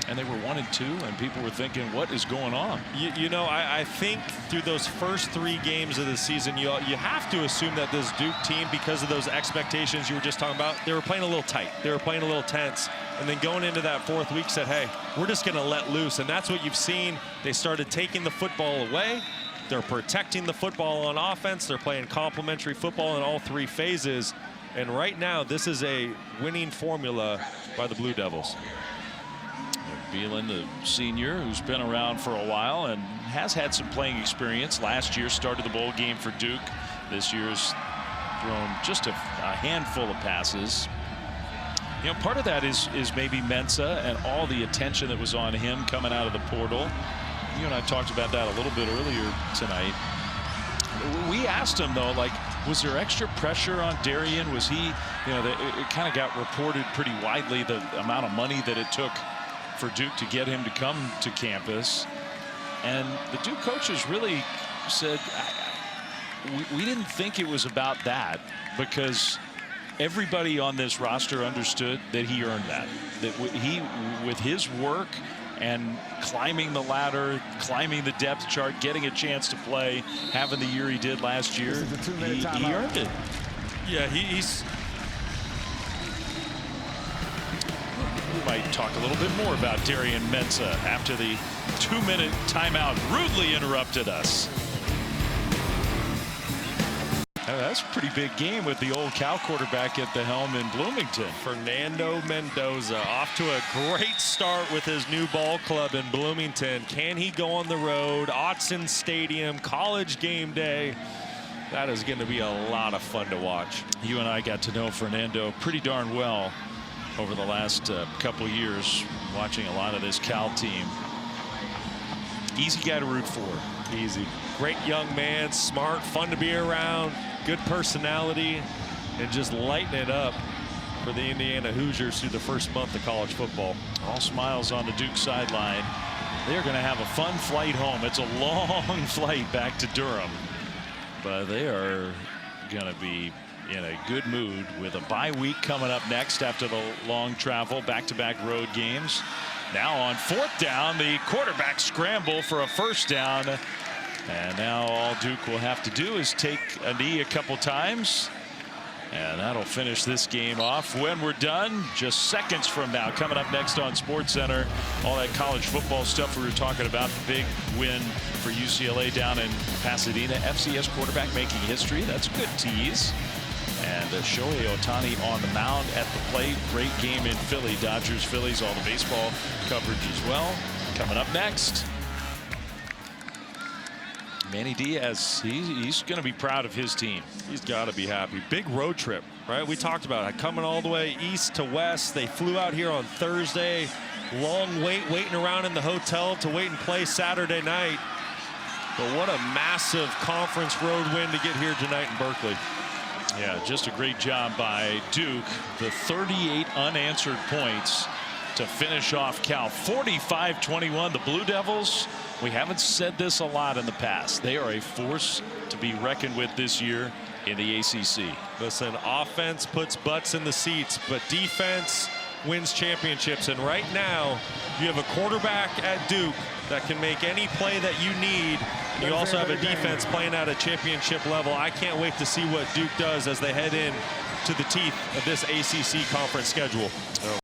And they were 1-2, and people were thinking, what is going on? You know, I think through those first 3 games of the season, you have to assume that this Duke team, because of those expectations you were just talking about, they were playing a little tight. They were playing a little tense. And then going into that 4th week said, hey, we're just going to let loose. And that's what you've seen. They started taking the football away. They're protecting the football on offense. They're playing complementary football in all 3 phases. And right now, this is a winning formula by the Blue Devils. Beelan, the senior, who's been around for a while and has had some playing experience. Last year started the bowl game for Duke. This year's thrown just a handful of passes. You know, part of that is maybe Mensa and all the attention that was on him coming out of the portal. You and I talked about that a little bit earlier tonight. We asked him, though, like, was there extra pressure on Darian? Was he, you know, it kind of got reported pretty widely the amount of money that it took for Duke to get him to come to campus. And the Duke coaches really said, we didn't think it was about that, because everybody on this roster understood that he earned that. That he, with his work and climbing the ladder, climbing the depth chart, getting a chance to play, having the year he did last year, he earned it. Yeah, he's... We might talk a little bit more about Darian Mensa after the 2-minute timeout rudely interrupted us. That's a pretty big game with the old Cal quarterback at the helm in Bloomington. Fernando Mendoza off to a great start with his new ball club in Bloomington. Can he go on the road? Autzen Stadium, college game day. That is going to be a lot of fun to watch. You and I got to know Fernando pretty darn well over the last couple of years, watching a lot of this Cal team. Easy guy to root for. Easy. Great young man, smart, fun to be around, good personality, and just lighting it up for the Indiana Hoosiers through the first month of college football. All smiles on the Duke sideline. They're going to have a fun flight home. It's a long flight back to Durham, but they are going to be in a good mood with a bye week coming up next after the long travel, back-to-back road games. Now on 4th down, the quarterback scramble for a 1st down. And now all Duke will have to do is take a knee a couple times. And that'll finish this game off when we're done, just seconds from now. Coming up next on SportsCenter, all that college football stuff we were talking about. The big win for UCLA down in Pasadena. FCS quarterback making history. That's a good tease. And Shohei Ohtani on the mound at the plate. Great game in Philly. Dodgers, Phillies, all the baseball coverage as well. Coming up next, Manny Diaz, he's going to be proud of his team. He's got to be happy. Big road trip, right? We talked about it. Coming all the way east to west. They flew out here on Thursday. Long wait, waiting around in the hotel to wait and play Saturday night. But what a massive conference road win to get here tonight in Berkeley. Yeah, just a great job by Duke. The 38 unanswered points to finish off Cal. 45-21. The Blue Devils, we haven't said this a lot in the past. They are a force to be reckoned with this year in the ACC. Listen, offense puts butts in the seats, but defense wins championships. And right now, you have a quarterback at Duke that can make any play that you need. And you also have a defense playing at a championship level. I can't wait to see what Duke does as they head in to the teeth of this ACC conference schedule.